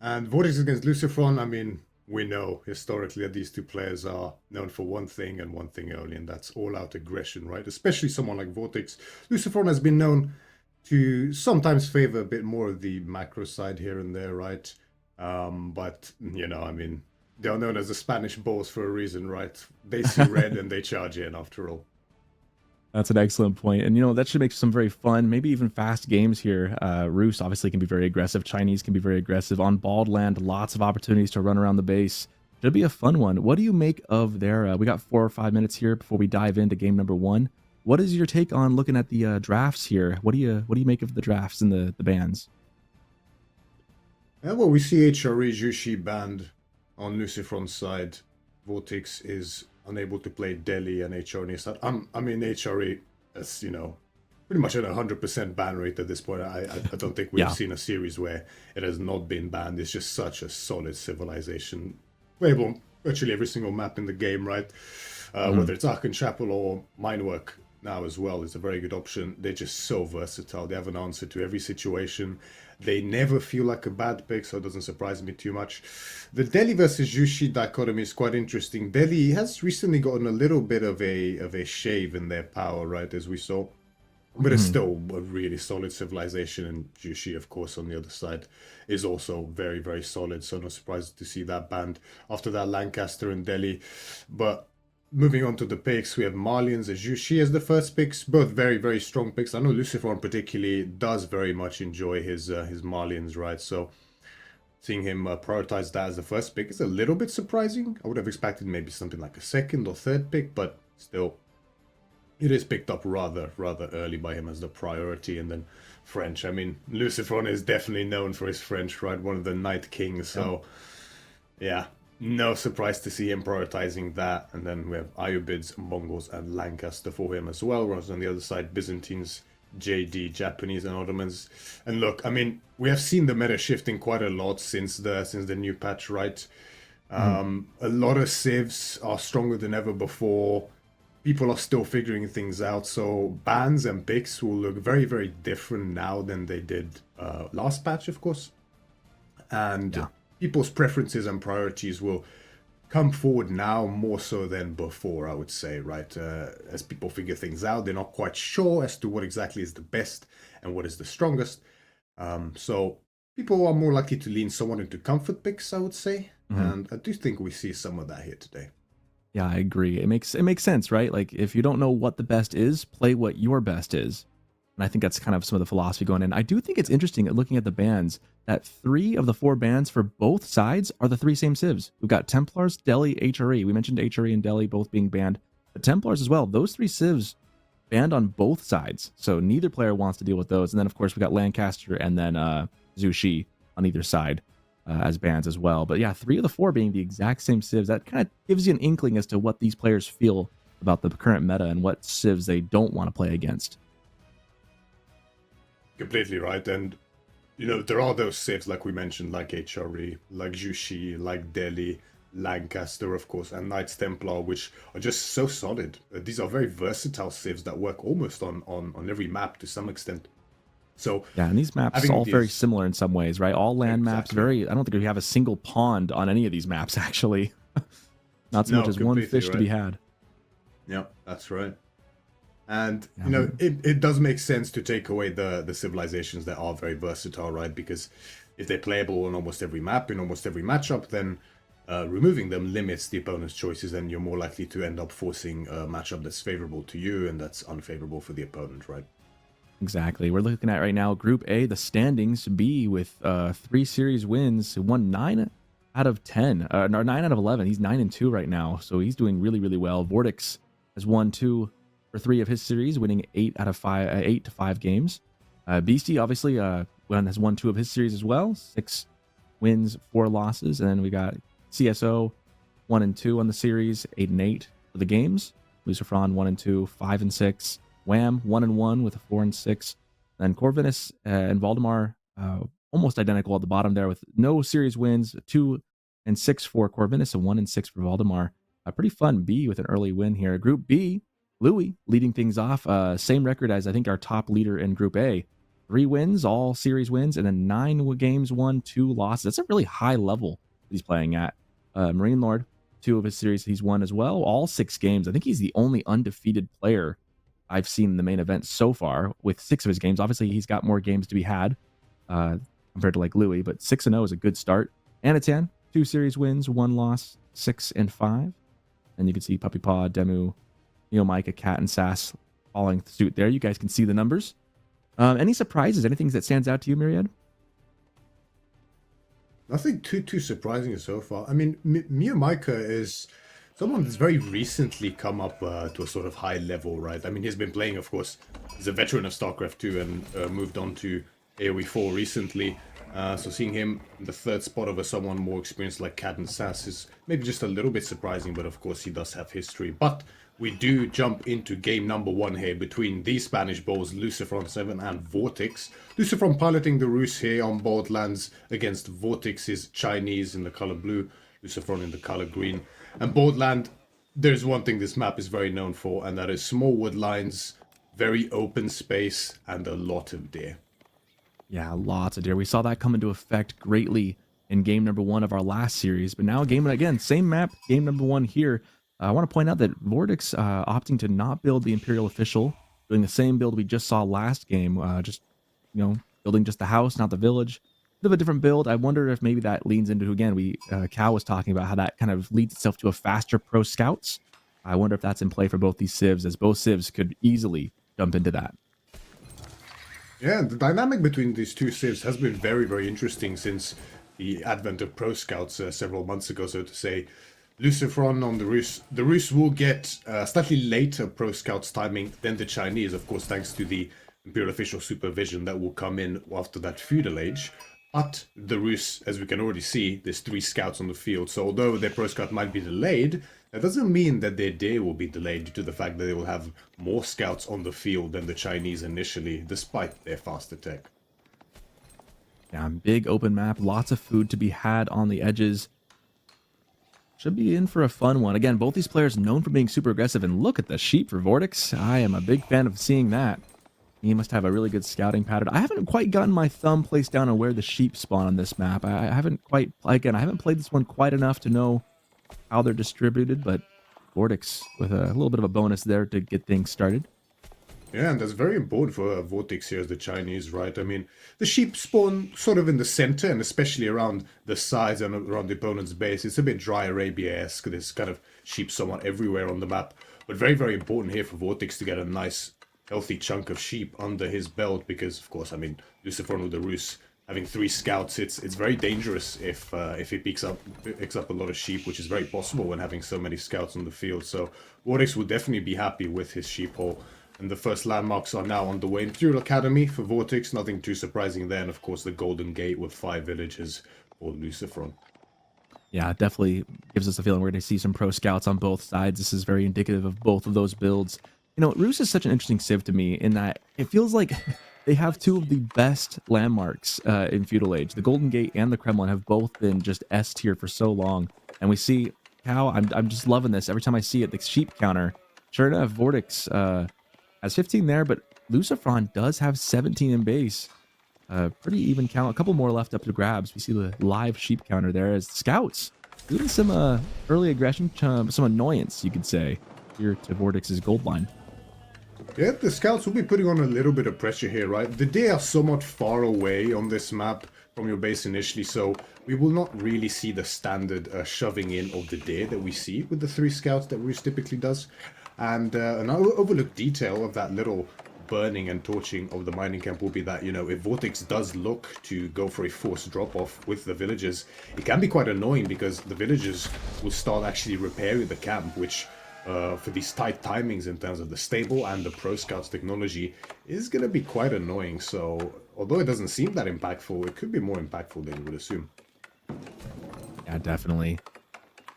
And VortiX against LucifroN, I mean, we know historically that these two players are known for one thing and one thing only, and that's all-out aggression, right? Especially someone like VortiX. LucifroN has been known to sometimes favor a bit more of the macro side here and there, right? But, I mean, they're known as the Spanish Bulls for a reason, right? They see red and they charge in after all. That's an excellent point. And, that should make some very fun, maybe even fast games here. Rus obviously can be very aggressive. Chinese can be very aggressive. On bald land, lots of opportunities to run around the base. Should be a fun one. What do you make of their, we got 4 or 5 minutes here before we dive into game number 1. What is your take on looking at the drafts here? What do you make of the drafts and the bans? Yeah, well, we see HRE Jushi banned on LucifroN's side. VortiX is unable to play Delhi and HRE on his side. I mean, HRE is, pretty much at 100% ban rate at this point. I don't think we've Yeah. seen a series where it has not been banned. It's just such a solid civilization. Playable on virtually every single map in the game, right? Whether it's Ark and Chapel or Minework now as well is a very good option. They're just so versatile. They have an answer to every situation. They never feel like a bad pick, so it doesn't surprise me too much. The Delhi versus Jushi dichotomy is quite interesting. Delhi has recently gotten a little bit of a shave in their power, right, as we saw. But it's Mhm. still a really solid civilization, and Jushi, of course, on the other side, is also very, very solid. So no surprise to see that banned after that Lancaster and Delhi. But moving on to the picks, we have Marlians and Jushi as the first picks, both very, very strong picks. I know LucifroN particularly does very much enjoy his Marlians, right? So seeing him prioritize that as the first pick is a little bit surprising. I would have expected maybe something like a second or third pick, but still, it is picked up rather early by him as the priority. And then French. I mean, LucifroN is definitely known for his French, right? One of the Night Kings. Yeah. So yeah, no surprise to see him prioritizing that. And then we have Ayyubids, Mongols, and Lancaster for him as well. Whereas on the other side, Byzantines, JD, Japanese, and Ottomans. And look, I mean, we have seen the meta shifting quite a lot since the new patch, right? Mhm. A lot of civs are stronger than ever before. People are still figuring things out, so bans and picks will look very, very different now than they did last patch, of course. And Yeah. people's preferences and priorities will come forward now more so than before, I would say, right? As people figure things out, they're not quite sure as to what exactly is the best and what is the strongest. So people are more likely to lean somewhat into comfort picks, I would say. Mhm. And I do think we see some of that here today. Yeah, I agree. It makes sense, right? Like if you don't know what the best is, play what your best is. And I think that's kind of some of the philosophy going in. I do think it's interesting at looking at the bands that 3 of the 4 bands for both sides are the 3 same civs. We've got Templars, Delhi, HRE. We mentioned HRE and Delhi both being banned, but Templars as well. Those 3 civs banned on both sides. So neither player wants to deal with those. And then of course we got Lancaster and then Zushi on either side as bans as well. But yeah, 3 of the 4 being the exact same civs. That kind of gives you an inkling as to what these players feel about the current meta and what civs they don't want to play against. Completely right. And, there are those civs, like we mentioned, like HRE, like Jushi, like Delhi, Lancaster, of course, and Knights Templar, which are just so solid. These are very versatile civs that work almost on every map to some extent. So Yeah, and these maps having all very these, similar in some ways, right? All land maps, exactly. very I don't think we have a single pond on any of these maps actually. Not so much No, as one completely fish to be right. had. Yeah, that's right. And Yeah. it does make sense to take away the civilizations that are very versatile, right? Because if they're playable on almost every map in almost every matchup, then removing them limits the opponent's choices, and you're more likely to end up forcing a matchup that's favorable to you and that's unfavorable for the opponent, right? Exactly. We're looking at right now Group A, the standings. B with 3 series wins, won 9 out of 10, or 9 out of 11. He's 9-2 right now, so he's doing really, really well. VortiX has won 2 or 3 of his series, winning 8 out of 5, 8 to 5 games. Beastie obviously has won 2 of his series as well, 6 wins, 4 losses, and then we got CSO 1-2 on the series, 8-8 for the games. LucifroN 1-2, 5-6. Wham 1-1 with a 4-6. Then Corvinus and Valdemar almost identical at the bottom there with no series wins, 2-6 for Corvinus and 1-6 for Valdemar. A pretty fun B with an early win here. Group B, Louis leading things off. Same record as I think our top leader in Group A. 3 wins, all series wins, and then 9 games won, 2 losses. That's a really high level that he's playing at. Marine Lord, 2 of his series he's won as well, all 6 games. I think he's the only undefeated player I've seen in the main event so far with 6 of his games. Obviously, he's got more games to be had compared to like Louis, but 6-0 is a good start. Anatan, 2 series wins, 1 loss, 6-5. And you can see Puppy Paw, Demu, Neo Micah, Cat, and Sass following suit there. You guys can see the numbers. Any surprises? Anything that stands out to you, Myriad? Nothing too surprising so far. I mean, Mia Micah is someone that's very recently come up to a sort of high level, right? I mean, he's been playing, of course, he's a veteran of StarCraft 2 and moved on to AoE 4 recently. So seeing him in the 3rd spot over someone more experienced like Cat and Sass is maybe just a little bit surprising, but of course he does have history. But we do jump into game number 1 here between these Spanish bulls, LucifroN 7 and VortiX. LucifroN piloting the Rus here on both lands against VortiX's Chinese in the color blue, LucifroN in the color green. And both land, there's one thing this map is very known for, and that is small wood lines, very open space, and a lot of deer. Yeah, lots of deer. We saw that come into effect greatly in game number 1 of our last series, but now again, same map, game number 1 here. I want to point out that VortiX opting to not build the Imperial Official, doing the same build we just saw last game, just, building just the house, not the village. Bit of a different build. I wonder if maybe that leans into, again, Cal was talking about how that kind of leads itself to a faster pro scouts. I wonder if that's in play for both these civs, as both civs could easily jump into that. Yeah, the dynamic between these two civs has been very, very interesting since the advent of pro scouts several months ago, so to say. LucifroN on the Rus will get slightly later pro scouts timing than the Chinese, of course, thanks to the Imperial Official supervision that will come in after that feudal age. But the Rus, as we can already see, there's 3 scouts on the field, so although their pro scout might be delayed, that doesn't mean that their day will be delayed due to the fact that they will have more scouts on the field than the Chinese initially, despite their faster tech. Yeah, big open map, lots of food to be had on the edges. Should be in for a fun one. Again, both these players known for being super aggressive, and look at the sheep for VortiX. I am a big fan of seeing that. He must have a really good scouting pattern. I haven't quite gotten my thumb placed down on where the sheep spawn on this map. I haven't quite, again, I haven't played this one quite enough to know how they're distributed, but VortiX with a little bit of a bonus there to get things started. Yeah, and that's very important for VortiX here as the Chinese, right? I mean, the sheep spawn sort of in the center, and especially around the sides and around the opponent's base. It's a bit dry Arabia-esque. There's kind of sheep somewhat everywhere on the map. But very, very important here for VortiX to get a nice, healthy chunk of sheep under his belt, because, of course, I mean, LucifroN with the Rus having 3 scouts, it's very dangerous if he picks up a lot of sheep, which is very possible when having so many scouts on the field. So VortiX will definitely be happy with his sheep haul. And the first landmarks are now on the way. Imperial Academy for VortiX, nothing too surprising there. And of course, the Golden Gate with 5 villages for LucifroN. Yeah, it definitely gives us a feeling we're going to see some pro scouts on both sides. This is very indicative of both of those builds. Rus is such an interesting civ to me in that it feels like they have 2 of the best landmarks in Feudal Age. The Golden Gate and the Kremlin have both been just S tier for so long. And we see how I'm just loving this. Every time I see it, the sheep counter, sure enough, VortiX has 15 there, but LucifroN does have 17 in base. Pretty even count. A couple more left up to grabs. We see the live sheep counter there as scouts doing some early aggression, some annoyance, you could say, here to VortiX's gold line. Yeah, the scouts will be putting on a little bit of pressure here, right? The deer are somewhat far away on this map from your base initially, so we will not really see the standard shoving in of the deer that we see with the 3 scouts that Rus typically does. And an overlooked detail of that little burning and torching of the mining camp will be that, if VortiX does look to go for a forced drop-off with the villagers, it can be quite annoying because the villagers will start actually repairing the camp, which for these tight timings in terms of the stable and the pro scouts technology is going to be quite annoying. So although it doesn't seem that impactful, it could be more impactful than you would assume. Yeah, definitely.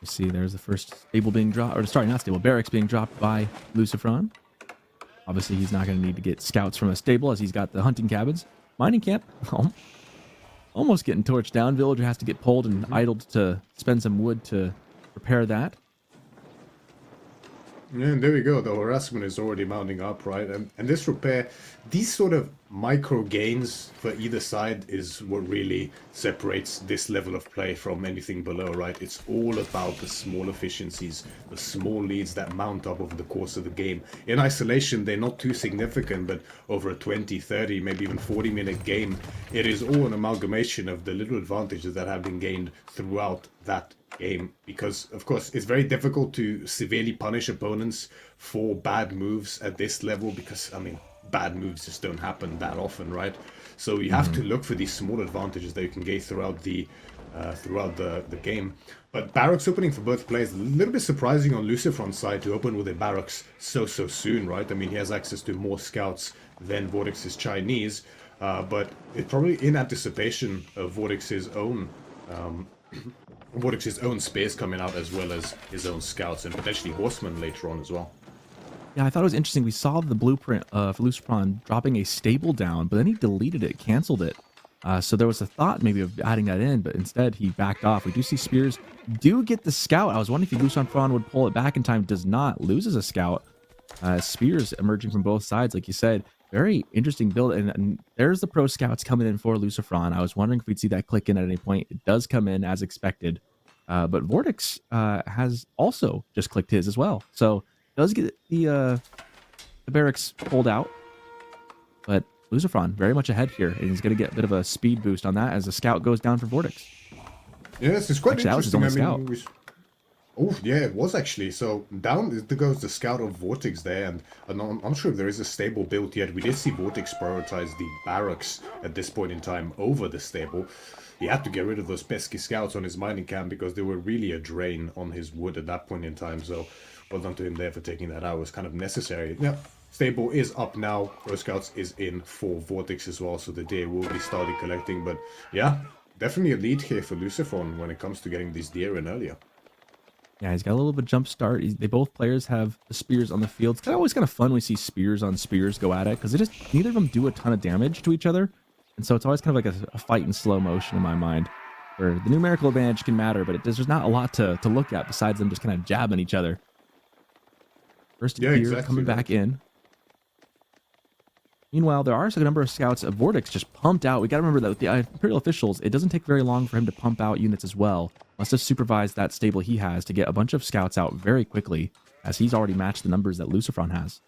You see, there's the first stable being dropped, or sorry, not stable, barracks being dropped by LucifroN. Obviously, he's not going to need to get scouts from a stable as he's got the hunting cabins. Mining camp, almost getting torched down. Villager has to get pulled and idled to spend some wood to repair that. Yeah, and there we go. The harassment is already mounting up, right? And this repair, these sort of micro gains for either side is what really separates this level of play from anything below, right? It's all about the small efficiencies, the small leads that mount up over the course of the game. In isolation, they're not too significant, but over a 20, 30, maybe even 40-minute game, it is all an amalgamation of the little advantages that have been gained throughout that game, because of course it's very difficult to severely punish opponents for bad moves at this level, because I mean bad moves just don't happen that often, right? So you have to look for these small advantages that you can gain throughout the game. But barracks opening for both players, a little bit surprising on LucifroN's side to open with a barracks so soon, right? I mean, he has access to more scouts than VortiX's Chinese, but it's probably in anticipation of VortiX's own space coming out, as well as his own scouts and potentially horsemen later on as well. Yeah, I thought it was interesting. We saw the blueprint of LucifroN dropping a stable down, but then he deleted it, canceled it. So there was a thought maybe of adding that in, but instead he backed off. We do see Spears do get the scout. I was wondering if LucifroN would pull it back in time. Does not. Loses a scout. Spears emerging from both sides, like you said. Very interesting build. And there's the pro scouts coming in for LucifroN. I was wondering if we'd see that click in at any point. It does come in as expected. But Vortex has also just clicked his as well. So does get the barracks pulled out, but LucifroN very much ahead here, and he's going to get a bit of a speed boost on that as the scout goes down for Vortex. Yes, it's quite Actually, interesting. that was his only scout. Oh, yeah, it was actually. So down goes the scout of Vortex there, and I'm not sure if there is a stable built yet. We did see Vortex prioritize the barracks at this point in time over the stable. He had to get rid of those pesky scouts on his mining camp because they were really a drain on his wood at that point in time. So well done to him there for taking that out. It was kind of necessary. Yeah, stable is up now. Pro Scouts is in for Vortex as well, so the deer will be started collecting. But yeah, definitely a lead here for LucifroN when it comes to getting these deer in earlier. Yeah, he's got a little bit of jump start. They both players have the spears on the field. It's always kind of fun when we see spears on spears go at it, because neither of them do a ton of damage to each other. And so it's always kind of like a fight in slow motion in my mind, where the numerical advantage can matter, but there's not a lot to look at besides them just kind of jabbing each other. First deer exactly, coming back in. Meanwhile, there are a number of scouts of Vortex just pumped out. We got to remember that with the Imperial officials, it doesn't take very long for him to pump out units as well. Must have supervised that stable he has to get a bunch of scouts out very quickly, as he's already matched the numbers that LucifroN has.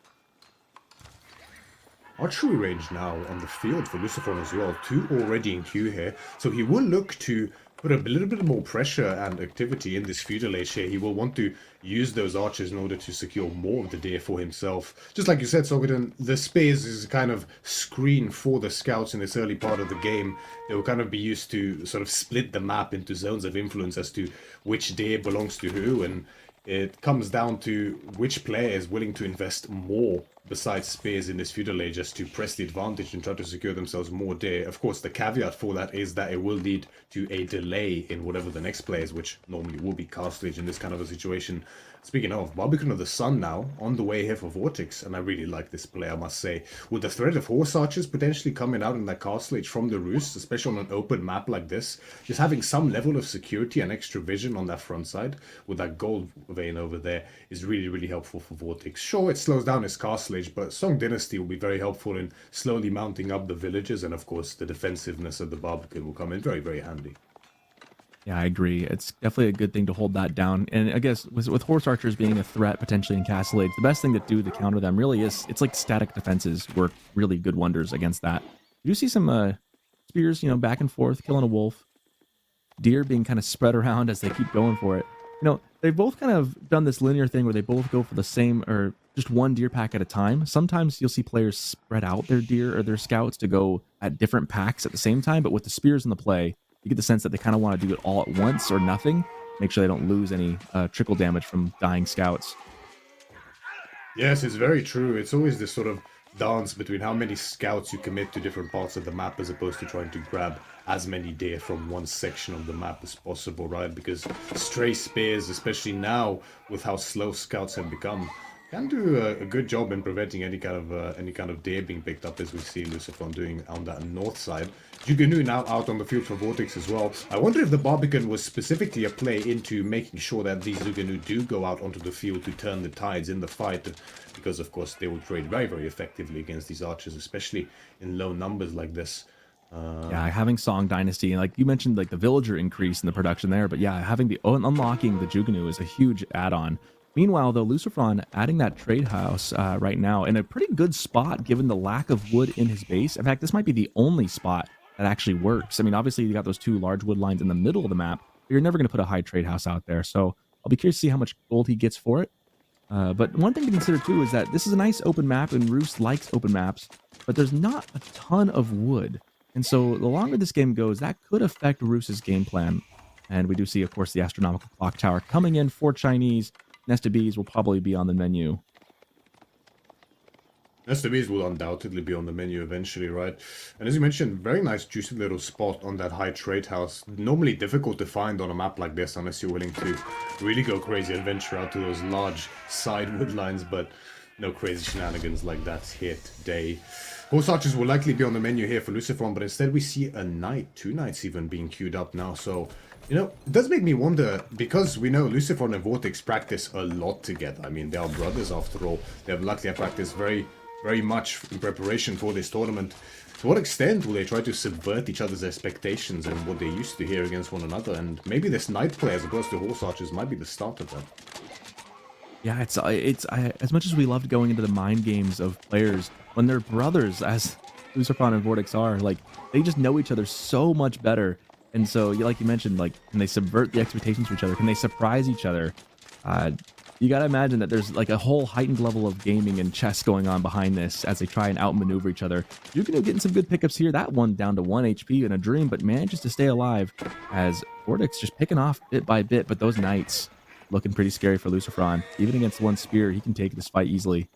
Archery range now on the field for LucifroN as well. 2 already in queue here. So he will look to put a little bit more pressure and activity in this feudal age here. He will want to use those archers in order to secure more of the deer for himself. Just like you said, Sogaden, the spears is a kind of screen for the scouts in this early part of the game. They will kind of be used to sort of split the map into zones of influence as to which deer belongs to who, and it comes down to which player is willing to invest more besides spears in this feudal age just to press the advantage and try to secure themselves more deer. Of course, the caveat for that is that it will lead to a delay in whatever the next play is, which normally will be Castlage in this kind of a situation. Speaking of, Barbican of the Sun now on the way here for Vortex, and I really like this play, I must say. With the threat of horse archers potentially coming out in that Castlage from the roost, especially on an open map like this, just having some level of security and extra vision on that front side with that gold vein over there is really, really helpful for Vortex. Sure, it slows down his Castlage, but Song Dynasty will be very helpful in slowly mounting up the villages, and of course the defensiveness of the Barbican will come in very, very handy. Yeah, I agree. It's definitely a good thing to hold that down. And I guess with horse archers being a threat potentially in Castle Age, the best thing to do to counter them really is, it's like static defenses work really good wonders against that. You do see some spears, back and forth, killing a wolf. Deer being kind of spread around as they keep going for it. They've both kind of done this linear thing where they both go for the same, or just one deer pack at a time. Sometimes you'll see players spread out their deer or their scouts to go at different packs at the same time, but with the spears in the play, you get the sense that they kind of want to do it all at once or nothing. Make sure they don't lose any trickle damage from dying scouts. Yes, it's very true. It's always this sort of dance between how many scouts you commit to different parts of the map as opposed to trying to grab as many deer from one section of the map as possible, right? Because stray spears, especially now with how slow scouts have become, can do a good job in preventing any kind of deer being picked up, as we see LucifroN doing on that north side. Juganu now out on the field for Vortex as well. I wonder if the Barbican was specifically a play into making sure that these Juganu do go out onto the field to turn the tides in the fight, because of course they will trade very, very effectively against these archers, especially in low numbers like this. Yeah, having Song Dynasty, and like you mentioned, like the villager increase in the production there, but yeah, having the unlocking the Juganu is a huge add-on. Meanwhile, though, LucifroN adding that trade house right now in a pretty good spot given the lack of wood in his base. In fact, this might be the only spot that actually works. I mean, obviously you got those two large wood lines in the middle of the map, but you're never going to put a high trade house out there. So I'll be curious to see how much gold he gets for it. But one thing to consider too is that this is a nice open map, and Roos likes open maps, but there's not a ton of wood. And so the longer this game goes, that could affect Roos's game plan. And we do see, of course, the astronomical clock tower coming in for Chinese. Nested Bees will probably be on the menu. Nested Bees will undoubtedly be on the menu eventually, right? And as you mentioned, very nice juicy little spot on that high trade house. Normally difficult to find on a map like this unless you're willing to really go crazy and venture out to those large side wood lines, but no crazy shenanigans like that here today. Horse archers will likely be on the menu here for LucifroN, but instead we see a knight, 2 knights even being queued up now. So, you know, it does make me wonder, because we know LucifroN and VortiX practice a lot together. I mean, they are brothers after all. They have luckily practiced very much in preparation for this tournament. To what extent will they try to subvert each other's expectations and what they used to hear against one another? And maybe this knight play as opposed to horse archers might be the start of that. Yeah, it's as much as we loved going into the mind games of players when they're brothers, as LucifroN and Vortex are, like they just know each other so much better. And so, like you mentioned, like can they subvert the expectations of each other? Can they surprise each other? You gotta imagine that there's like a whole heightened level of gaming and chess going on behind this as they try and outmaneuver each other. Yukino getting some good pickups here. That one down to 1 HP in a dream, but manages to stay alive as Vortex just picking off bit by bit. But those knights looking pretty scary for LucifroN. Even against one spear, he can take this fight easily.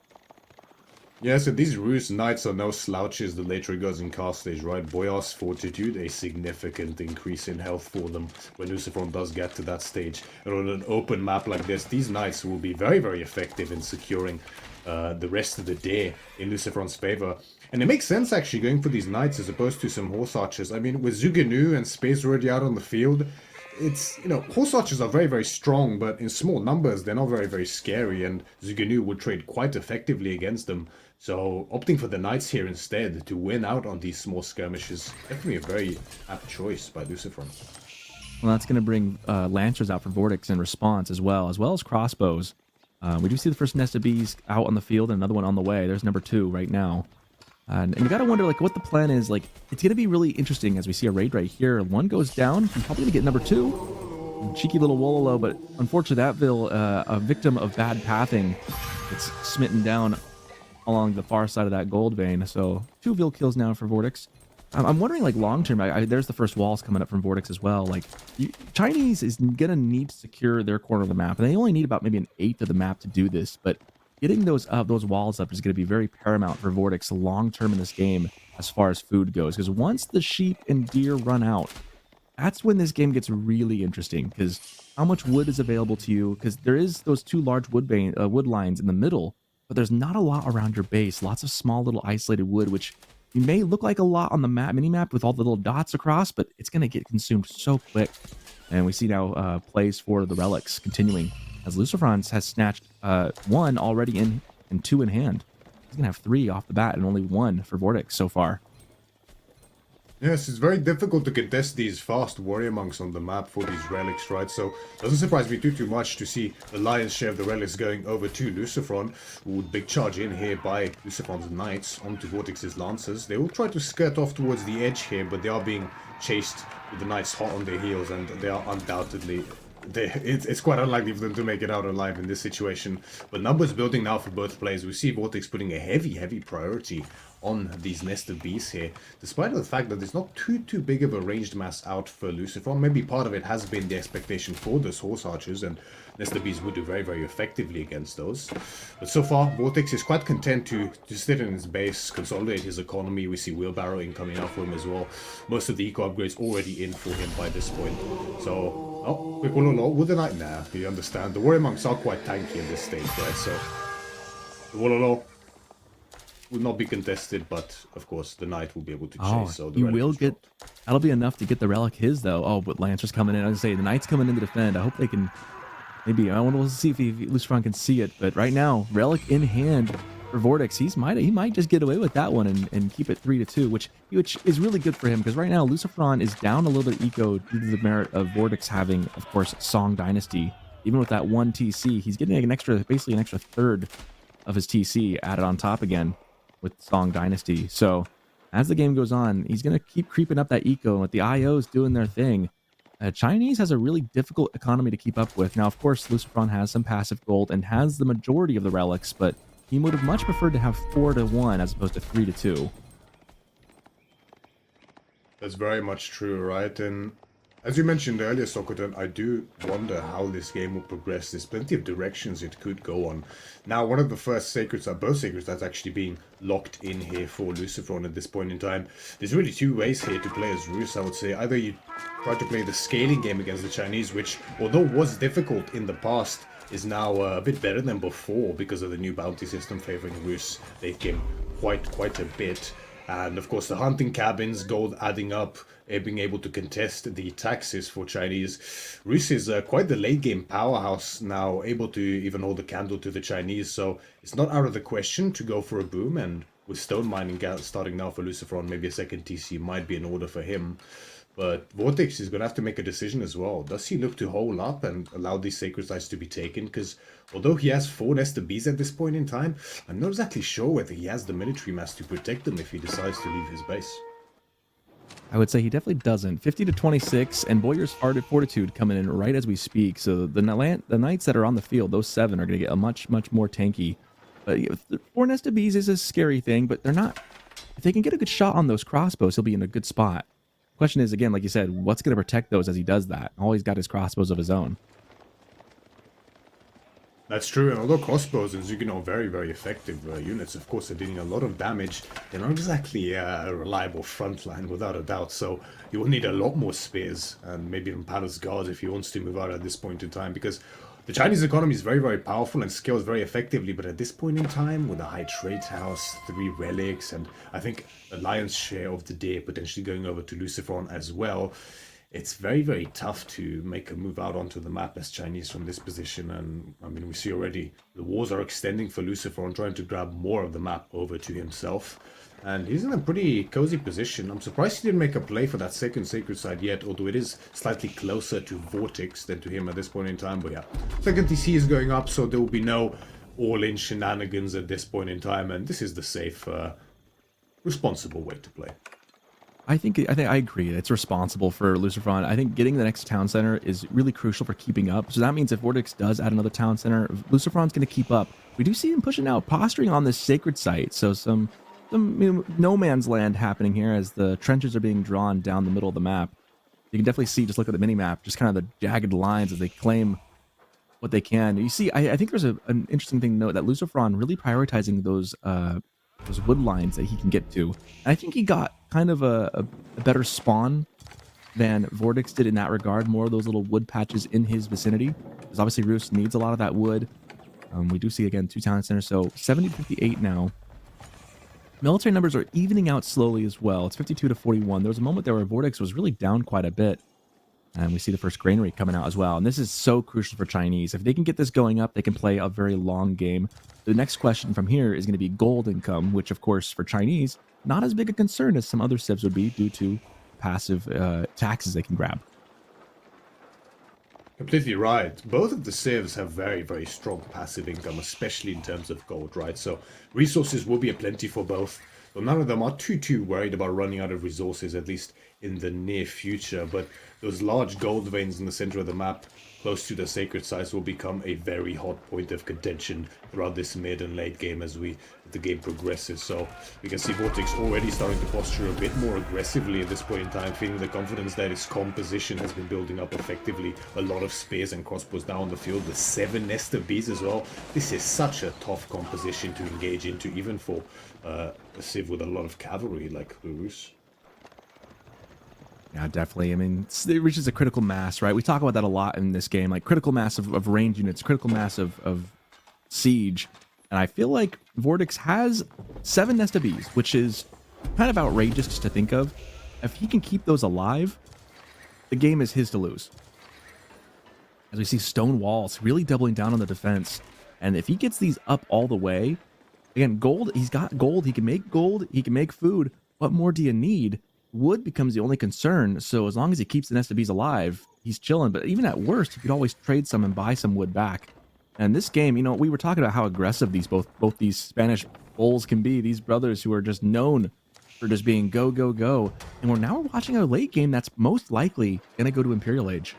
Yeah, so these Ruse Knights are no slouches the later it goes in cast stage, right? Boyar's Fortitude, a significant increase in health for them when LucifroN does get to that stage. And on an open map like this, these Knights will be very effective in securing the rest of the day in LucifroN's favor. And it makes sense actually going for these Knights as opposed to some Horse Archers. I mean, with Zuganu and Space already out on the field, it's, you know, horse archers are very strong, but in small numbers they're not very scary, and Zuganu would trade quite effectively against them. So opting for the knights here instead to win out on these small skirmishes, definitely a very apt choice by LucifroN. Well, that's going to bring Lancers out for Vortex in response as well as crossbows. We do see the first Nested Bees out on the field and another one on the way. There's number 2 right now. And you gotta wonder, like, what the plan is. Like, it's gonna be really interesting as we see a raid right here. One goes down. I'm probably gonna get number 2. Cheeky little Wololo, but unfortunately, that a victim of bad pathing, it's smitten down along the far side of that gold vein. So 2 Vil kills now for Vortex. I'm wondering, like, long term. There's the first walls coming up from Vortex as well. Like, Chinese is gonna need to secure their corner of the map, and they only need about maybe an 1/8 of the map to do this, but getting those walls up is going to be very paramount for Vortex long term in this game as far as food goes. Because once the sheep and deer run out, that's when this game gets really interesting. Because how much wood is available to you? Because there is those 2 large wood lines in the middle, but there's not a lot around your base. Lots of small little isolated wood, which you may look like a lot on the mini map with all the little dots across, but it's going to get consumed so quick. And we see now plays for the relics continuing, as LucifroN has snatched 1 already in and 2 in hand. He's going to have 3 off the bat and only 1 for Vortex so far. Yes, it's very difficult to contest these fast warrior monks on the map for these relics, right? So it doesn't surprise me too much to see the lion's share of the relics going over to LucifroN. Would big charge in here by LucifroN's knights onto Vortex's lancers. They will try to skirt off towards the edge here, but they are being chased with the knights hot on their heels, and they are undoubtedly... It's quite unlikely for them to make it out alive in this situation. But numbers building now for both players. We see Vortex putting a heavy priority on these Nested Bees here, despite the fact that there's not too big of a ranged mass out for LucifroN. Maybe part of it has been the expectation for those horse archers, and Nested Bees would do very effectively against those. But so far, Vortex is quite content to sit in his base, consolidate his economy. We see wheelbarrow incoming out for him as well. Most of the eco upgrades already in for him by this point. So, oh, quick Wololo with the knight now. You understand, the warrior monks are quite tanky in this stage, right? So The Wololo will not be contested, but of course the knight will be able to Oh, chase, so the he relic will is get. dropped. That'll be enough to get the relic his though. Oh, but Lancer's coming in. I was gonna say the knight's coming in to defend. I hope they can. Maybe I want to see if LucifroN can see it. But right now, relic in hand for Vortex. He might just get away with that one and keep it 3-2, which is really good for him because right now LucifroN is down a little bit eco due to the merit of Vortex having, of course, Song Dynasty. Even with that one TC, he's getting an extra, basically an extra third of his TC added on top again with Song Dynasty. So as the game goes on, he's going to keep creeping up that eco, and with the IOs doing their thing. Chinese has a really difficult economy to keep up with. Now, of course, LucifroN has some passive gold and has the majority of the relics, but he would have much preferred to have 4-1 as opposed to 3-2. That's very much true, right? And as you mentioned earlier, Sokoton, I do wonder how this game will progress. There's plenty of directions it could go on. Now, one of the first sacreds, both sacreds, that's actually being locked in here for LucifroN at this point in time. There's really two ways here to play as Rus, I would say. Either you try to play the scaling game against the Chinese, which, although was difficult in the past, is now a bit better than before because of the new bounty system favoring Rus late game quite a bit. And of course the hunting cabins, gold adding up, being able to contest the taxes for Chinese. Rus is quite the late game powerhouse now, able to even hold a candle to the Chinese, so it's not out of the question to go for a boom, and with stone mining starting now for LucifroN, maybe a second TC might be in order for him. But Vortex is going to have to make a decision as well. Does he look to hole up and allow these sacred sites to be taken? Because although he has 4 nested bees at this point in time, I'm not exactly sure whether he has the military mass to protect them if he decides to leave his base. I would say he definitely doesn't. 50-26, and Boyer's Fortitude coming in right as we speak. So the knights that are on the field, those 7, are going to get a much more tanky. But 4 nested bees is a scary thing, but they're not. If they can get a good shot on those crossbows, he'll be in a good spot. Question is, again, like you said, what's going to protect those as he does that? Oh, he's got his crossbows of his own. That's true, and although crossbows is, very effective units, of course, they're dealing a lot of damage. They're not exactly a reliable front line, without a doubt, so you will need a lot more spears, and maybe even Palace Guards if he wants to move out at this point in time, because the Chinese economy is very powerful and scales very effectively, but at this point in time, with a high trade house, 3 relics, and I think a lion's share of the day potentially going over to LucifroN as well, it's very tough to make a move out onto the map as Chinese from this position. And I mean, we see already the wars are extending for LucifroN, trying to grab more of the map over to himself. And he's in a pretty cozy position. I'm surprised he didn't make a play for that second sacred side yet, although it is slightly closer to VortiX than to him at this point in time. But yeah, second TC is going up, so there will be no all-in shenanigans at this point in time. And this is the safe, responsible way to play. I think I agree. It's responsible for LucifroN. I think getting the next town center is really crucial for keeping up. So that means if Vortex does add another town center, LucifroN's going to keep up. We do see him pushing out, posturing on this sacred site. So some no man's land happening here as the trenches are being drawn down the middle of the map. You can definitely see, just look at the mini map, just kind of the jagged lines as they claim what they can. You see, I think there's an interesting thing to note that LucifroN really prioritizing those wood lines that he can get to. And I think he got kind of a better spawn than Vortex did in that regard. More of those little wood patches in his vicinity, because obviously Rus needs a lot of that wood. We do see, again, 2 town centers, so 70-58 now. Military numbers are evening out slowly as well. It's 52-41. There was a moment there where Vortex was really down quite a bit. And we see the first granary coming out as well. And this is so crucial for Chinese. If they can get this going up, they can play a very long game. The next question from here is going to be gold income, which, of course, for Chinese, not as big a concern as some other civs would be due to passive taxes they can grab. Completely right. Both of the civs have very strong passive income, especially in terms of gold, right? So resources will be aplenty for both. But none of them are too worried about running out of resources, at least in the near future. But those large gold veins in the center of the map, close to the sacred sites, will become a very hot point of contention throughout this mid and late game as the game progresses. So we can see Vortex already starting to posture a bit more aggressively at this point in time, feeling the confidence that his composition has been building up effectively. A lot of spears and crossbows now on the field, the 7 Nestor bees as well. This is such a tough composition to engage into, even for a civ with a lot of cavalry like the Rus. Yeah, definitely. I mean, it reaches a critical mass, right? We talk about that a lot in this game, like critical mass of range units, critical mass of siege. And I feel like VortiX has 7 Nest of Bees, which is kind of outrageous just to think of. If he can keep those alive, the game is his to lose. As we see stone walls really doubling down on the defense. And if he gets these up all the way, again, gold, he's got gold, he can make food. What more do you need? Wood becomes the only concern, so as long as he keeps the Nest of Bees alive, he's chilling. But even at worst, he could always trade some and buy some wood back. And this game, you know, we were talking about how aggressive these both these Spanish bulls can be. These brothers who are just known for just being go, go, go. And we're watching a late game that's most likely going to go to Imperial Age.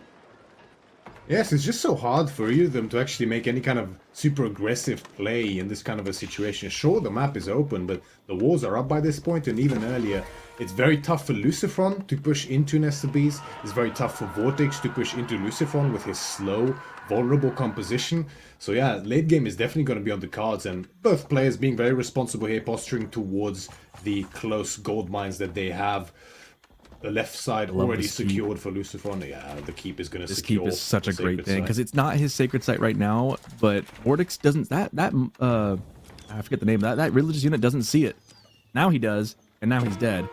Yes, it's just so hard for either of them to actually make any kind of super aggressive play in this kind of a situation. Sure, the map is open, but the walls are up by this point, and even earlier, it's very tough for LucifroN to push into Nest of Bees. It's very tough for VortiX to push into LucifroN with his slow, vulnerable composition. So yeah, late game is definitely going to be on the cards, and both players being very responsible here, posturing towards the close gold mines that they have. The left side already secured for LucifroN. Yeah, the keep is going to secure. This keep is such a great thing because it's not his sacred site right now, but VortiX doesn't. I forget the name. That religious unit doesn't see it. Now he does, and now he's dead.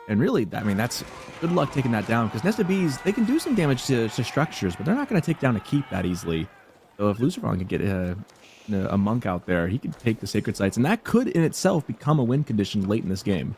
And really, I mean, that's good luck taking that down because Nest of Bees, they can do some damage to structures, but they're not going to take down a keep that easily. So if LucifroN could get a monk out there, he could take the sacred sites, and that could in itself become a win condition late in this game.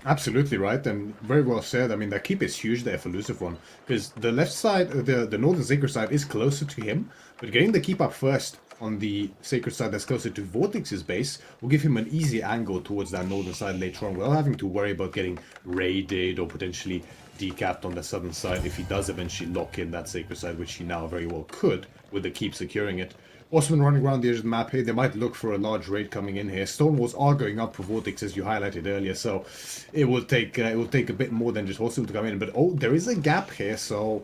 Absolutely right, and very well said. I mean, that keep is huge there for LucifroN, because the left side, the northern sacred side is closer to him, but getting the keep up first on the sacred side that's closer to VortiX's base will give him an easy angle towards that northern side later on, without having to worry about getting raided or potentially decapped on the southern side if he does eventually lock in that sacred side, which he now very well could, with the keep securing it. Horsemen running around the edge of the map here, they might look for a large raid coming in here. Stone walls are going up for VortiX, as you highlighted earlier, so it will take a bit more than just horsemen to come in. But oh, there is a gap here, so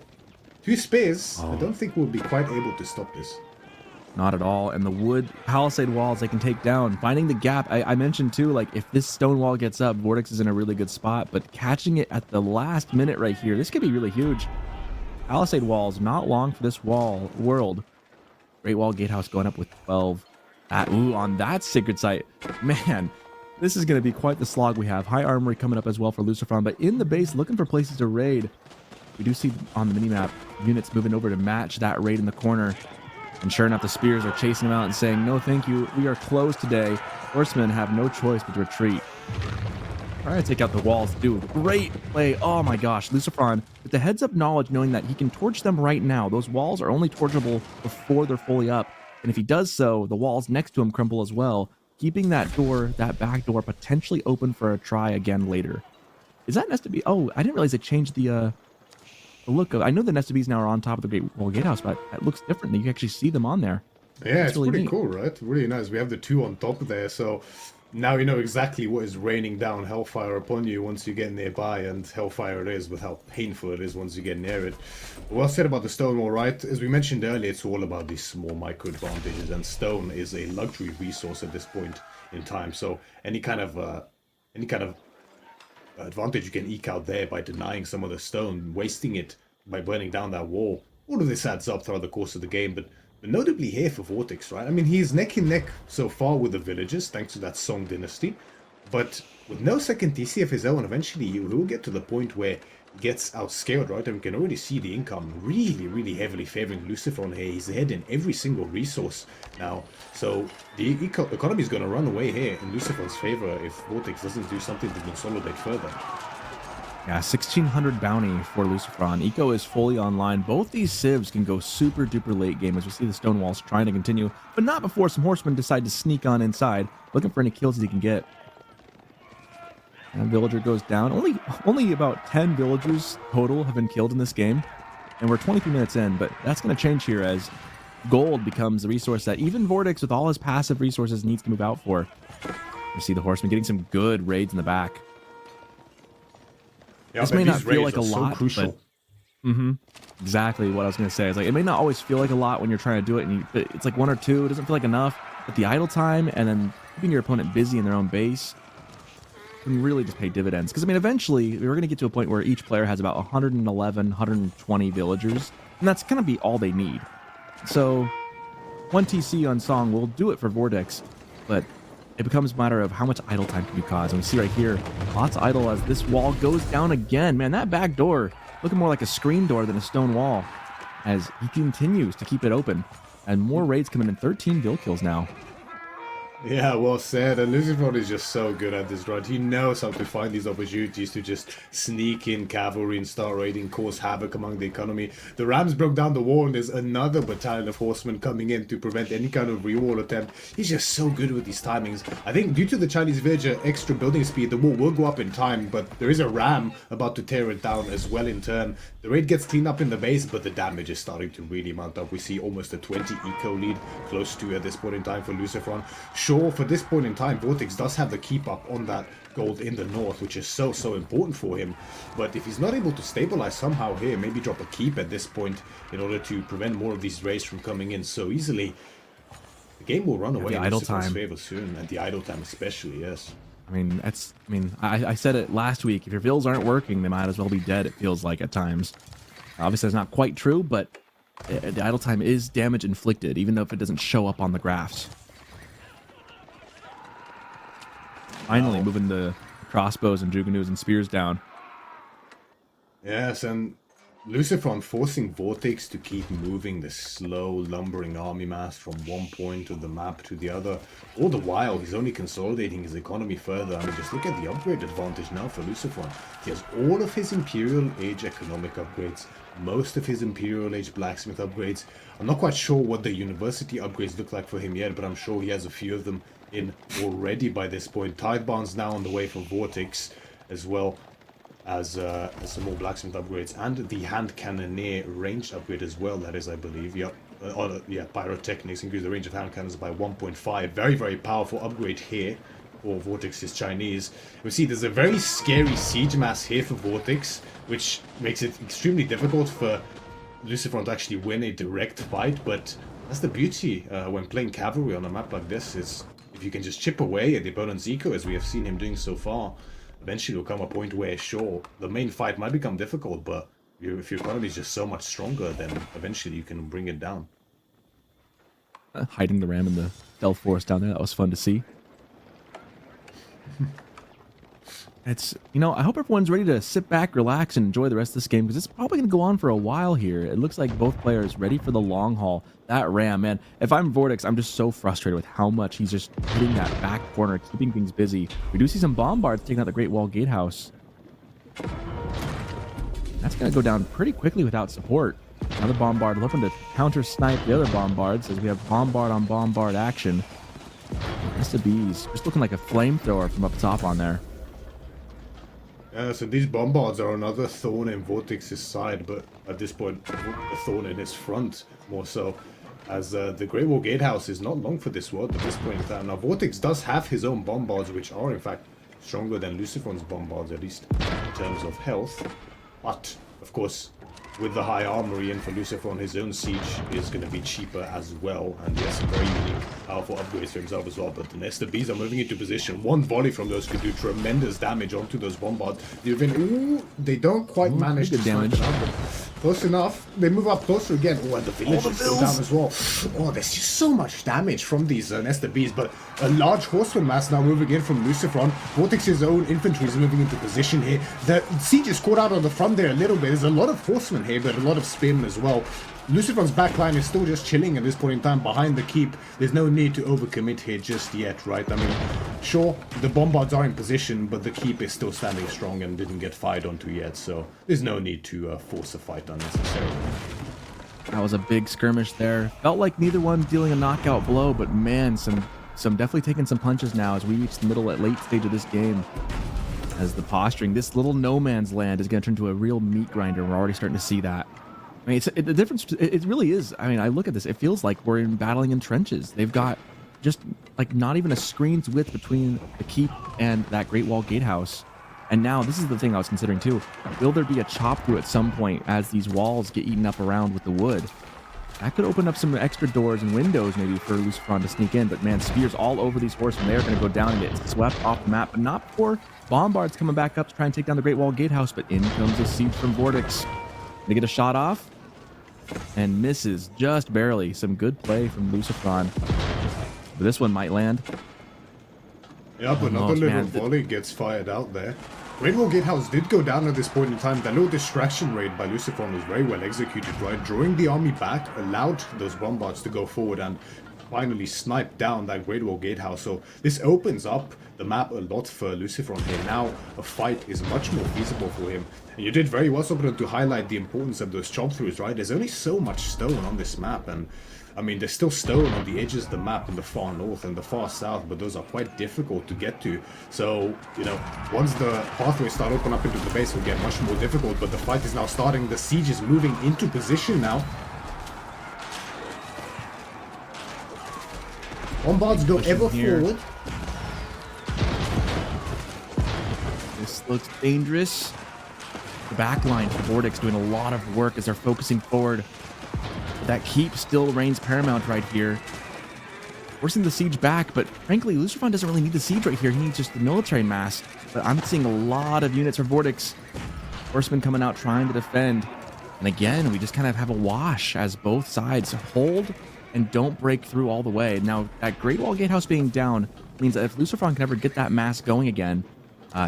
2 spears. I don't think we'll be quite able to stop this. Not at all. And the wood palisade walls they can take down. Finding the gap, I mentioned too, like if this stone wall gets up, VortiX is in a really good spot, but catching it at the last minute right here, this could be really huge. Palisade walls, not long for this world. Great Wall Gatehouse going up with 12. On that sacred site. Man, this is going to be quite the slog we have. High armory coming up as well for LucifroN, but in the base, looking for places to raid. We do see on the minimap units moving over to match that raid in the corner. And sure enough, the spears are chasing them out and saying, no, thank you. We are closed today. Horsemen have no choice but to retreat. Trying to take out the walls. Dude, great play. Oh my gosh. LucifroN with the heads up knowledge, knowing that he can torch them right now. Those walls are only torchable before they're fully up. And if he does so, the walls next to him crumble as well, keeping that back door potentially open for a try again later. Is that Nest of Bees? Oh, I didn't realize it changed the look of. I know the Nest of Bees now are on top of the Great Wall Gatehouse, but that looks different. You can actually see them on there. Yeah, it's really pretty cool, right? Really nice. We have the 2 on top there, so now you know exactly what is raining down hellfire upon you once you get nearby, and hellfire it is with how painful it is once you get near it. Well said about the stone wall, right? As we mentioned earlier, it's all about these small micro advantages, and stone is a luxury resource at this point in time. So any kind of advantage you can eke out there by denying some of the stone, wasting it by burning down that wall, all of this adds up throughout the course of the game. But notably here for VortiX, right? I mean, he's neck and neck so far with the villagers, thanks to that Song dynasty. But with no second DC of his own, eventually he will get to the point where he gets outscaled, right? And we can already see the income really, really heavily favoring LucifroN here. He's ahead in every single resource now. So the economy is going to run away here in LucifroN's favor if VortiX doesn't do something to consolidate further. Yeah, 1600 bounty for LucifroN. Eco is fully online. Both these civs can go super duper late game as we see the stone walls trying to continue, but not before some horsemen decide to sneak on inside, looking for any kills that he can get. And a villager goes down. Only about 10 villagers total have been killed in this game, and we're 23 minutes in, but that's going to change here as gold becomes a resource that even VortiX with all his passive resources needs to move out for. We see the horsemen getting some good raids in the back. Yeah, this may not feel like a so lot, crucial. but exactly what I was going to say. It's like it may not always feel like a lot when you're trying to do it, and it's like 1 or 2. It doesn't feel like enough, but the idle time and then keeping your opponent busy in their own base can really just pay dividends. Because I mean, eventually we're going to get to a point where each player has about 111, 120 villagers, and that's going to be all they need. So one TC on Song will do it for Vortex, but it becomes a matter of how much idle time can you cause. And we see right here, lots of idle as this wall goes down again. Man, that back door looking more like a screen door than a stone wall as he continues to keep it open. And more raids coming in, 13 bill kills now. Yeah, well said. And LucifroN is just so good at this run. He knows how to find these opportunities to just sneak in cavalry and start raiding, cause havoc among the economy. The Rams broke down the wall, and there's another battalion of horsemen coming in to prevent any kind of re-wall attempt. He's just so good with these timings. I think due to the Chinese villager extra building speed, the wall will go up in time, but there is a ram about to tear it down as well in turn. The raid gets cleaned up in the base, but the damage is starting to really mount up. We see almost a 20 eco lead close to at this point in time for LucifroN. Sure, for this point in time, Vortex does have the keep up on that gold in the north, which is so important for him. But if he's not able to stabilize somehow here, maybe drop a keep at this point in order to prevent more of these raids from coming in so easily, the game will run away in LucifroN's favor soon, and the idle time especially, yes. I said it last week. If your vills aren't working, they might as well be dead, it feels like at times. Obviously, that's not quite true, but the idle time is damage inflicted, even though if it doesn't show up on the graphs. Finally, moving the crossbows and juggernautes and spears down. Yes, and LucifroN forcing Vortex to keep moving the slow, lumbering army mass from one point of the map to the other. All the while, he's only consolidating his economy further. I mean, just look at the upgrade advantage now for LucifroN. He has all of his Imperial Age economic upgrades, most of his Imperial Age blacksmith upgrades. I'm not quite sure what the university upgrades look like for him yet, but I'm sure he has a few of them in already by this point. Tide Barn's now on the way for Vortex, as well as some more blacksmith upgrades, and the hand cannoneer ranged upgrade as well. That is, I believe, yep. Pyrotechnics increase the range of hand cannons by 1.5. Very powerful upgrade here for Vortex's Chinese. We see there's a very scary siege mass here for Vortex, which makes it extremely difficult for LucifroN to actually win a direct fight. But that's the beauty when playing cavalry on a map like this, is if you can just chip away at the opponent's eco, as we have seen him doing so far, eventually will come a point where, sure, the main fight might become difficult, but if your economy is just so much stronger, then eventually you can bring it down. Hiding the ram in the stealth forest down there, that was fun to see. It's, I hope everyone's ready to sit back, relax, and enjoy the rest of this game, because it's probably going to go on for a while here. It looks like both players ready for the long haul. That ram, man, if I'm Vortex, I'm just so frustrated with how much he's just hitting that back corner, keeping things busy. We do see some bombards taking out the Great Wall Gatehouse. That's going to go down pretty quickly without support. Another bombard hoping to counter-snipe the other bombards, as we have bombard on bombard action. Mr. B's just looking like a flamethrower from up top on there. So these bombards are another thorn in Vortex's side, but at this point, a thorn in his front, more so, as the Great Wall Gatehouse is not long for this world at this point in time. Now, Vortex does have his own bombards, which are, in fact, stronger than LucifroN's bombards, at least in terms of health. But, of course, with the high armory in for LucifroN, his own siege is going to be cheaper as well, and he has some very unique, powerful upgrades for himself as well. But the Nesta Bees are moving into position. One volley from those could do tremendous damage onto those bombards. They don't quite manage to snipe it out, but close enough. They move up closer again. Oh, and the village is still down as well. Oh, there's just so much damage from these Nesta Bees, but a large horseman mass now moving in from LucifroN. Vortex's own infantry is moving into position here. The siege is caught out on the front there a little bit. There's a lot of horsemen here, but a lot of spearmen as well. LucifroN's backline is still just chilling at this point in time behind the keep. There's no need to overcommit here just yet, right? I mean, sure, the bombards are in position, but the keep is still standing strong and didn't get fired onto yet, so there's no need to force a fight unnecessarily. That was a big skirmish there. Felt like neither one dealing a knockout blow, but man, some definitely taking some punches now as we reach the late stage of this game. As the posturing, this little no man's land is going to turn into a real meat grinder. We're already starting to see that. I mean, the difference, it really is. I mean, I look at this, it feels like we're battling in trenches. They've got just like not even a screen's width between the keep and that Great Wall Gatehouse. And now, this is the thing I was considering too. Will there be a chop through at some point as these walls get eaten up around with the wood? That could open up some extra doors and windows maybe for LucifroN to sneak in. But man, spears all over these horsemen. They're going to go down and get swept off the map. But not before bombards coming back up to try and take down the Great Wall Gatehouse. But in comes a siege from Vortex. They get a shot off. and misses just barely. Some good play from LucifroN. But this one might land. Yep, another little volley gets fired out there. Great Wall Gatehouse did go down at this point in time. That little distraction raid by LucifroN was very well executed, right? Drawing the army back, allowed those bombards to go forward and finally sniped down that Great Wall Gatehouse. So this opens up the map a lot for LucifroN here. Now a fight is much more feasible for him. And you did very well, Sobran, to highlight the importance of those chop throughs, right? There's only so much stone on this map, and I mean, there's still stone on the edges of the map in the far north and the far south, but those are quite difficult to get to. So, you know, once the pathways start opening up into the base, it will get much more difficult, but the fight is now starting. The siege is moving into position now. Bombards go ever forward. This looks dangerous. The backline for Vortex doing a lot of work as they're focusing forward. That keep still reigns paramount right here. Forcing the siege back, but frankly, LucifroN doesn't really need the siege right here. He needs just the military mass. But I'm seeing a lot of units for Vortex. Horsemen coming out trying to defend. And again, we just kind of have a wash as both sides hold and don't break through all the way. Now, that Great Wall Gatehouse being down means that if LucifroN can ever get that mass going again,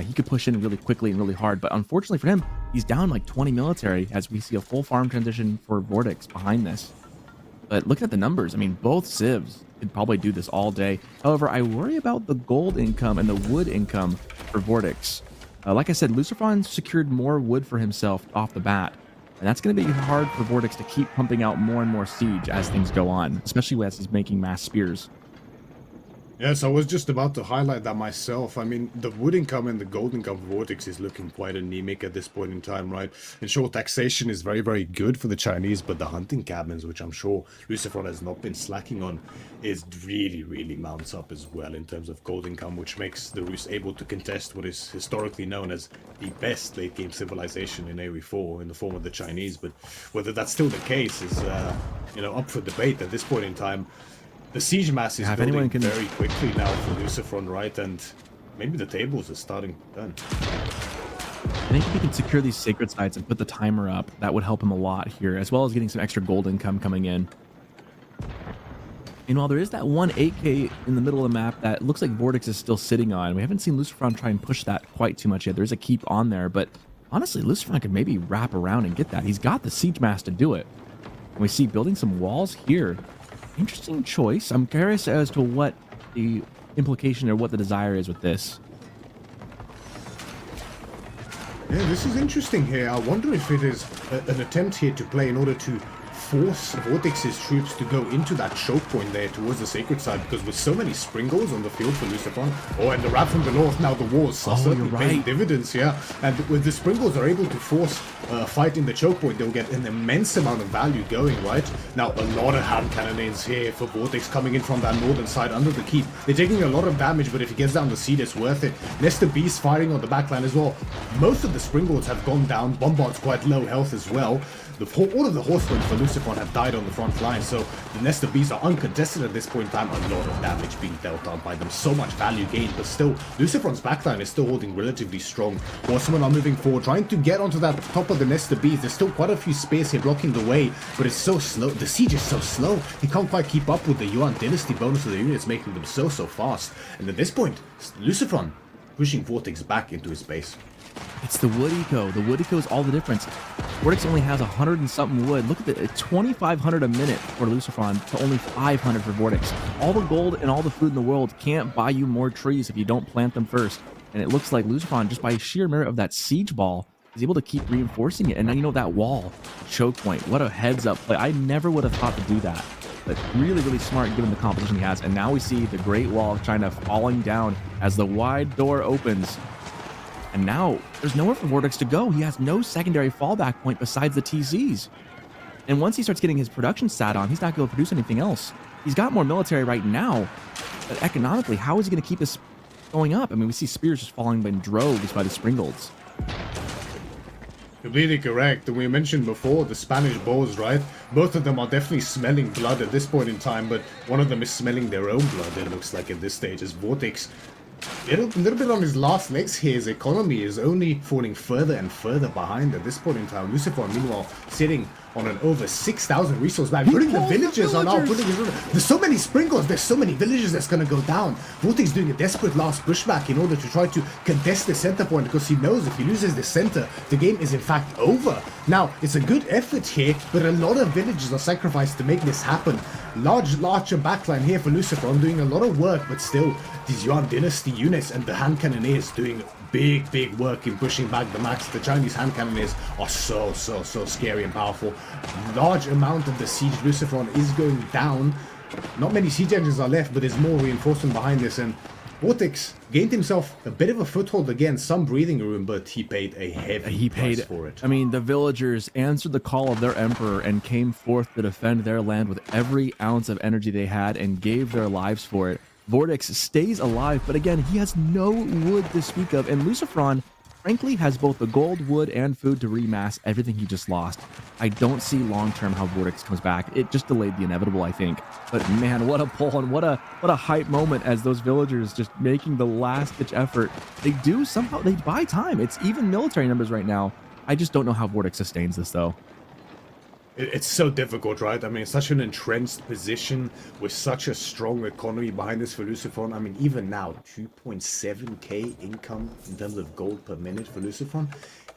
he could push in really quickly and really hard. But unfortunately for him, he's down like 20 military as we see a full farm transition for Vortex behind this. But looking at the numbers, I mean, both civs could probably do this all day. However, I worry about the gold income and the wood income for Vortex. Like I said, LucifroN secured more wood for himself off the bat. And that's going to be hard for Vortex to keep pumping out more and more siege as things go on, especially as he's making mass spears. Yes, I was just about to highlight that myself. I mean, the wood income and the gold income Vortex is looking quite anemic at this point in time, right? And sure, taxation is very, very good for the Chinese, but the hunting cabins, which I'm sure LucifroN has not been slacking on, is really, really mounts up as well in terms of gold income, which makes the Rus able to contest what is historically known as the best late-game civilization in AoE4 in the form of the Chinese. But whether that's still the case is, you know, up for debate at this point in time. The siege mass is building very quickly now for LucifroN, right? And maybe the tables are starting to turn. I think if he can secure these sacred sites and put the timer up, that would help him a lot here, as well as getting some extra gold income coming in. Meanwhile, there is that one 8K in the middle of the map that looks like Vortex is still sitting on. We haven't seen LucifroN try and push that quite too much yet. There's a keep on there, but honestly, LucifroN could maybe wrap around and get that. He's got the siege mass to do it. And we see building some walls here. Interesting choice. I'm curious as to what the implication or what the desire is with this. Yeah, this is interesting here. I wonder if it is an attempt here to play in order to force Vortex's troops to go into that choke point there towards the sacred side, because with so many Springles on the field for LucifroN, and the Rat from the North, now the wars are certainly paying dividends, yeah. And with the Springles are able to force a fight in the choke point, they'll get an immense amount of value going, right? Now, a lot of hand cannonades here for Vortex coming in from that northern side under the keep. They're taking a lot of damage, but if he gets down the seed, it's worth it. Nesta Beast firing on the backline as well. Most of the Springles have gone down. Bombard's quite low health as well. All of the horsemen for LucifroN have died on the front line, so the Nesta Bees are uncontested at this point in time. A lot of damage being dealt out by them, so much value gained, but still, LucifroN's backline is still holding relatively strong. Horsemen are moving forward, trying to get onto that top of the Nesta Bees. There's still quite a few spears here blocking the way, but it's so slow. The siege is so slow. He can't quite keep up with the Yuan Dynasty bonus of the units, making them so fast. And at this point, LucifroN pushing Vortex back into his base. It's the wood eco. The wood eco is all the difference. Vortex only has 100 and something wood. Look at the 2,500 a minute for LucifroN to only 500 for Vortex. All the gold and all the food in the world can't buy you more trees if you don't plant them first. And it looks like LucifroN, just by sheer merit of that siege ball, is able to keep reinforcing it. And now you know that wall, choke point. What a heads up play. I never would have thought to do that. But really, really smart given the competition he has. And now we see the Great Wall of China falling down as the wide door opens. And now there's nowhere for Vortex to go. He has no secondary fallback point besides the TZs. And once he starts getting his production sat on, he's not going to produce anything else. He's got more military right now, but economically, how is he going to keep this going up? I mean, we see spears just falling in droves by the Springolds. Completely correct. And we mentioned before the Spanish bows, right? Both of them are definitely smelling blood at this point in time, but one of them is smelling their own blood, it looks like, at this stage, as Vortex, a little bit on his last legs here. His economy is only falling further and further behind at this point in time. LucifroN, meanwhile, sitting on an over 6,000 resource bank. Putting the villagers on now, there's so many sprinkles, there's so many villagers that's gonna go down. VortiX doing a desperate last pushback in order to try to contest the center point, because he knows if he loses the center, the game is in fact over. Now, it's a good effort here, but a lot of villagers are sacrificed to make this happen. Larger backline here for Lucifer. I'm doing a lot of work, but still, these Yuan Dynasty units and the hand cannoneers doing big work in pushing back the max. The Chinese hand cannoneers are so scary and powerful. Large amount of the siege LucifroN is going down. Not many siege engines are left, but there's more reinforcement behind this, and VortiX gained himself a bit of a foothold again, some breathing room, but he paid a heavy price for it. I mean, the villagers answered the call of their emperor and came forth to defend their land with every ounce of energy they had and gave their lives for it. VortiX stays alive, but again, he has no wood to speak of, and LucifroN, frankly, has both the gold, wood, and food to remass everything he just lost. I don't see long-term how VortiX comes back. It just delayed the inevitable, I think. But man, what a pull and what a hype moment as those villagers just making the last-ditch effort. They buy time. It's even military numbers right now. I just don't know how VortiX sustains this, though. It's so difficult, right? I mean, such an entrenched position with such a strong economy behind this for LucifroN. I mean, even now, 2.7k income in terms of gold per minute for LucifroN.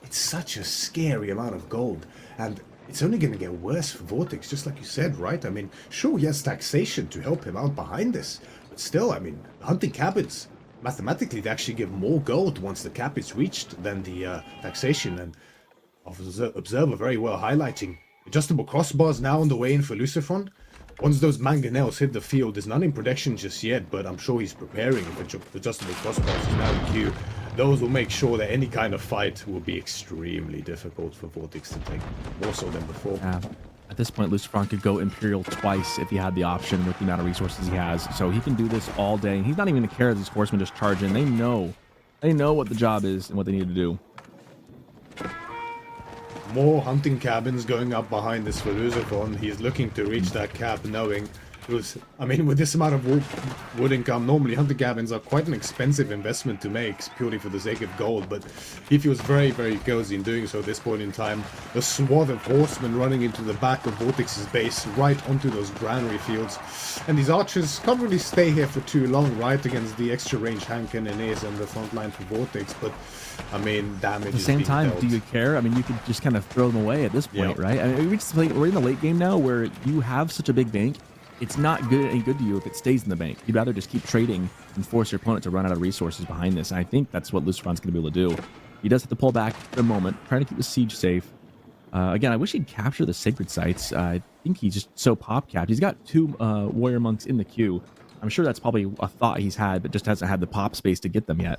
It's such a scary amount of gold. And it's only going to get worse for VortiX, just like you said, right? I mean, sure, he has taxation to help him out behind this. But still, I mean, hunting cabins, mathematically, they actually give more gold once the cap is reached than the taxation. And Observer very well highlighting adjustable crossbars now on the way in for LucifroN. Once those mangonels hit the field, there's none in production just yet, but I'm sure he's preparing if adjustable crossbars is now in queue. Those will make sure that any kind of fight will be extremely difficult for VortiX to take, more so than before. At this point, LucifroN could go Imperial twice if he had the option with the amount of resources he has, so he can do this all day. And he's not even going to care if these horsemen just charge in. They know what the job is and what they need to do. More hunting cabins going up behind this for LucifroN. He's looking to reach that cap, knowing I mean, with this amount of wood income, normally hunting cabins are quite an expensive investment to make, purely for the sake of gold, but he feels very cozy in doing so at this point in time. A swath of horsemen running into the back of VortiX's base, right onto those granary fields. And these archers can't really stay here for too long, right, against the extra range hand cannoneers and the front line for VortiX, but I mean, damage at the same time, do you care? I mean, you could just kind of throw them away at this point, right? I mean, we're in the late game now where you have such a big bank. It's not any good to you if it stays in the bank. You'd rather just keep trading and force your opponent to run out of resources behind this. And I think that's what LucifroN's going to be able to do. He does have to pull back for a moment, trying to keep the siege safe. Again, I wish he'd capture the sacred sites. I think he's just so pop-capped. He's got 2 warrior monks in the queue. I'm sure that's probably a thought he's had, but just hasn't had the pop space to get them yet.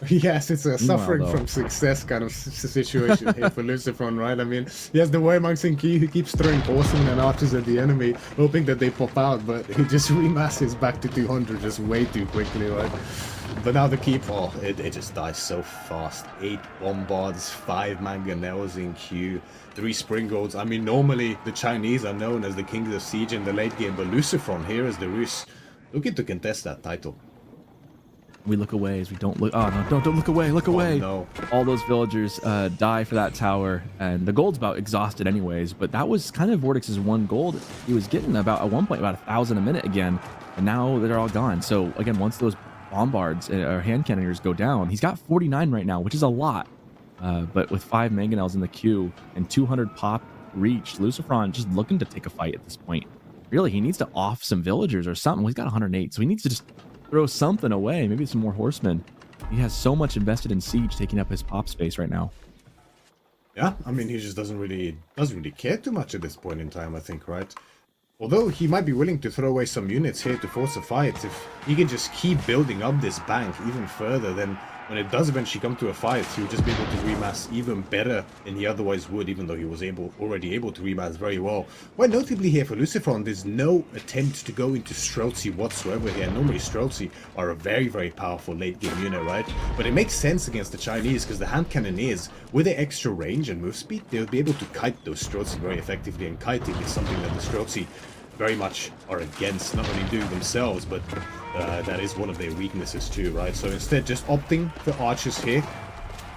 Yes, it's a suffering from success kind of situation here for LucifroN, right? I mean, he has the warrior monks in queue, he keeps throwing horsemen and archers at the enemy, hoping that they pop out, but he just remasses back to 200 just way too quickly, right? But now the keep, it just dies so fast. 8 bombards, 5 mangonels in queue, 3 springolds. I mean, normally the Chinese are known as the kings of siege in the late game, but LucifroN here is the Rus, looking to contest that title. We look away as we don't look. Oh, no, don't look away. Look away. No. All those villagers die for that tower. And the gold's about exhausted anyways. But that was kind of VortiX's 1 gold. He was getting at one point about 1,000 a minute again. And now they're all gone. So again, once those bombards or hand cannoneers go down, he's got 49 right now, which is a lot. But with 5 mangonels in the queue and 200 pop reached, LucifroN just looking to take a fight at this point. Really, he needs to off some villagers or something. Well, he's got 108. So he needs to just throw something away, maybe some more horsemen. He has so much invested in siege, taking up his pop space right now. Yeah, I mean, he just doesn't really care too much at this point in time, I think, right? Although he might be willing to throw away some units here to force a fight, if he can just keep building up this bank even further, then when it does eventually come to a fight, he will just be able to remass even better than he otherwise would, even though he was already able to remass very well. Quite notably here for LucifroN, there's no attempt to go into Streltsy whatsoever here. Normally Streltsy are a very powerful late game unit, right? But it makes sense against the Chinese because the hand cannoneers, with their extra range and move speed, they'll be able to kite those Streltsy very effectively, and kiting is something that the Streltsy very much are against, not only doing themselves, but that is one of their weaknesses too, right? So instead, just opting for archers here,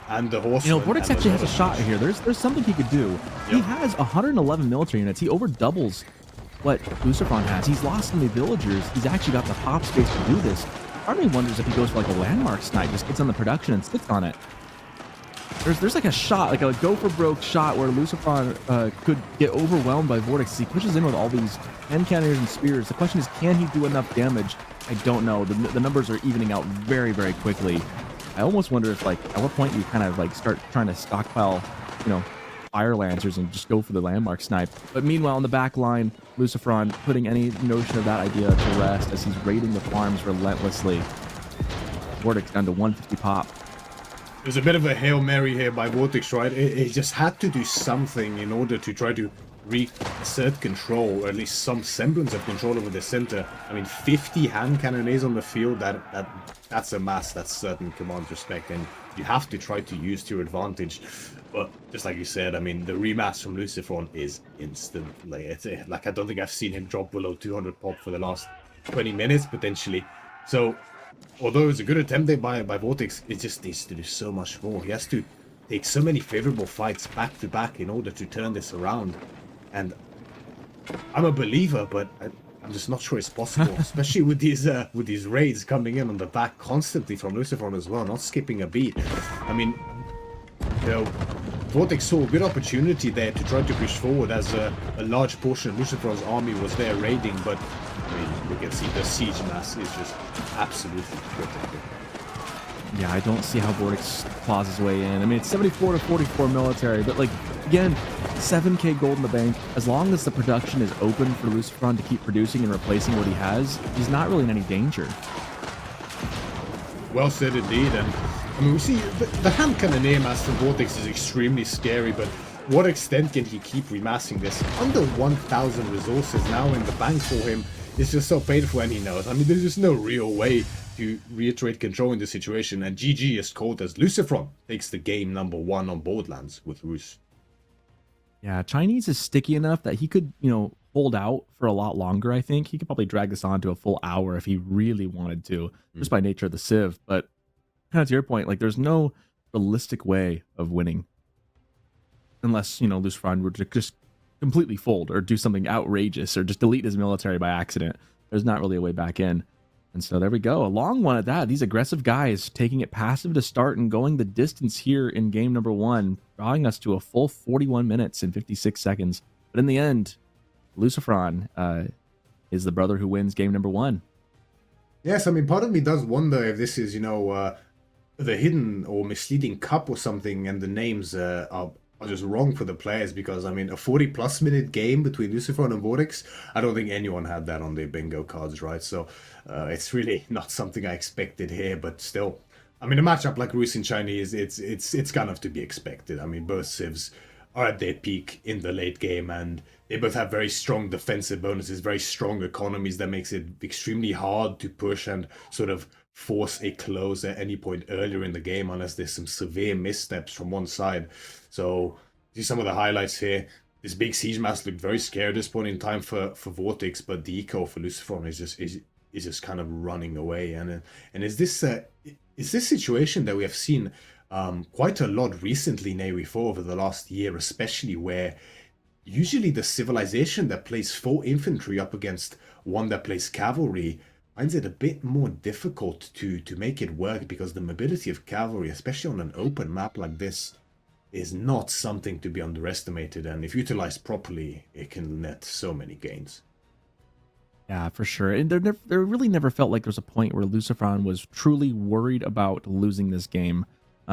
and the You know, horseman. Vortex And actually has lot a of shot here. There's something he could do. He Yep. has 111 military units. He over doubles what LucifroN has. He's lost so many villagers. He's actually got the pop space to do this. Part of me wonders if he goes for like a landmark snipe, just gets on the production and sticks on it. There's like a shot, like a go for broke shot where LucifroN could get overwhelmed by Vortex. He pushes in with all these hand cannons and spears. The question is, can he do enough damage? I don't know. The numbers are evening out very, very quickly. I almost wonder if, like, at what point you kind of like start trying to stockpile, you know, fire lancers and just go for the landmark snipe. But meanwhile, in the back line, LucifroN putting any notion of that idea to rest as he's raiding the farms relentlessly. Vortex down to 150 pop. There's a bit of a Hail Mary here by VortiX, right? It just had to do something in order to try to reassert control, or at least some semblance of control over the center. I mean, 50 hand cannons on the field, that's a mass, that's certain command respect, and you have to try to use to your advantage. But just like you said, I mean, the rematch from LucifroN is instant. Like I don't think I've seen him drop below 200 pop for the last 20 minutes, potentially. So, although it's a good attempt there by VortiX, it just needs to do so much more. He has to take so many favorable fights back to back in order to turn this around. And I'm a believer, but I'm just not sure it's possible, especially with these raids coming in on the back constantly from LucifroN as well, not skipping a beat. I mean, you know, VortiX saw a good opportunity there to try to push forward as a large portion of LucifroN's army was there raiding, but I mean, you can see the siege mass is just absolutely critical. Yeah, I don't see how Vortex claws his way in. I mean, it's 74 to 44 military, but like, again, 7k gold in the bank. As long as the production is open for LucifroN to keep producing and replacing what he has, he's not really in any danger. Well said indeed, and I mean, we see the hand cannoneer mass from VortiX is extremely scary, but what extent can he keep remassing this? Under 1,000 resources now in the bank for him. It's just so painful, and he knows. I mean, there's just no real way to reiterate control in this situation, and GG is called as LucifroN takes the game #1 on Borderlands with Rus. Yeah, Chinese is sticky enough that he could, you know, hold out for a lot longer, I think. He could probably drag this on to a full hour if he really wanted to, just by nature of the Civ. But kind of to your point, like, there's no realistic way of winning. Unless, you know, LucifroN were to just completely fold or do something outrageous or just delete his military by accident. There's not really a way back in. And so there we go. A long one at that. These aggressive guys taking it passive to start and going the distance here in game #1, drawing us to a full 41 minutes and 56 seconds. But in the end, LucifroN is the brother who wins game #1. Yes, I mean, part of me does wonder if this is, you know, the hidden or misleading cup or something, and the names are just wrong for the players, because, I mean, a 40-plus minute game between LucifroN and VortiX, I don't think anyone had that on their bingo cards, right? So it's really not something I expected here, but still, I mean, a matchup like Rus and Chinese, it's kind of to be expected. I mean, both civs are at their peak in the late game, and they both have very strong defensive bonuses, very strong economies that makes it extremely hard to push and sort of force a close at any point earlier in the game, unless there's some severe missteps from one side. So, see some of the highlights here. This big siege mass looked very scary at this point in time for VortiX, but the eco for LucifroN is just kind of running away. And is this situation that we have seen quite a lot recently in AoE4 over the last year, especially, where usually the civilization that plays full infantry up against one that plays cavalry finds it a bit more difficult to make it work, because the mobility of cavalry, especially on an open map like this, is not something to be underestimated, and if utilized properly, it can net so many gains. Yeah, for sure. And there really never felt like there was a point where LucifroN was truly worried about losing this game.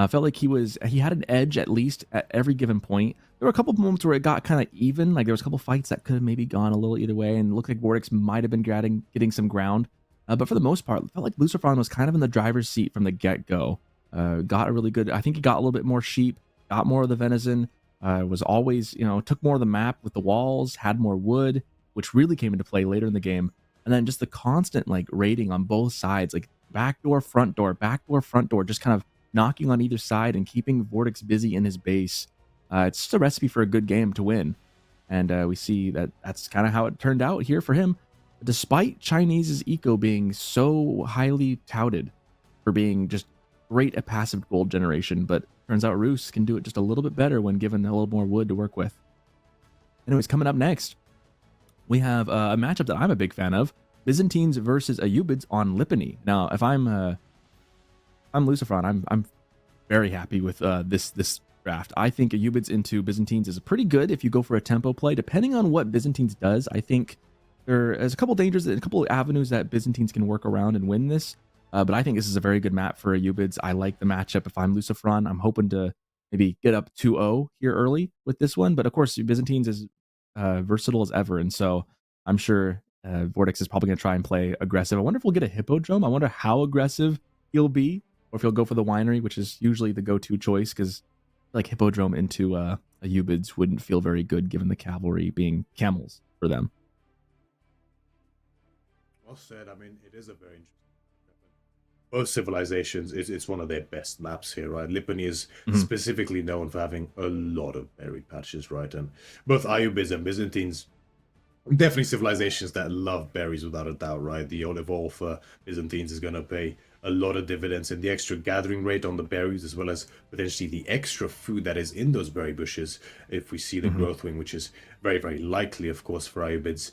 Felt like he had an edge at least at every given point. There were a couple of moments where it got kind of even, like there was a couple fights that could have maybe gone a little either way, and it looked like VortiX might have been getting some ground. But for the most part, it felt like LucifroN was kind of in the driver's seat from the get-go. Got a really good, I think he got a little bit more sheep, got more of the venison, was always, you know, took more of the map with the walls, had more wood, which really came into play later in the game. And then just the constant like raiding on both sides, like back door, front door, just kind of knocking on either side and keeping VortiX busy in his base. It's just a recipe for a good game to win. And we see that that's kind of how it turned out here for him. Despite Chinese's eco being so highly touted for being just great at passive gold generation, but Turns out Roos can do it just a little bit better when given a little more wood to work with. Anyways, coming up next, we have a matchup that I'm a big fan of: Byzantines versus Ayyubids on Lipany. Now, if I'm LucifroN, I'm very happy with this draft. I think Ayyubids into Byzantines is pretty good if you go for a tempo play. Depending on what Byzantines does, I think there's a couple dangers, a couple avenues that Byzantines can work around and win this. But I think this is a very good map for Ayyubids. I like the matchup. If I'm LucifroN, I'm hoping to maybe get up 2-0 here early with this one. But of course, Byzantines is versatile as ever, and so I'm sure Vortex is probably going to try and play aggressive. I wonder if we'll get a Hippodrome. I wonder how aggressive he'll be, or if he'll go for the winery, which is usually the go-to choice, because like Hippodrome into Ayyubids wouldn't feel very good given the cavalry being camels for them. Well said. I mean, it is a very interesting. Both civilizations, it's one of their best maps here, right? Lipany is specifically known for having a lot of berry patches, right? And both Ayyubids and Byzantines, definitely civilizations that love berries without a doubt, right? The olive oil for Byzantines is going to pay a lot of dividends, and the extra gathering rate on the berries, as well as potentially the extra food that is in those berry bushes, if we see the growth wing, which is very, very likely, of course, for Ayyubids.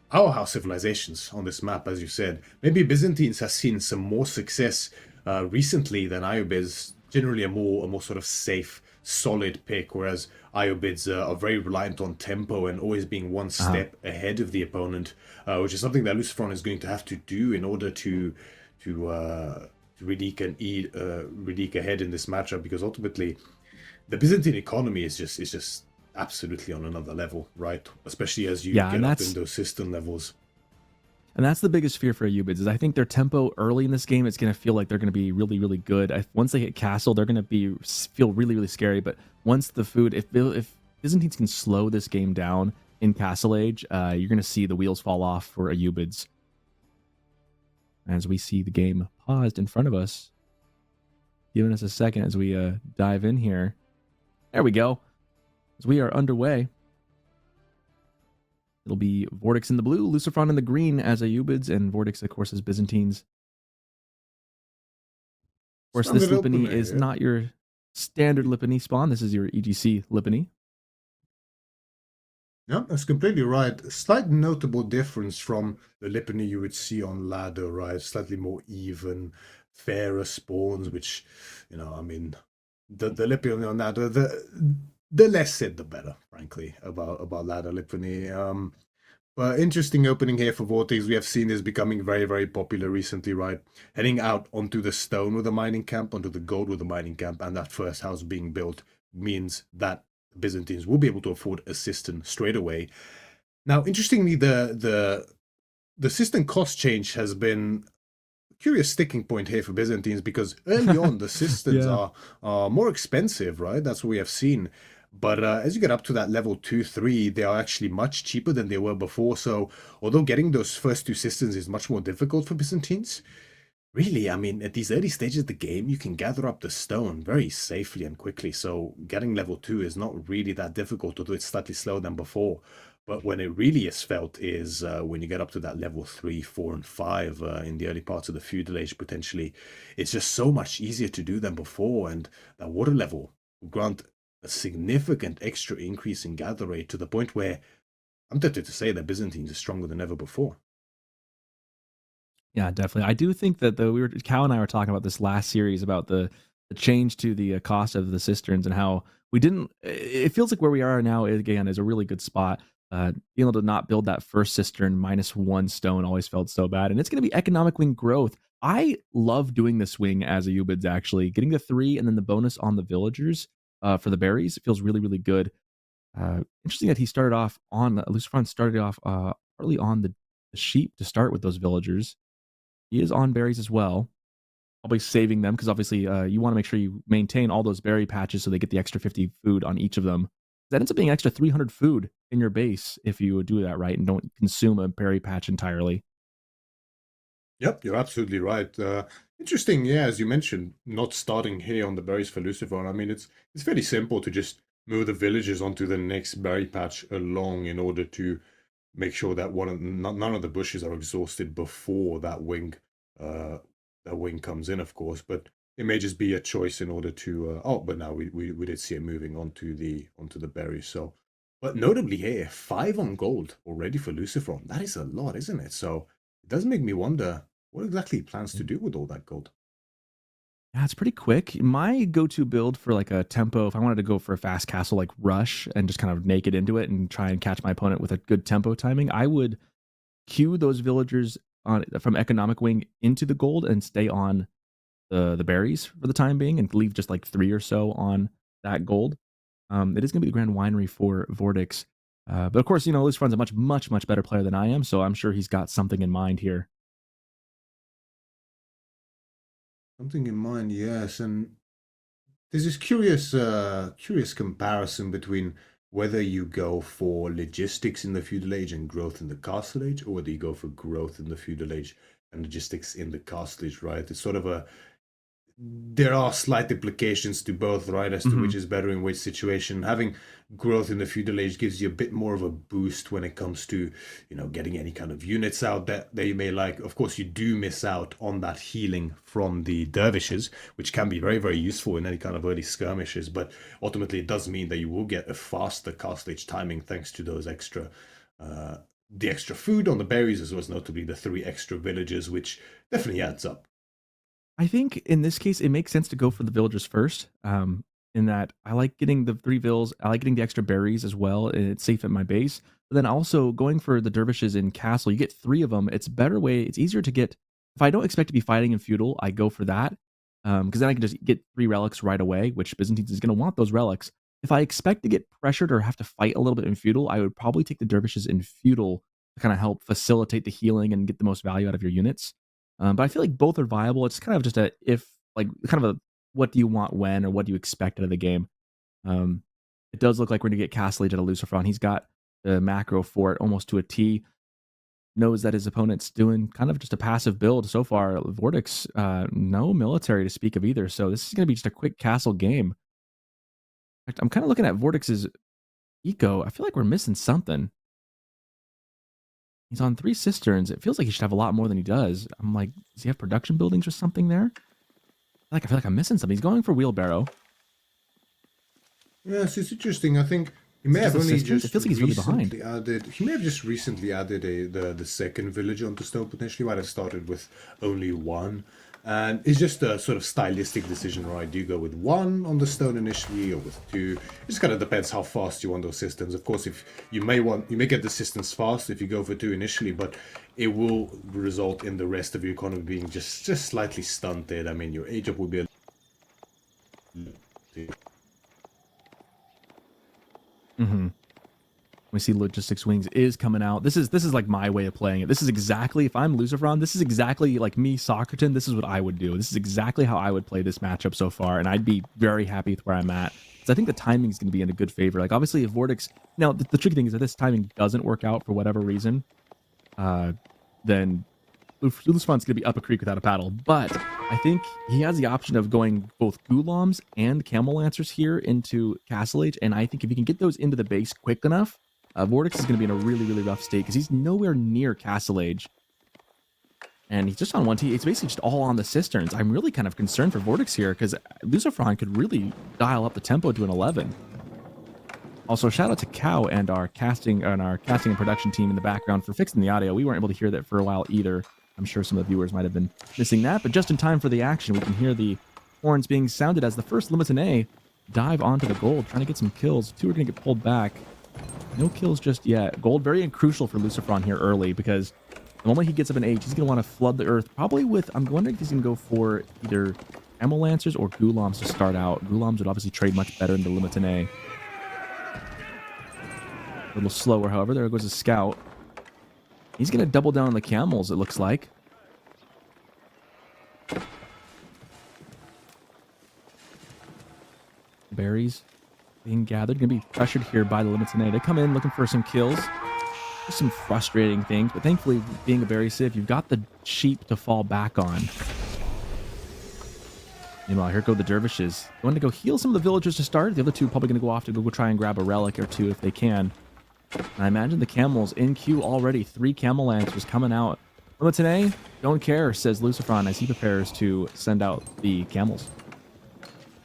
Powerhouse civilizations on this map, as you said. Maybe Byzantines has seen some more success recently than Ayyubids. Generally, a more sort of safe, solid pick, whereas Ayyubids are very reliant on tempo and always being one step ahead of the opponent, which is something that LucifroN is going to have to do in order to Riddick ahead in this matchup, because ultimately the Byzantine economy is just absolutely on another level, right? Especially as you get up in those system levels. And that's the biggest fear for Ayyubids, is I think their tempo early in this game, it's going to feel like they're going to be really, really good. Once they hit castle, they're going to feel really, really scary. But once the food, if Byzantines can slow this game down in Castle Age, you're going to see the wheels fall off for Ayyubids. As we see the game paused in front of us, giving us a second as we dive in here. There we go. As we are underway, it'll be VortiX in the blue, LucifroN in the green as Ayyubids, and VortiX, of course, as Byzantines. Of course, this Lipany is not your standard Lipany spawn. This is your EGC Lipany. Yeah, that's completely right. A slight notable difference from the Lipany you would see on ladder, right? Slightly more even, fairer spawns, which, I mean, the Lipany on ladder, the less said the better, frankly, about ladder Lipany. But interesting opening here for Vortex. We have seen this becoming very, very popular recently, right? Heading out onto the stone with a mining camp, onto the gold with a mining camp, and that first house being built means that Byzantines will be able to afford a cistern straight away. Now, interestingly, the cistern cost change has been a curious sticking point here for Byzantines, because early on the cisterns are more expensive, right? That's what we have seen. But as you get up to that level 2, 3, they are actually much cheaper than they were before. So although getting those first two cisterns is much more difficult for Byzantines, really, I mean, at these early stages of the game, you can gather up the stone very safely and quickly. So getting level 2 is not really that difficult, although it's slightly slower than before. But when it really is felt is when you get up to that level 3, 4, and 5 in the early parts of the feudal age, potentially. It's just so much easier to do than before. And that water level will grant a significant extra increase in gather rate, to the point where I'm tempted to say that Byzantines are stronger than ever before. Yeah, definitely. I do think that Cal and I were talking about this last series about the change to the cost of the cisterns, and how we didn't. It feels like where we are now again is a really good spot. Being able to not build that first cistern -1 stone always felt so bad, and it's going to be economic wing growth. I love doing this wing as Ayyubids, actually getting the 3 and then the bonus on the villagers for the berries. It feels really, really good. Interesting that he started off on LucifroN started off early on the sheep to start with those villagers. He is on berries as well, probably saving them, because obviously you want to make sure you maintain all those berry patches so they get the extra 50 food on each of them. That ends up being an extra 300 food in your base if you do that right and don't consume a berry patch entirely. Yep, you're absolutely right. Interesting, yeah, as you mentioned, not starting here on the berries for Lucifer. I mean, it's fairly simple to just move the villagers onto the next berry patch along, in order to make sure that none of the bushes are exhausted before that wing comes in, of course. But It may just be a choice in order to. Oh, but now we did see it moving onto the berry. So, but notably here, 5 on gold already for LucifroN. That is a lot, isn't it? So it does make me wonder what exactly he plans to do with all that gold. Yeah, it's pretty quick. My go-to build for like a tempo, if I wanted to go for a fast castle like Rush and just kind of naked into it and try and catch my opponent with a good tempo timing, I would queue those villagers on from economic wing into the gold and stay on the berries for the time being and leave just like 3 or so on that gold. It is going to be the Grand Winery for VortiX. But of course, LucifroN's a much better player than I am, so I'm sure he's got something in mind here. Something in mind, yes, and there's this curious comparison between whether you go for logistics in the feudal age and growth in the castle age, or whether you go for growth in the feudal age and logistics in the castle age, right? It's sort of a there are slight implications to both, right, as to which is better in which situation. Having growth in the feudal age gives you a bit more of a boost when it comes to, getting any kind of units out that you may like. Of course, you do miss out on that healing from the dervishes, which can be very, very useful in any kind of early skirmishes. But ultimately, it does mean that you will get a faster castle age timing thanks to those the extra food on the berries, as well as notably the 3 extra villages, which definitely adds up. I think in this case, it makes sense to go for the villagers first. In that I like getting the 3 vills, I like getting the extra berries as well. And it's safe at my base. But then also going for the dervishes in castle, you get 3 of them. It's a better way. It's easier to get. If I don't expect to be fighting in feudal, I go for that because then I can just get 3 relics right away, which Byzantines is going to want those relics. If I expect to get pressured or have to fight a little bit in feudal, I would probably take the dervishes in feudal to kind of help facilitate the healing and get the most value out of your units. But I feel like both are viable. It's kind of just a if, like, kind of a what do you want when or what do you expect out of the game. Um, it does look like we're going to get Castle Age out of LucifroN. He's got the macro for it almost to a T. Knows that his opponent's doing kind of just a passive build so far. VortiX, no military to speak of either. So this is going to be just a quick castle game. In fact, I'm kind of looking at VortiX's eco. I feel like we're missing something. He's on 3 cisterns. It feels like he should have a lot more than he does. I'm like, does he have production buildings or something there? I feel like I'm missing something. He's going for wheelbarrow. Yes, it's interesting. I think he may have only just it feels like he's really behind. He may have just recently added the second village onto stone. Potentially, might have started with only 1, and it's just a sort of stylistic decision, right? Do you go with 1 on the stone initially, or with 2? It just kind of depends how fast you want those systems. Of course, if you may get the systems fast if you go for 2 initially, but it will result in the rest of your economy being just slightly stunted. I mean, your age up will be We see Logistics Wings is coming out. This is like my way of playing it. This is exactly, if I'm LucifroN, this is exactly like me, Socraton. This is what I would do. This is exactly how I would play this matchup so far, and I'd be very happy with where I'm at. So I think the timing is going to be in a good favor. Like, obviously, if VortiX... Now, the tricky thing is that this timing doesn't work out for whatever reason, then LucifroN's going to be up a creek without a paddle. But I think he has the option of going both Ghulams and Camel Lancers here into Castle Age, and I think if he can get those into the base quick enough, VortiX is going to be in a really rough state because he's nowhere near Castle Age. And he's just on 1T. It's basically just all on the cisterns. I'm really kind of concerned for VortiX here because LucifroN could really dial up the tempo to an 11. Also, shout out to Cow and our casting and production team in the background for fixing the audio. We weren't able to hear that for a while either. I'm sure some of the viewers might have been missing that, but just in time for the action, we can hear the horns being sounded as the first Limited dive onto the gold, trying to get some kills. 2 are going to get pulled back. No kills just yet. Gold very crucial for LucifroN here early because the moment he gets up an age, he's going to want to flood the earth, probably with, I'm wondering if he's going to go for either Camel Lancers or Ghulams to start out. Ghulams would obviously trade much better into Limited. A little slower, however. There goes a scout. He's going to double down on the camels, it looks like. Berries being gathered. Going to be pressured here by the Limited. They come in looking for some kills. Just some frustrating things, but thankfully, being a berry civ, you've got the sheep to fall back on. Meanwhile, here go the dervishes. They want to go heal some of the villagers to start. The other 2 probably going to go off to go try and grab a relic or 2 if they can. And I imagine the camels in queue already. 3 Camel Lancers coming out Today, don't care, says LucifroN as he prepares to send out the camels.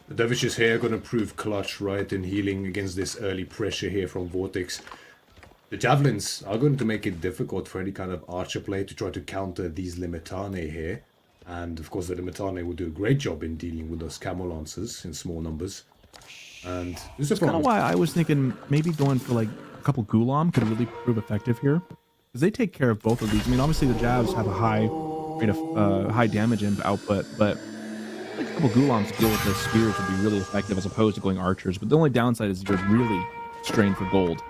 The dervishes here are going to prove clutch, right, in healing against this early pressure here from VortiX. The javelins are going to make it difficult for any kind of archer play to try to counter these Limitane here. And of course the Limitane will do a great job in dealing with those camel lancers in small numbers. And this is kind of why I was thinking maybe going for like a couple Gulam could really prove effective here. Because they take care of both of these. I mean, obviously the Javs have a high rate of high damage and output, but like a couple Gulams to deal with the spears would be really effective as opposed to going archers. But the only downside is you're really strained for gold.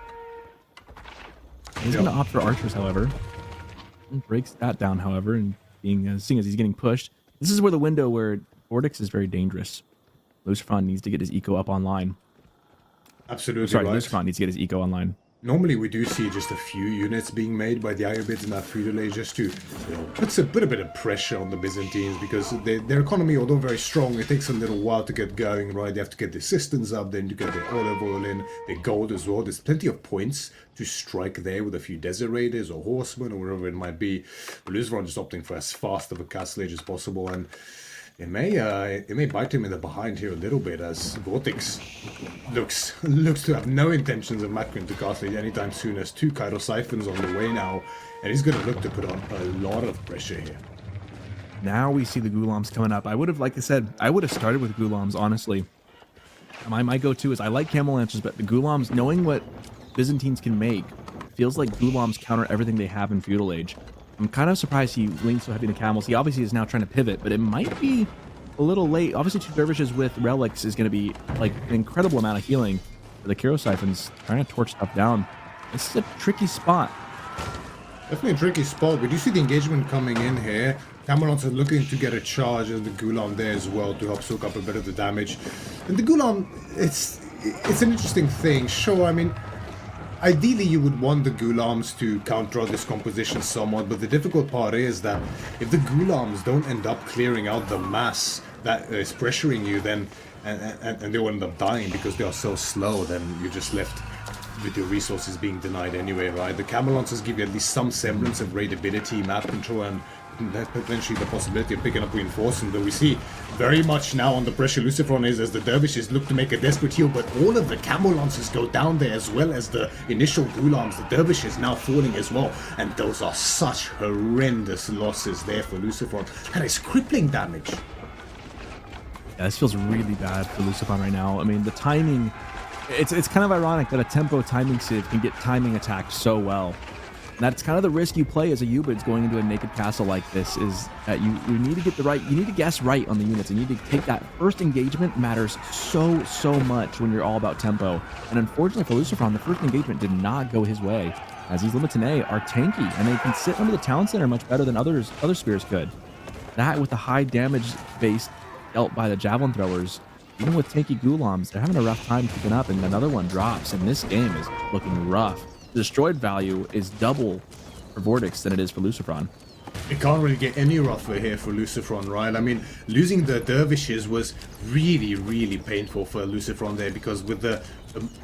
He's going to opt for archers, however. And breaks that down, however, and seeing as he's getting pushed. This is where the window where VortiX is very dangerous. LucifroN needs to get his eco up online. Absolutely. Sorry, right. LucifroN needs to get his eco online. Normally we do see just a few units being made by the Ayyubids in that feudal age just to, put a bit of pressure on the Byzantines because their economy, although very strong, it takes a little while to get going, right? They have to get their systems up, then you get their olive oil in, their gold as well. There's plenty of points to strike there with a few desert raiders or horsemen or whatever it might be. But LucifroN just opting for as fast of a castle age as possible, and it may bite him in the behind here a little bit as VortiX looks to have no intentions of macroing to castle anytime soon. As 2 Cairo Siphons on the way now, and he's going to look to put on a lot of pressure here. Now we see the Gulams coming up. I would have, like I said, I would have started with Gulams, honestly. My go-to is I like Camel Lancers, but the Gulams, knowing what Byzantines can make, feels like Gulams counter everything they have in Feudal Age. I'm kind of surprised he leans so heavy into camels. He obviously is now trying to pivot, but it might be a little late. Obviously, 2 dervishes with relics is going to be like an incredible amount of healing for the Cairo Siphons, trying to torch stuff down. This is a tricky spot. Definitely a tricky spot. We do see the engagement coming in here. Camelons are looking to get a charge and the Gulam there as well to help soak up a bit of the damage. And the Gulam, it's an interesting thing. Sure, I mean, ideally, you would want the Gulams to counter this composition somewhat, but the difficult part is that if the Gulams don't end up clearing out the mass that is pressuring you, then and they will end up dying because they are so slow, then you're just left with your resources being denied anyway, right? The Camel Lancers give you at least some semblance of raidability, map control, and potentially the possibility of picking up reinforcements, but we see very much now on the pressure LucifroN is as the dervishes look to make a desperate heal, but all of the camel lancers go down there as well as the initial Gulams. The dervishes now falling as well, and those are such horrendous losses there for LucifroN. That is crippling damage. Yeah, this feels really bad for LucifroN right now. I mean, the timing, it's kind of ironic that a tempo timing sieve can get timing attacked so well. That's kind of the risk you play as a Ubids going into a naked castle like this, is that you need to get the right, you need to guess right on the units. You need to take that first engagement matters so much when you're all about tempo. And unfortunately for LucifroN, the first engagement did not go his way, as these Limitane are tanky and they can sit under the town center much better than other spears could. That with the high damage base dealt by the javelin throwers, even with tanky Gulams, they're having a rough time keeping up, and another one drops, and this game is looking rough. The destroyed value is double for VortiX than it is for LucifroN. It can't really get any rougher here for LucifroN, right? I mean, losing the dervishes was really painful for LucifroN there, because with the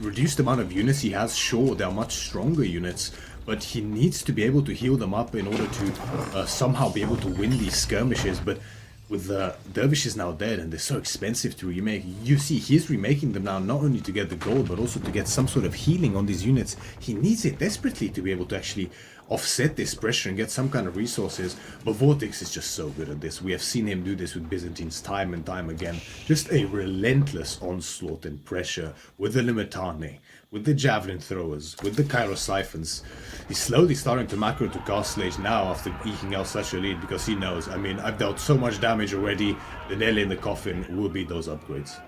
reduced amount of units he has, sure, they are much stronger units, but he needs to be able to heal them up in order to somehow be able to win these skirmishes. But with the dervishes now dead and they're so expensive to remake, you see he's remaking them now not only to get the gold but also to get some sort of healing on these units. He needs it desperately to be able to actually offset this pressure and get some kind of resources, but VortiX is just so good at this. We have seen him do this with Byzantines time and time again. Just a relentless onslaught and pressure with the Limitane, with the javelin throwers, with the Cairo Siphons. He's slowly starting to macro to Castle Age now after eking out such a lead, because he knows, I mean, I've dealt so much damage already, the nail in the coffin will be those upgrades.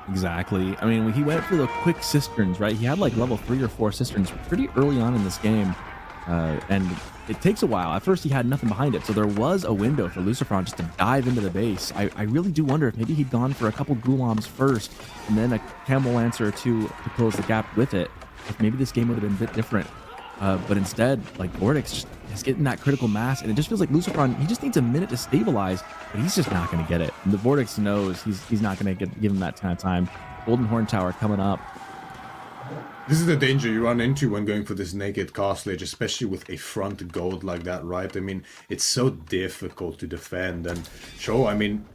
Exactly. I mean, he went for the quick cisterns, right? He had like level 3 or 4 cisterns pretty early on in this game. And it takes a while. At first, he had nothing behind it, so there was a window for LucifroN just to dive into the base. I really do wonder if maybe he'd gone for a couple Gulams first, and then a Camel Lancer or two to close the gap with it. If maybe this game would have been a bit different. But instead, like, VortiX just is getting that critical mass, and it just feels like LucifroN, he just needs a minute to stabilize, but he's just not going to get it. And the VortiX knows he's not going to give him that kind of time. Golden Horn Tower coming up. This is the danger you run into when going for this naked castle age, especially with a front gold like that, right? I mean, it's so difficult to defend, and sure, I mean,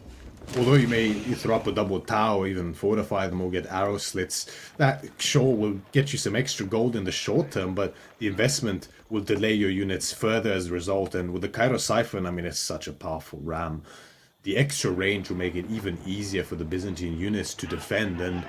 although you throw up a double tower, even fortify them or get arrow slits, that sure will get you some extra gold in the short term, but the investment will delay your units further as a result, and with the Cairo Siphon, I mean, it's such a powerful ram. The extra range will make it even easier for the Byzantine units to defend, and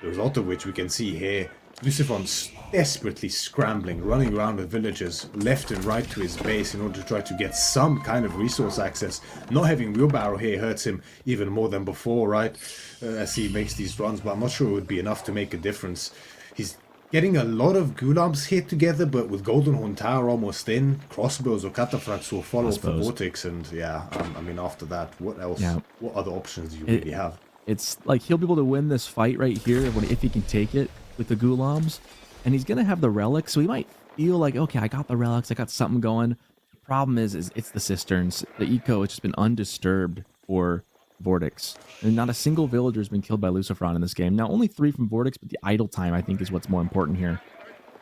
the result of which we can see here. LucifroN's desperately scrambling, running around with villagers left and right to his base in order to try to get some kind of resource access. Not having wheelbarrow here hurts him even more than before, right? As he makes these runs, but I'm not sure it would be enough to make a difference. He's getting a lot of gulabs here together, but with Golden Horn Tower almost in, crossbows or cataphracts will follow for VortiX, and yeah, I mean, after that, what else? Yeah. What other options do you really have? It's like he'll be able to win this fight right here if he can take it with the gulabs, and he's gonna have the relics, so he might feel like, okay, I got the relics, I got something going. The problem is it's the cisterns. The eco has just been undisturbed for VortiX, and not a single villager has been killed by LucifroN in this game. Now, only 3 from VortiX, but the idle time I think is what's more important here,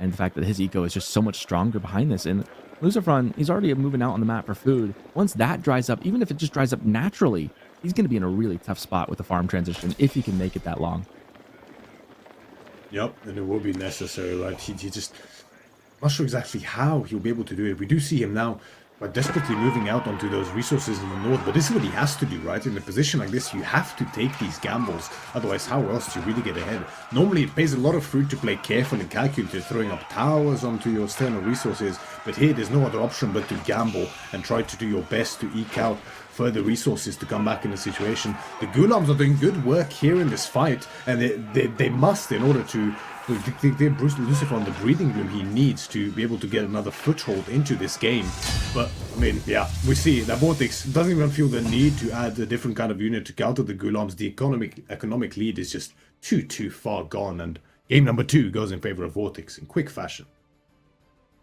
and the fact that his eco is just so much stronger behind this. And LucifroN, he's already moving out on the map for food. Once that dries up, even if it just dries up naturally, he's going to be in a really tough spot with the farm transition if he can make it that long. Yep, and it will be necessary, right? He just... I'm not sure exactly how he'll be able to do it. We do see him now desperately moving out onto those resources in the north, but this is what he has to do, right? In a position like this, you have to take these gambles. Otherwise, how else do you really get ahead? Normally, it pays a lot of fruit to play careful and calculated, throwing up towers onto your external resources, but here there's no other option but to gamble and try to do your best to eke out further resources to come back in the situation. The Gulams are doing good work here in this fight, and they must, in order to give Bruce LucifroN the breathing room he needs to be able to get another foothold into this game. But, I mean, yeah, we see that VortiX doesn't even feel the need to add a different kind of unit to counter the Gulams. The economic lead is just too far gone, and game number 2 goes in favor of VortiX in quick fashion.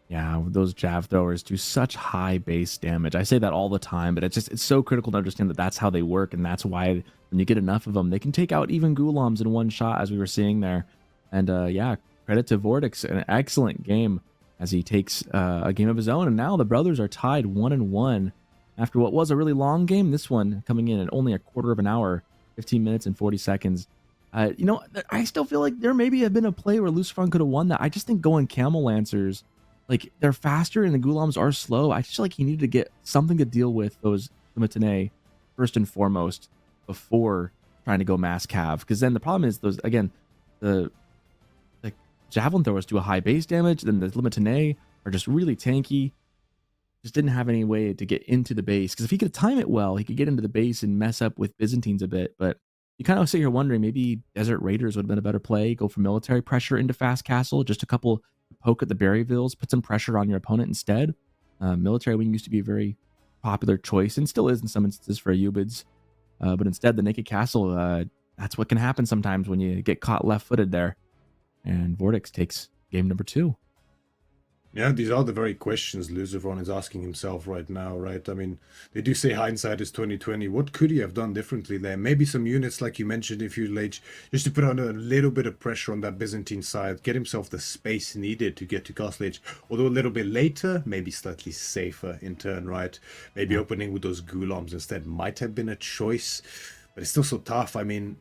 Yeah, those jav throwers do such high base damage. I say that all the time, but it's so critical to understand that that's how they work, and that's why when you get enough of them, they can take out even Gulams in one shot, as we were seeing there. And yeah, credit to VortiX, an excellent game as he takes a game of his own. And now the brothers are tied 1-1 after what was a really long game. This one coming in at only a quarter of an hour, 15 minutes and 40 seconds. You know, I still feel like there maybe have been a play where LucifroN could have won that. I just think going Camel Lancers, like, they're faster and the Gulams are slow. I just feel like he needed to get something to deal with those Limitane first and foremost before trying to go mass cav. Because then the problem is those, again, the javelin throwers do a high base damage, then the Limitane are just really tanky. Just didn't have any way to get into the base, because if he could time it well, he could get into the base and mess up with Byzantines a bit. But you kind of sit here wondering, maybe Desert Raiders would have been a better play. Go for military pressure into fast castle, just a couple poke at the Berryvilles, put some pressure on your opponent instead. Military wing used to be a very popular choice, and still is in some instances for Ayubids. But instead, the naked castle, that's what can happen sometimes when you get caught left-footed there. And VortiX takes game number 2. Yeah, these are the very questions LucifroN is asking himself right now, right? I mean, they do say hindsight is 2020. What could he have done differently there? Maybe some units, like you mentioned, if you late, just to put on a little bit of pressure on that Byzantine side, get himself the space needed to get to Castle Age. Although a little bit later, maybe slightly safer in turn, right? Maybe opening with those Gulams instead might have been a choice, but it's still so tough. I mean,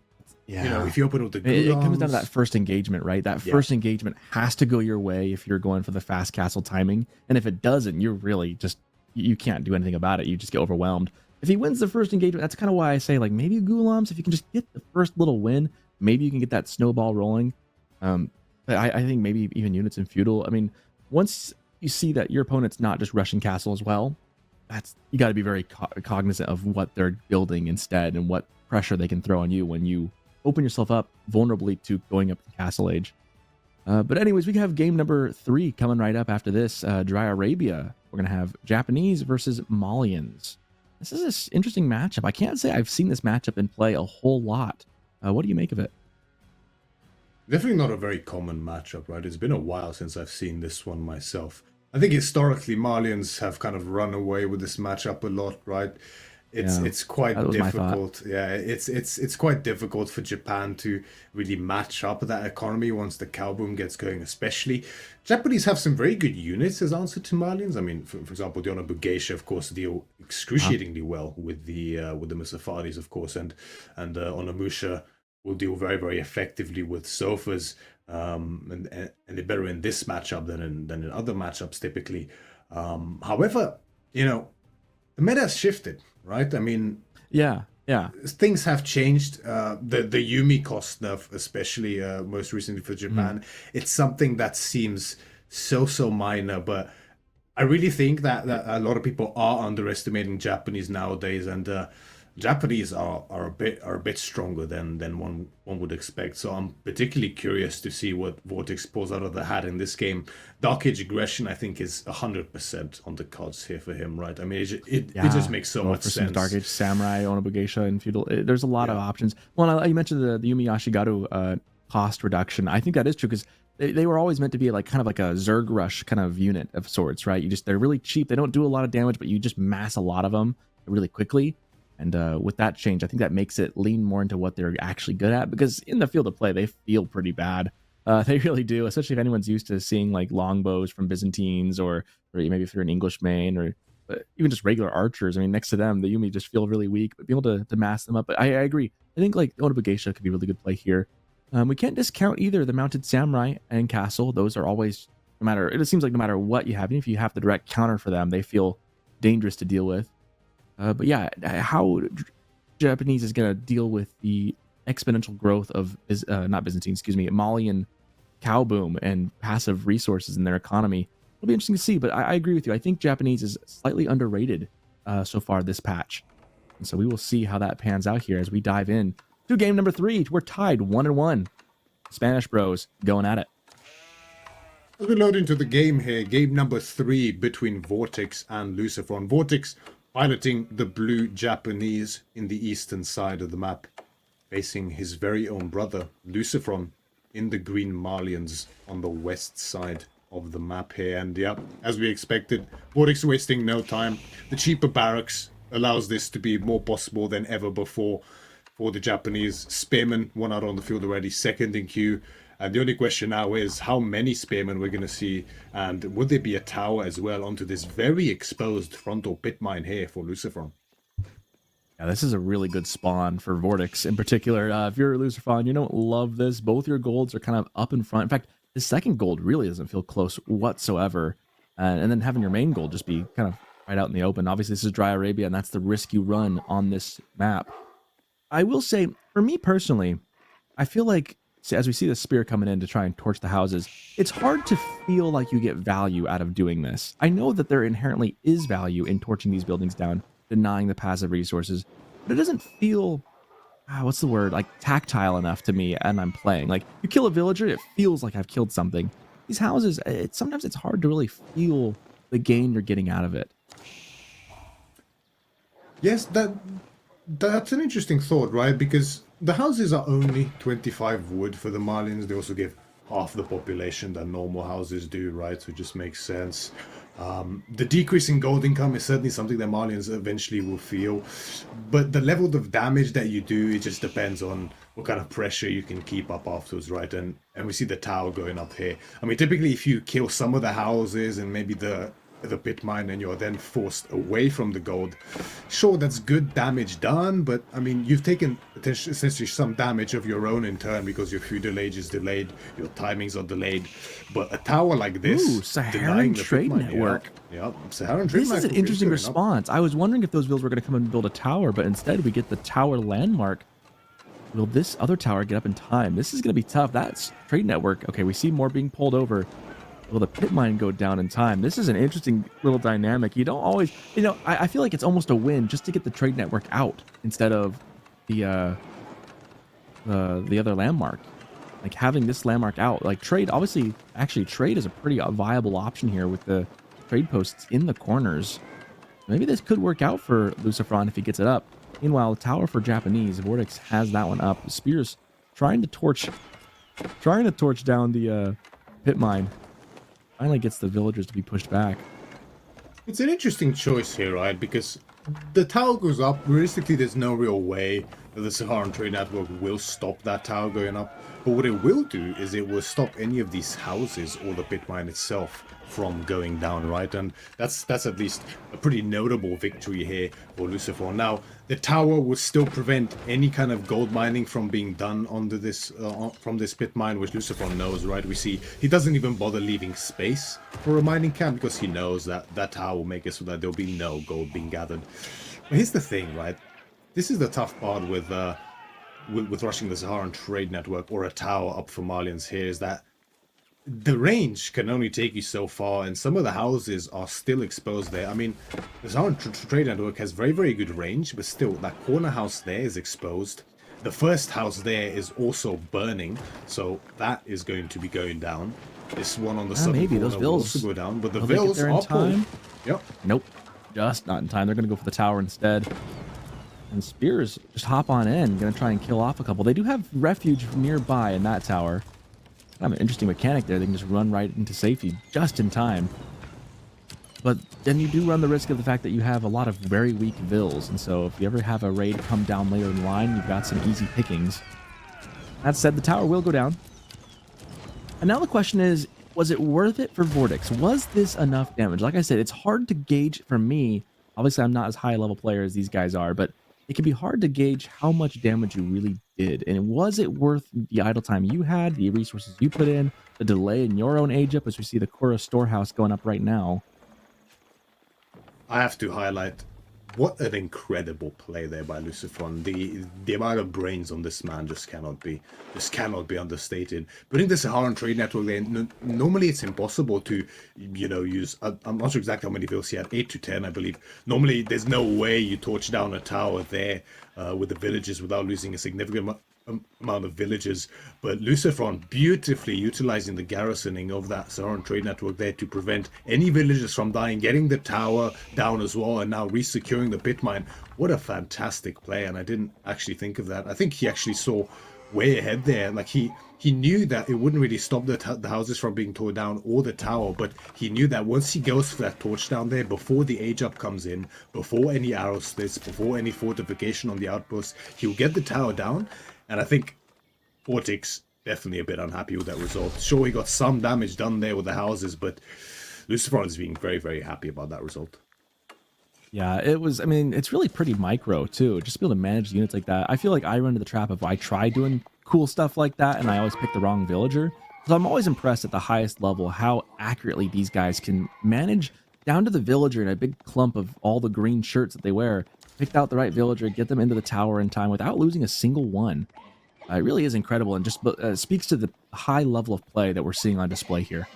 yeah, you know, if you open with the Gulams, it comes down to that first engagement, right? That first engagement has to go your way if you're going for the fast castle timing. And if it doesn't, you're really just, you can't do anything about it. You just get overwhelmed. If he wins the first engagement, that's kind of why I say, like, maybe Gulams, if you can just get the first little win, maybe you can get that snowball rolling. But I think maybe even units in feudal. I mean, once you see that your opponent's not just rushing castle as well, you got to be very cognizant of what they're building instead and what pressure they can throw on you when you open yourself up vulnerably to going up the castle age. But anyways, we have game number 3 coming right up after this. Dry Arabia. We're going to have Japanese versus Malians. This is an interesting matchup. I can't say I've seen this matchup in play a whole lot. What do you make of it? Definitely not a very common matchup, right? It's been a while since I've seen this one myself. I think historically Malians have kind of run away with this matchup a lot, right? it's Yeah, it's quite that was my thought. difficult. Yeah, it's quite difficult for Japan to really match up that economy once the cow boom gets going. Especially, Japanese have some very good units as answer to Malians. I mean, for example, the Honorable Geisha, of course, deal Uh-huh. excruciatingly well with the Musafaris, of course, and Onamusha will deal very effectively with Sofas. And they're better in this matchup than in other matchups typically. However, you know, the meta has shifted, right? I mean, Yeah, yeah. things have changed. The Yumi cost nerf, especially most recently for Mhm. Japan, it's something that seems so minor, but I really think that a lot of people are underestimating Japanese nowadays, and Japanese are a bit stronger than one would expect. So I'm particularly curious to see what VortiX pulls out of the hat in this game. Dark Age Aggression, I think, is 100% on the cards here for him, right? I mean, it just Yeah, makes so go much for some Dark sense. Age Samurai, Onobugeisha, and Feudal. There's a lot of Yeah. options. Well, you mentioned the Yumi Ashigaru cost reduction. I think that is true because they were always meant to be like kind of like a Zerg rush kind of unit of sorts, right? They're really cheap. They don't do a lot of damage, but you just mass a lot of them really quickly. And with that change, I think that makes it lean more into what they're actually good at because in the field of play, they feel pretty bad. They really do, especially if anyone's used to seeing like longbows from Byzantines or maybe if you're an English main or even just regular archers. I mean, next to them, the Yumi just feel really weak, but being able to mass them up. But I agree. I think like Onobu Geisha could be a really good play here. We can't discount either the Mounted Samurai and Castle. Those are always, no matter, it seems like no matter what you have, even if you have the direct counter for them, they feel dangerous to deal with. But yeah, how Japanese is going to deal with the exponential growth of, not Byzantine, excuse me, Malian cow boom and passive resources in their economy. It'll be interesting to see, but I agree with you. I think Japanese is slightly underrated so far this patch. And so we will see how that pans out here as we dive in to game number 3. We're tied 1-1. Spanish Bros going at it. As we load into the game here, game number 3 between VortiX and LucifroN. VortiX piloting the blue Japanese in the eastern side of the map, facing his very own brother, LucifroN, in the green Malians on the west side of the map here. And yeah, as we expected, VortiX wasting no time. The cheaper barracks allows this to be more possible than ever before for the Japanese. Spearmen, one out on the field already, second in queue. And the only question now is how many spearmen we're going to see, and would there be a tower as well onto this very exposed frontal pit mine here for LucifroN? Yeah, this is a really good spawn for VortiX in particular. If you're a LucifroN, you don't love this. Both your golds are kind of up in front. In fact, the second gold really doesn't feel close whatsoever. And then having your main gold just be kind of right out in the open. Obviously, this is Dry Arabia, and that's the risk you run on this map. I will say, for me personally, I feel like as we see the spear coming in to try and torch the houses, it's hard to feel like you get value out of doing this. I know that there inherently is value in torching these buildings down, denying the passive resources, but it doesn't feel, what's the word, like tactile enough to me and I'm playing. Like, you kill a villager, it feels like I've killed something. These houses, sometimes it's hard to really feel the gain you're getting out of it. Yes, that's an interesting thought, right? Because the houses are only 25 wood for the Malians. They also give half the population that normal houses do, right? So it just makes sense. The decrease in gold income is certainly something that Malians eventually will feel. But the level of damage that you do, it just depends on what kind of pressure you can keep up afterwards, right? And we see the tower going up here. I mean, typically if you kill some of the houses and maybe the pit mine and you're then forced away from the gold, sure, that's good damage done, but I mean, you've taken essentially some damage of your own in turn because your feudal age is delayed, your timings are delayed. But a tower like Ooh, this, Saharan denying the pit Trade mine, Network. yeah, Saharan Trade This is an Network is interesting going up. response. I was wondering if those builds were going to come and build a tower, but instead we get the tower landmark. Will this other tower get up in time? This is going to be tough. That's Trade Network. Okay, we see more being pulled over. Will the pit mine go down in time? This is an interesting little dynamic. You don't always, I feel like it's almost a win just to get the Trade Network out instead of the other landmark. Like having this landmark out, like trade, obviously, actually trade is a pretty viable option here with the trade posts in the corners. Maybe this could work out for LucifroN if he gets it up. Meanwhile, tower for Japanese, VortiX has that one up. Spears trying to torch down the pit mine. Finally gets the villagers to be pushed back. It's an interesting choice here, right? Because the tower goes up. Realistically, there's no real way that the Saharan trade network will stop that tower going up. But what it will do is it will stop any of these houses or the pit mine itself from going down, right? And that's at least a pretty notable victory here for Lucifer. Now, the tower would still prevent any kind of gold mining from being done under this from this pit mine, which Lucifer knows, right? We see he doesn't even bother leaving space for a mining camp because he knows that that tower will make it so that there'll be no gold being gathered. But here's the thing, right? This is the tough part with rushing the Saharan trade network or a tower up for Malians here, is that the range can only take you so far, and some of the houses are still exposed there. I mean, the Saharan trade network has very, very good range, but still, that corner house there is exposed. The first house there is also burning, so that is going to be going down. This one on the southern maybe corner those will vills, also go down, but the will they get vills there in are pulled. time? Yep. Nope, just not in time. They're going to go for the tower instead. And Spears just hop on in, going to try and kill off a couple. They do have refuge nearby in that tower. Kind of an interesting mechanic there. They can just run right into safety just in time. But then you do run the risk of the fact that you have a lot of very weak vills. And so if you ever have a raid come down later in the line, you've got some easy pickings. That said, the tower will go down. And now the question is, was it worth it for VortiX? Was this enough damage? Like I said, it's hard to gauge for me. Obviously, I'm not as high level player as these guys are, but it can be hard to gauge how much damage you really did. And was it worth the idle time you had, the resources you put in, the delay in your own age up, as we see the Korra storehouse going up right now? I have to highlight what an incredible play there by LucifroN. The amount of brains on this man just cannot be understated. Putting the Saharan trade network there, normally it's impossible to, use. I'm not sure exactly how many vills he had, 8 to 10, I believe. Normally, there's no way you torch down a tower there with the villages without losing a significant amount of villages, but LucifroN beautifully utilizing the garrisoning of that Saharan trade network there to prevent any villagers from dying, getting the tower down as well, and now resecuring the pit mine. What a fantastic play, and I didn't actually think of that. I think he actually saw way ahead there. Like he knew that it wouldn't really stop the houses from being torn down or the tower, but he knew that once he goes for that torch down there, before the age up comes in, before any arrow slits, before any fortification on the outpost, he'll get the tower down. And I think VortiX definitely a bit unhappy with that result. Sure, he got some damage done there with the houses, but LucifroN is being very, very happy about that result. Yeah, it was, I mean, it's really pretty micro too. Just to be able to manage units like that. I feel like I run into the trap of I try doing cool stuff like that and I always pick the wrong villager. So I'm always impressed at the highest level how accurately these guys can manage down to the villager in a big clump of all the green shirts that they wear. Picked out the right villager, get them into the tower in time without losing a single one. It really is incredible and just speaks to the high level of play that we're seeing on display here.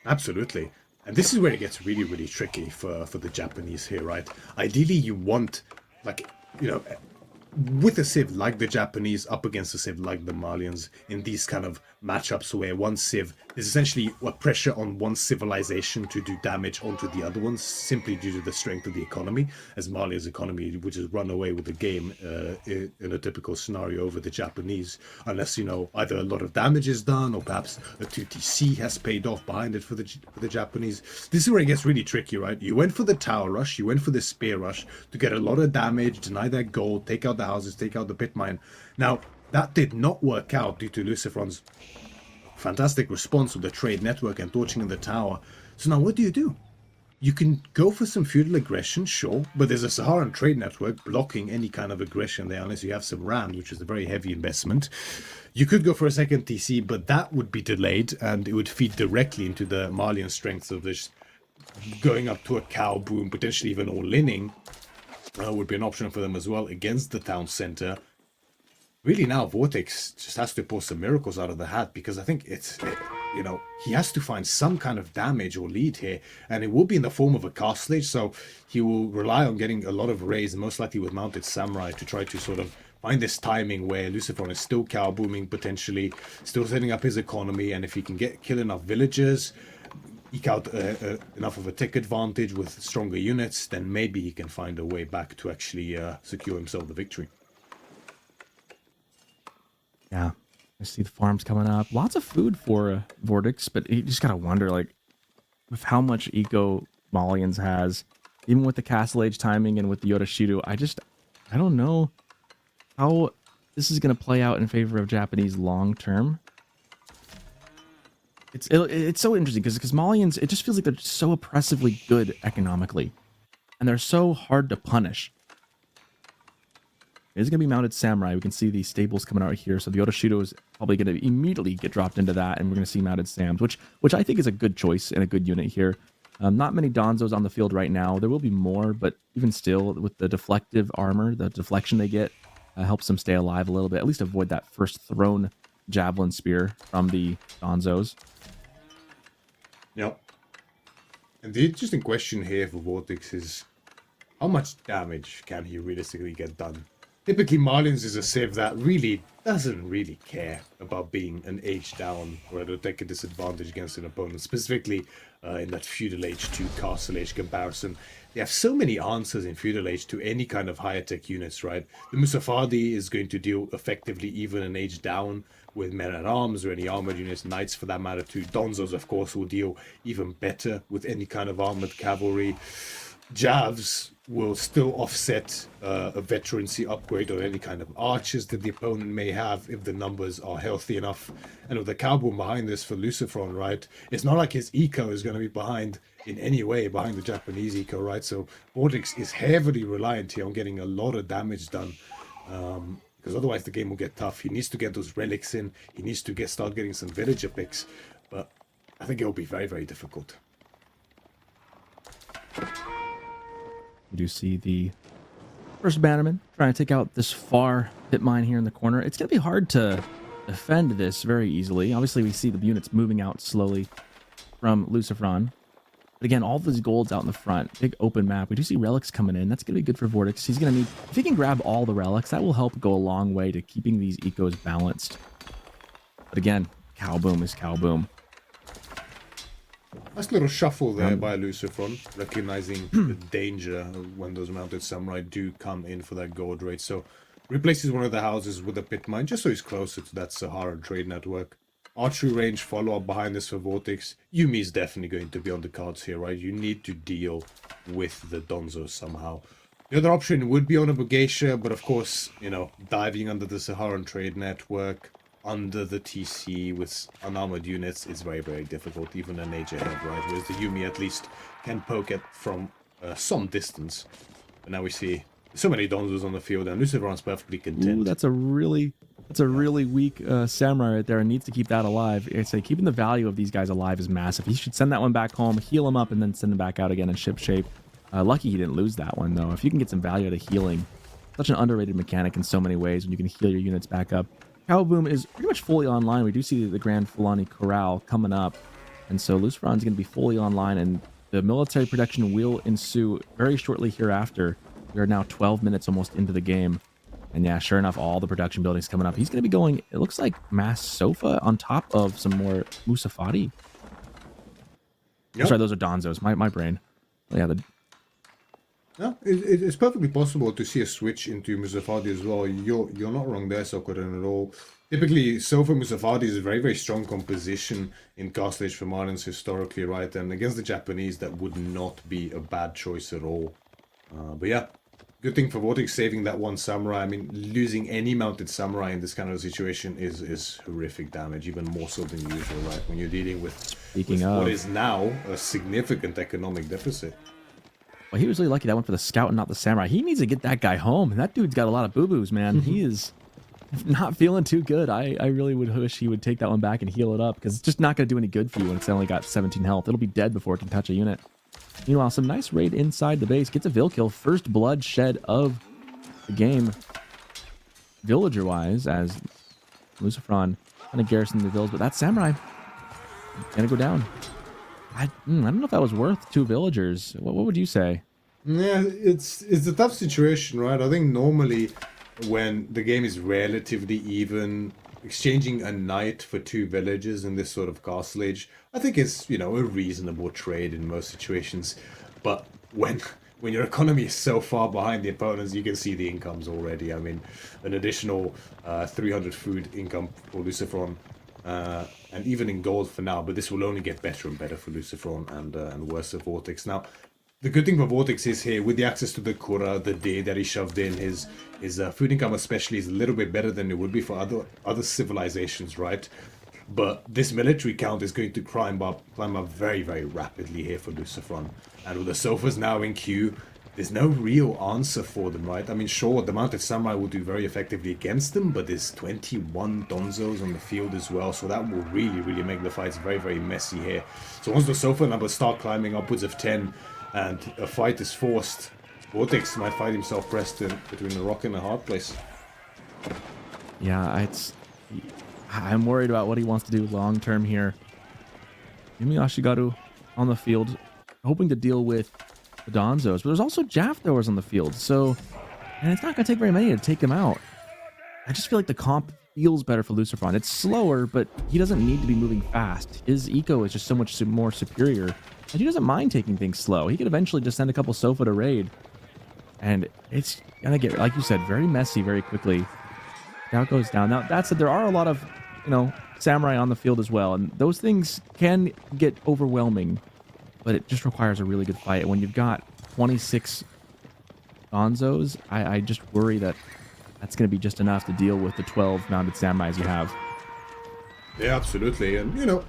Absolutely. And this is where it gets really, really tricky for the Japanese here, right? Ideally, you want, with a civ like the Japanese up against a civ like the Malians in these kind of matchups where one civ is essentially a pressure on one civilization to do damage onto the other ones simply due to the strength of the economy, as Malia's economy would just run away with the game in a typical scenario over the Japanese, unless, either a lot of damage is done or perhaps a 2TC has paid off behind it for the Japanese. This is where it gets really tricky, right? You went for the tower rush, you went for the spear rush to get a lot of damage, deny that gold, take out the houses, take out the pit mine. Now, that did not work out due to LucifroN's fantastic response with the trade network and torching in the tower. So now what do? You can go for some feudal aggression, sure, but there's a Saharan trade network blocking any kind of aggression there unless you have some rams, which is a very heavy investment. You could go for a second TC, but that would be delayed and it would feed directly into the Malian strengths of this going up to a cow boom, potentially even all-inning. Would be an option for them as well against the town center. Really now VortiX just has to pull some miracles out of the hat, because I think he has to find some kind of damage or lead here, and it will be in the form of a castle, so he will rely on getting a lot of raids, most likely with mounted samurai, to try to sort of find this timing where LucifroN is still cow booming, potentially still setting up his economy, and if he can kill enough villagers, eke out enough of a tech advantage with stronger units, then maybe he can find a way back to actually secure himself the victory. Yeah, I see the farms coming up. Lots of food for VortiX, but you just gotta wonder, like, with how much eco Malians has, even with the Castle Age timing and with the Yoroshiru, I don't know how this is going to play out in favor of Japanese long term. It's so interesting because Malians, it just feels like they're so oppressively good economically, and they're so hard to punish. It is going to be mounted samurai. We can see the stables coming out here, so the Yoroshiru is probably going to immediately get dropped into that, and we're going to see mounted sams, which I think is a good choice and a good unit here. Not many Donzos on the field right now. There will be more, but even still, with the deflective armor, the deflection they get helps them stay alive a little bit. At least avoid that first thrown javelin spear from the Donzos. Yep. And the interesting question here for Vortex is, how much damage can he realistically get done? Typically, Marlins is a civ that really doesn't really care about being an age down or to take a disadvantage against an opponent, specifically in that Feudal Age to Castle Age comparison. They have so many answers in Feudal Age to any kind of higher tech units, right? The Musafadi is going to deal effectively even an age down with men at arms or any armored units, knights for that matter too. Donzos, of course, will deal even better with any kind of armored cavalry. Javs will still offset a veterancy upgrade on any kind of archers that the opponent may have if the numbers are healthy enough. And with the cowboy behind this for LucifroN, right, it's not like his eco is going to be behind in any way behind the Japanese eco, right? So VortiX is heavily reliant here on getting a lot of damage done, because otherwise the game will get tough. He needs to get those relics in. He needs to start getting some villager picks, but I think it will be very, very difficult. You do see the first bannerman trying to take out this far pit mine here in the corner. It's going to be hard to defend this very easily. Obviously, we see the units moving out slowly from LucifroN. But again, all these golds out in the front. Big open map. We do see relics coming in. That's going to be good for VortiX. He's going to need... If he can grab all the relics, that will help go a long way to keeping these ecos balanced. But again, cow boom is cow boom. Nice little shuffle there by LucifroN, recognizing the danger when those mounted samurai do come in for that gold rate. So replaces one of the houses with a pit mine, just so he's closer to that Saharan trade network. Archery range follow-up behind this for VortiX. Yumi is definitely going to be on the cards here, right? You need to deal with the Donzos somehow. The other option would be on a Bogeisha, but of course, you know, diving under the Saharan trade network, under the TC with unarmored units is very, very difficult, even an age ahead, right? Whereas the Yumi at least can poke it from some distance. But now we see so many Donzos on the field, and LucifroN's perfectly content. Ooh, that's a really weak samurai right there, and needs to keep that alive. I say keeping the value of these guys alive is massive. He should send that one back home, heal him up, and then send him back out again in ship shape. Lucky he didn't lose that one, though. If you can get some value out of healing, such an underrated mechanic in so many ways when you can heal your units back up. Cow Boom is pretty much fully online. We do see the Grand Fulani Corral coming up, and so LucifroN's going to be fully online, and the military production will ensue very shortly hereafter. We are now 12 minutes almost into the game, and yeah, sure enough, all the production buildings coming up. He's going to be going, it looks like, mass sofa on top of some more Musafadi. Yep. Sorry, those are Donzos. My brain. Yeah, No, it's perfectly possible to see a switch into Musafadi as well. You're not wrong there, Sokoran, at all. Typically, Sofa Musafadi is a very, very strong composition in Castle Age for Marlins historically, right? And against the Japanese, that would not be a bad choice at all. But yeah, good thing for VortiX saving that one samurai. I mean, losing any mounted samurai in this kind of situation is horrific damage, even more so than usual, right? When you're dealing with what is now a significant economic deficit. Well, he was really lucky that went for the scout and not the samurai. He needs to get that guy home. That dude's got a lot of boo-boos, man. He is not feeling too good. I really would wish he would take that one back and heal it up, because it's just not going to do any good for you when it's only got 17 health. It'll be dead before it can touch a unit. Meanwhile, some nice raid inside the base. Gets a Vil kill. First bloodshed of the game, villager-wise, as LucifroN kind of garrison the vills. But that samurai going to go down. I don't know if that was worth 2 villagers. What would you say? Yeah, it's a tough situation, right? I think normally when the game is relatively even, exchanging a knight for 2 villagers in this sort of castle age, I think it's, you know, a reasonable trade in most situations. But when your economy is so far behind the opponents, you can see the incomes already. I mean, an additional 300 food income for LucifroN. And even in gold for now, but this will only get better and better for LucifroN and worse for VortiX. Now, The good thing for Vortex is here, with the access to the Kura, the day that he shoved in, his food income especially is a little bit better than it would be for other civilizations, right? But this military count is going to climb up very, very rapidly here for LucifroN. And with the sofas now in queue, there's no real answer for them, right? I mean, sure, the Mounted Samurai will do very effectively against them, but there's 21 Donzos on the field as well, so that will really, really make the fights very, very messy here. So once the sofa numbers start climbing upwards of 10, and a fight is forced, Vortex might find himself pressed between a rock and a hard place. Yeah, I'm worried about what he wants to do long term here. Yumi Ashigaru on the field, hoping to deal with the Donzos, but there's also Jaff throwers on the field, so, and it's not going to take very many to take him out. I just feel like the comp feels better for LucifroN. It's slower, but he doesn't need to be moving fast. His eco is just so much more superior, and he doesn't mind taking things slow. He could eventually just send a couple Sofa to raid, and it's gonna get, like you said, very messy very quickly. Now it goes down. Now, that said, there are a lot of, samurai on the field as well, and those things can get overwhelming, but it just requires a really good fight. When you've got 26 Gonzos, I just worry that that's going to be just enough to deal with the 12 mounted samurais you have. Yeah, absolutely. And,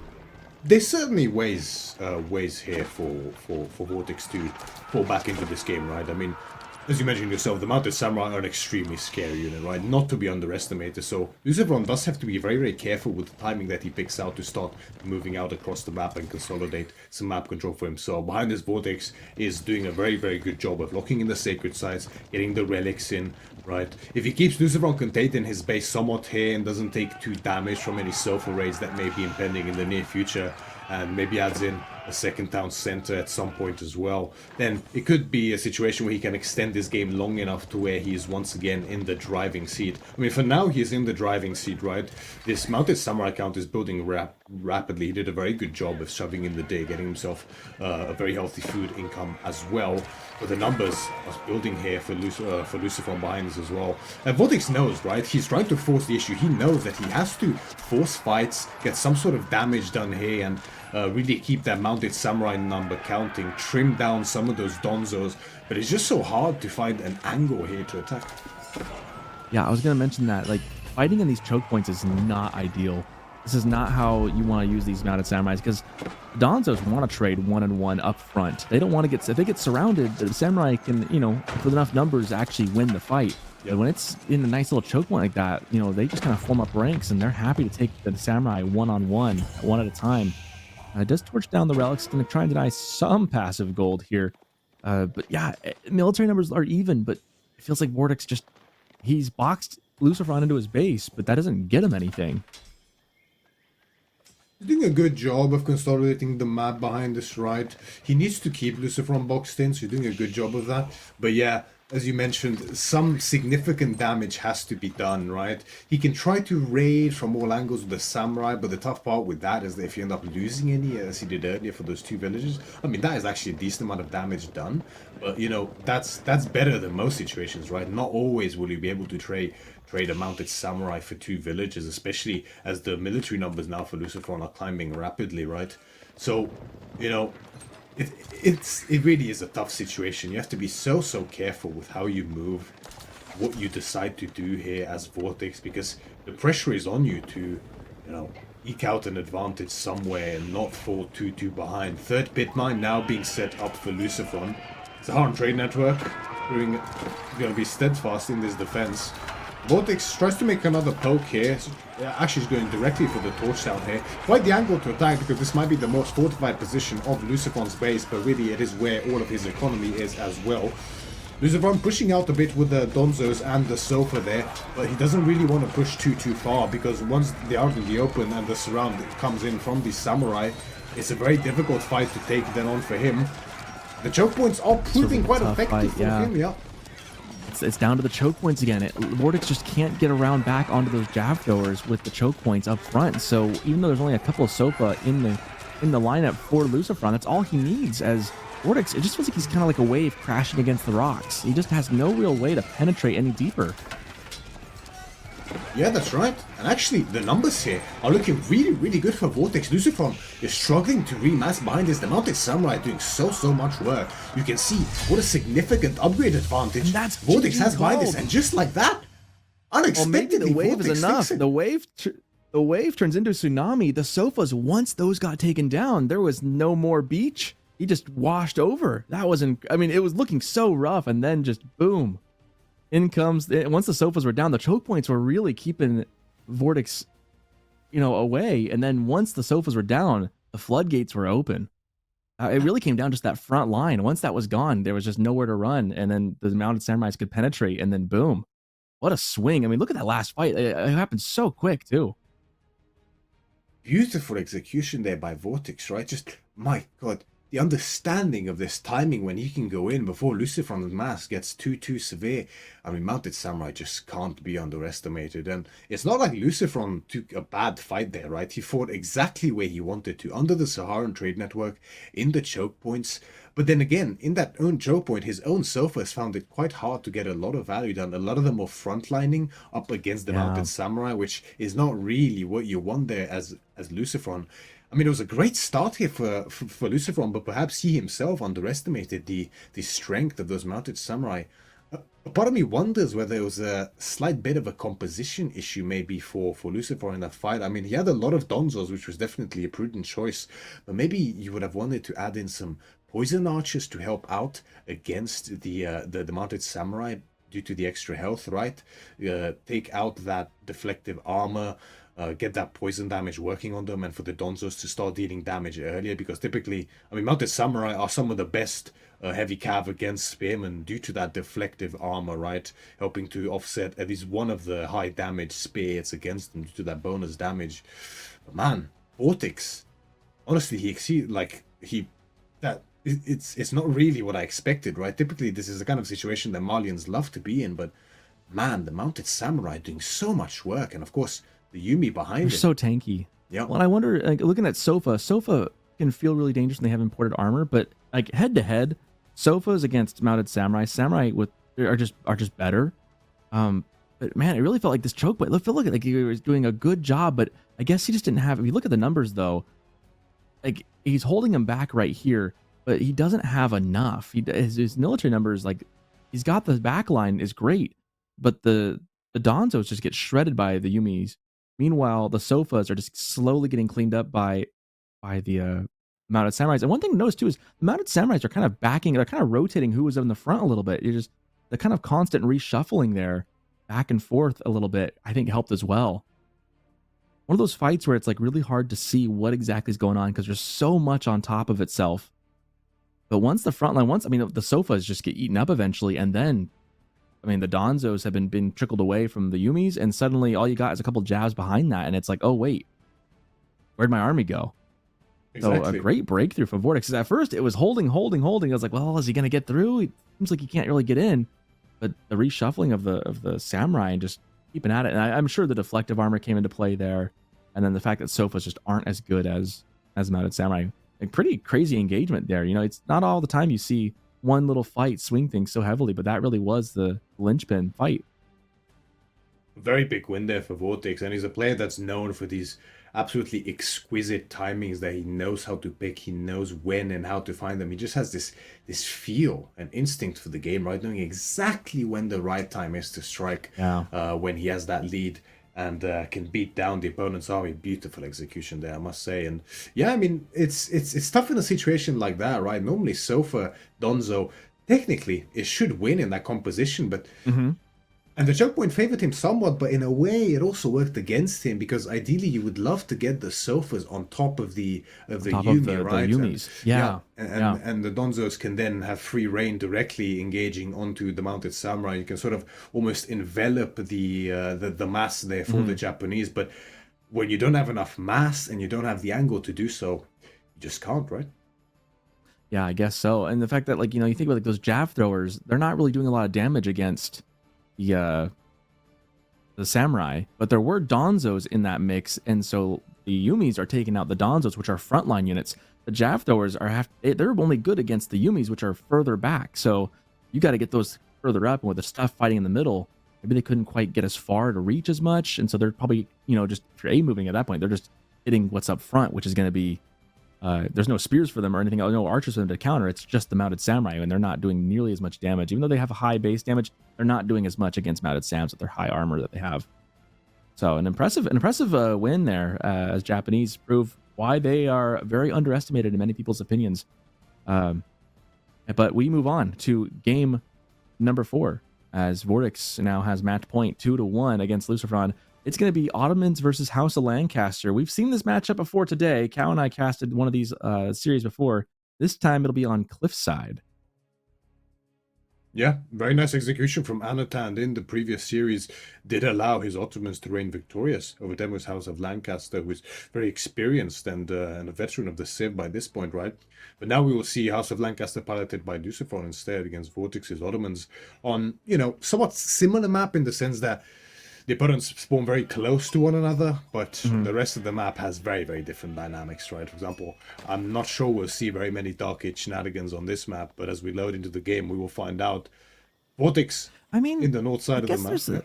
there's certainly ways here for Vortex to fall back into this game, right? I mean, as you mentioned yourself, the Mounted Samurai are an extremely scary unit, right? Not to be underestimated. So LucifroN does have to be very, very careful with the timing that he picks out to start moving out across the map and consolidate some map control for himself. Behind this, Vortex is doing a very, very good job of locking in the sacred sites, getting the relics in, right? If he keeps LucifroN contained in his base somewhat here and doesn't take too damage from any sofa raids that may be impending in the near future, and maybe adds in a second town center at some point as well, then it could be a situation where he can extend this game long enough to where he is once again in the driving seat. I mean, for now, he's in the driving seat, right? This Mounted Samurai count is building rapidly. He did a very good job of shoving in the day, getting himself a very healthy food income as well. But the numbers are building here for LucifroN behind us as well. And Vortex knows, right? He's trying to force the issue. He knows that he has to force fights, get some sort of damage done here, and really keep that Mounted Samurai number counting, trim down some of those Donzos, but it's just so hard to find an angle here to attack. Yeah, I was going to mention that, like, fighting in these choke points is not ideal. This is not how you want to use these Mounted Samurais, because Donzos want to trade one-on-one up front. They don't want to get, if they get surrounded, the Samurai can, with enough numbers, actually win the fight. But when it's in a nice little choke point like that, they just kind of form up ranks, and they're happy to take the Samurai one-on-one, one at a time. Does torch down the relics, going to try and deny some passive gold here. But yeah, military numbers are even, but it feels like Vortex he's boxed LucifroN into his base, but that doesn't get him anything. He's doing a good job of consolidating the map behind us, right? He needs to keep LucifroN boxed in, so he's doing a good job of that. But yeah, as you mentioned, some significant damage has to be done, right? He can try to raid from all angles with the Samurai, but the tough part with that is that if you end up losing any, as he did earlier for those two villages, I mean, that is actually a decent amount of damage done. But, that's better than most situations, right? Not always will you be able to trade a Mounted Samurai for two villages, especially as the military numbers now for LucifroN are climbing rapidly, right? So, it really is a tough situation. You have to be so careful with how you move, what you decide to do here as Vortex, because the pressure is on you to, eke out an advantage somewhere and not fall too behind. Third pit mine now being set up for LucifroN. Saharan Trade Network going to be steadfast in this defense. Vortex tries to make another poke here. Actually, he's going directly for the torch down here. Quite the angle to attack, because this might be the most fortified position of LucifroN's base, but really it is where all of his economy is as well. LucifroN pushing out a bit with the Donzos and the Sofa there, but he doesn't really want to push too far, because once they are in the open and the surround comes in from the Samurai, it's a very difficult fight to take then on for him. The choke points are proving quite effective for him, yeah. It's down to the choke points again. Vortex just can't get around back onto those jab throwers with the choke points up front. So even though there's only a couple of Sofa in the lineup for LucifroN, that's all he needs. As Vortex, it just feels like he's kind of like a wave crashing against the rocks. He just has no real way to penetrate any deeper. Yeah, that's right. And actually, the numbers here are looking really, really good for Vortex. LucifroN is struggling to remass behind this. The Mounted Samurai doing so much work. You can see what a significant upgrade advantage And that's Vortex GG has behind this. called. And just like that, Well, maybe unexpectedly, the wave Vortex is enough. takes it. The wave turns into a tsunami. The sofas, once those got taken down, there was no more beach. He just washed over. That wasn't. I mean, it was looking so rough, and then just boom, in comes. Once the sofas were down, the choke points were really keeping Vortex, away. And then once the sofas were down, the floodgates were open. It really came down just that front line. Once that was gone, there was just nowhere to run, and then the mounted samurais could penetrate, and then boom. What a swing. I mean, look at that last fight. It happened so quick, too. Beautiful execution there by Vortex, right? Just, my god, the understanding of this timing when he can go in before LucifroN's mask gets too severe. I mean, Mounted Samurai just can't be underestimated. And it's not like LucifroN took a bad fight there, right? He fought exactly where he wanted to, under the Saharan trade network, in the choke points. But then again, in that own choke point, his own sofas found it quite hard to get a lot of value done. A lot of them were frontlining up against the Mounted Samurai, which is not really what you want there as LucifroN. I mean, it was a great start here for LucifroN, but perhaps he himself underestimated the strength of those Mounted Samurai. A part of me wonders whether it was a slight bit of a composition issue maybe for LucifroN in that fight. I mean, he had a lot of Donzos, which was definitely a prudent choice, but maybe you would have wanted to add in some poison archers to help out against the Mounted Samurai due to the extra health, right? Take out that deflective armor, get that poison damage working on them, and for the Donzos to start dealing damage earlier, because typically, I mean, Mounted Samurai are some of the best heavy cav against spearmen due to that deflective armor, right? Helping to offset at least one of the high damage spears against them due to that bonus damage. But man, Vortex, honestly, he exceeded, like, it's not really what I expected, right? Typically, this is the kind of situation that Malians love to be in, but man, the Mounted Samurai doing so much work, and of course, the Yumi behind They're it. so tanky. Yeah. Well, I wonder, like, looking at Sofa can feel really dangerous when they have imported armor, but like head to head, Sofas against mounted samurai are just better. But man, it really felt like this choke point. It felt like he was doing a good job, but I guess he just didn't have. If you look at the numbers though, like he's holding him back right here, but he doesn't have enough. His military numbers, like he's got the back line is great, but the Donzos just get shredded by the Yumis. Meanwhile, the Sofas are just slowly getting cleaned up by the mounted samurais. And one thing to notice too is the mounted samurais are kind of backing, they're kind of rotating who was in the front a little bit. You're just the kind of constant reshuffling there, back and forth a little bit, I think helped as well. One of those fights where it's like really hard to see what exactly is going on because there's so much on top of itself. But once the front line, the Sofas just get eaten up eventually, and then the Donzos have been trickled away from the Yumis, and suddenly all you got is a couple jabs behind that, and it's like, oh wait, where'd my army go? Exactly. So a great breakthrough from Vortex. At first, it was holding. I was like, well, is he going to get through? It seems like he can't really get in. But the reshuffling of the samurai and just keeping at it, and I'm sure the deflective armor came into play there, and then the fact that Sofas just aren't as good as mounted samurai. Like pretty crazy engagement there. It's not all the time you see one little fight swing things so heavily, but that really was the linchpin fight. Very big win there for Vortex, and he's a player that's known for these absolutely exquisite timings that he knows how to pick, he knows when and how to find them. He just has this feel and instinct for the game, right? Knowing exactly when the right time is to strike, when he has that lead and can beat down the opponent's army. Beautiful execution there, I must say. And yeah, it's tough in a situation like that, right? Normally Sofa, Donzo, technically it should win in that composition, but and the choke point favored him somewhat, but in a way it also worked against him, because ideally you would love to get the Sofas on top of the Yumi, right? The Yumis. And the Donzos can then have free reign directly engaging onto the mounted samurai. You can sort of almost envelop the mass there for the Japanese, but when you don't have enough mass and you don't have the angle to do so, you just can't, right? Yeah, I guess so. And the fact that, like, you think about like those jab throwers, they're not really doing a lot of damage against the samurai, but there were Donzos in that mix, and so the Yumis are taking out the Donzos, which are frontline units. The jab throwers they're only good against the Yumis, which are further back. So you got to get those further up, and with the stuff fighting in the middle, maybe they couldn't quite get as far to reach as much, and so they're probably, you know, just if you're A moving at that point, they're just hitting what's up front, which is going to be there's no spears for them or anything, no archers for them to counter. It's just the mounted samurai, and they're not doing nearly as much damage. Even though they have a high base damage, they're not doing as much against mounted sams with their high armor that they have. So an impressive win there, as Japanese prove why they are very underestimated in many people's opinions. But we move on to game number 4, as VortiX now has match point 2-1 against LucifroN. It's going to be Ottomans versus House of Lancaster. We've seen this matchup before today. Cal and I casted one of these series before. This time it'll be on Cliffside. Yeah, very nice execution from Anatan in the previous series did allow his Ottomans to reign victorious over Demo's House of Lancaster, who's very experienced and a veteran of the Civ by this point, right? But now we will see House of Lancaster piloted by LucifroN instead against VortiX's Ottomans on, you know, somewhat similar map in the sense that the opponents spawn very close to one another, but the rest of the map has very, very different dynamics, right? For example, I'm not sure we'll see very many Dark Age shenanigans on this map, but as we load into the game, we will find out. VortiX, I mean, in the north side of the map.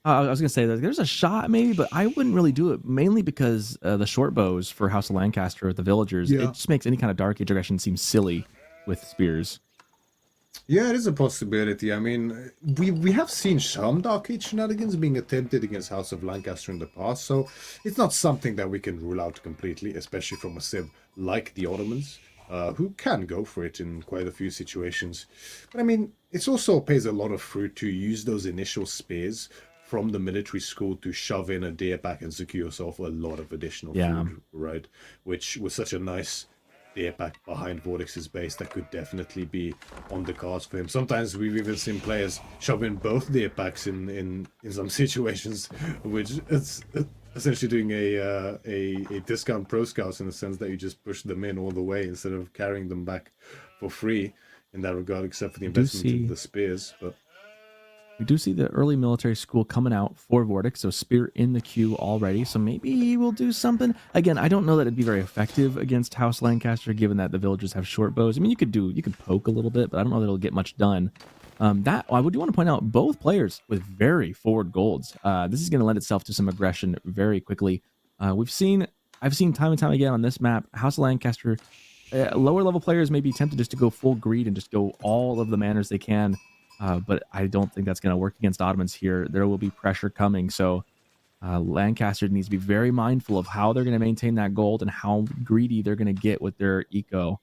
I was going to say that there's a shot maybe, but I wouldn't really do it, mainly because the short bows for House of Lancaster with the villagers, it just makes any kind of Dark Age aggression seem silly with spears. Yeah, it is a possibility. I mean, we have seen some Dark Age shenanigans being attempted against House of Lancaster in the past, so it's not something that we can rule out completely, especially from a Civ like the Ottomans, who can go for it in quite a few situations. But I mean, it also pays a lot of fruit to use those initial spears from the military school to shove in a deer pack and secure yourself a lot of additional food, right? Which was such a nice deer pack behind VortiX's base that could definitely be on the cards for him. Sometimes we've even seen players shove in both deer packs in some situations, which is essentially doing a discount pro scouts in the sense that you just push them in all the way instead of carrying them back for free in that regard, except for the investment in the spears. But we do see the early military school coming out for VortiX, so spear in the queue already. So maybe he will do something. Again, I don't know that it'd be very effective against House Lancaster, given that the villagers have short bows. I mean, you could poke a little bit, but I don't know that it'll get much done. I would want to point out both players with very forward golds. This is going to lend itself to some aggression very quickly. I've seen time and time again on this map, House of Lancaster, lower level players may be tempted just to go full greed and just go all of the manners they can. But I don't think that's going to work against Ottomans here. There will be pressure coming. So Lancaster needs to be very mindful of how they're going to maintain that gold and how greedy they're going to get with their eco.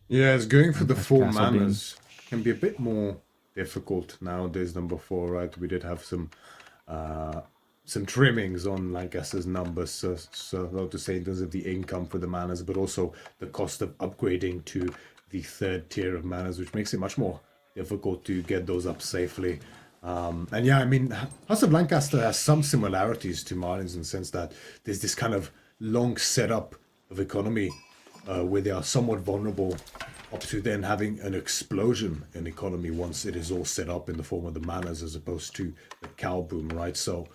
Yeah, it's going for the full manners can be a bit more difficult nowadays than before, right? We did have some trimmings on Lancaster's numbers, so to say, in terms of the income for the manners, but also the cost of upgrading to the third tier of manners, which makes it much more difficult to get those up safely. And yeah, I mean, House of Lancaster has some similarities to Martin's in the sense that there's this kind of long setup of economy where they are somewhat vulnerable up to then having an explosion in economy once it is all set up in the form of the manners as opposed to the cow boom, right? So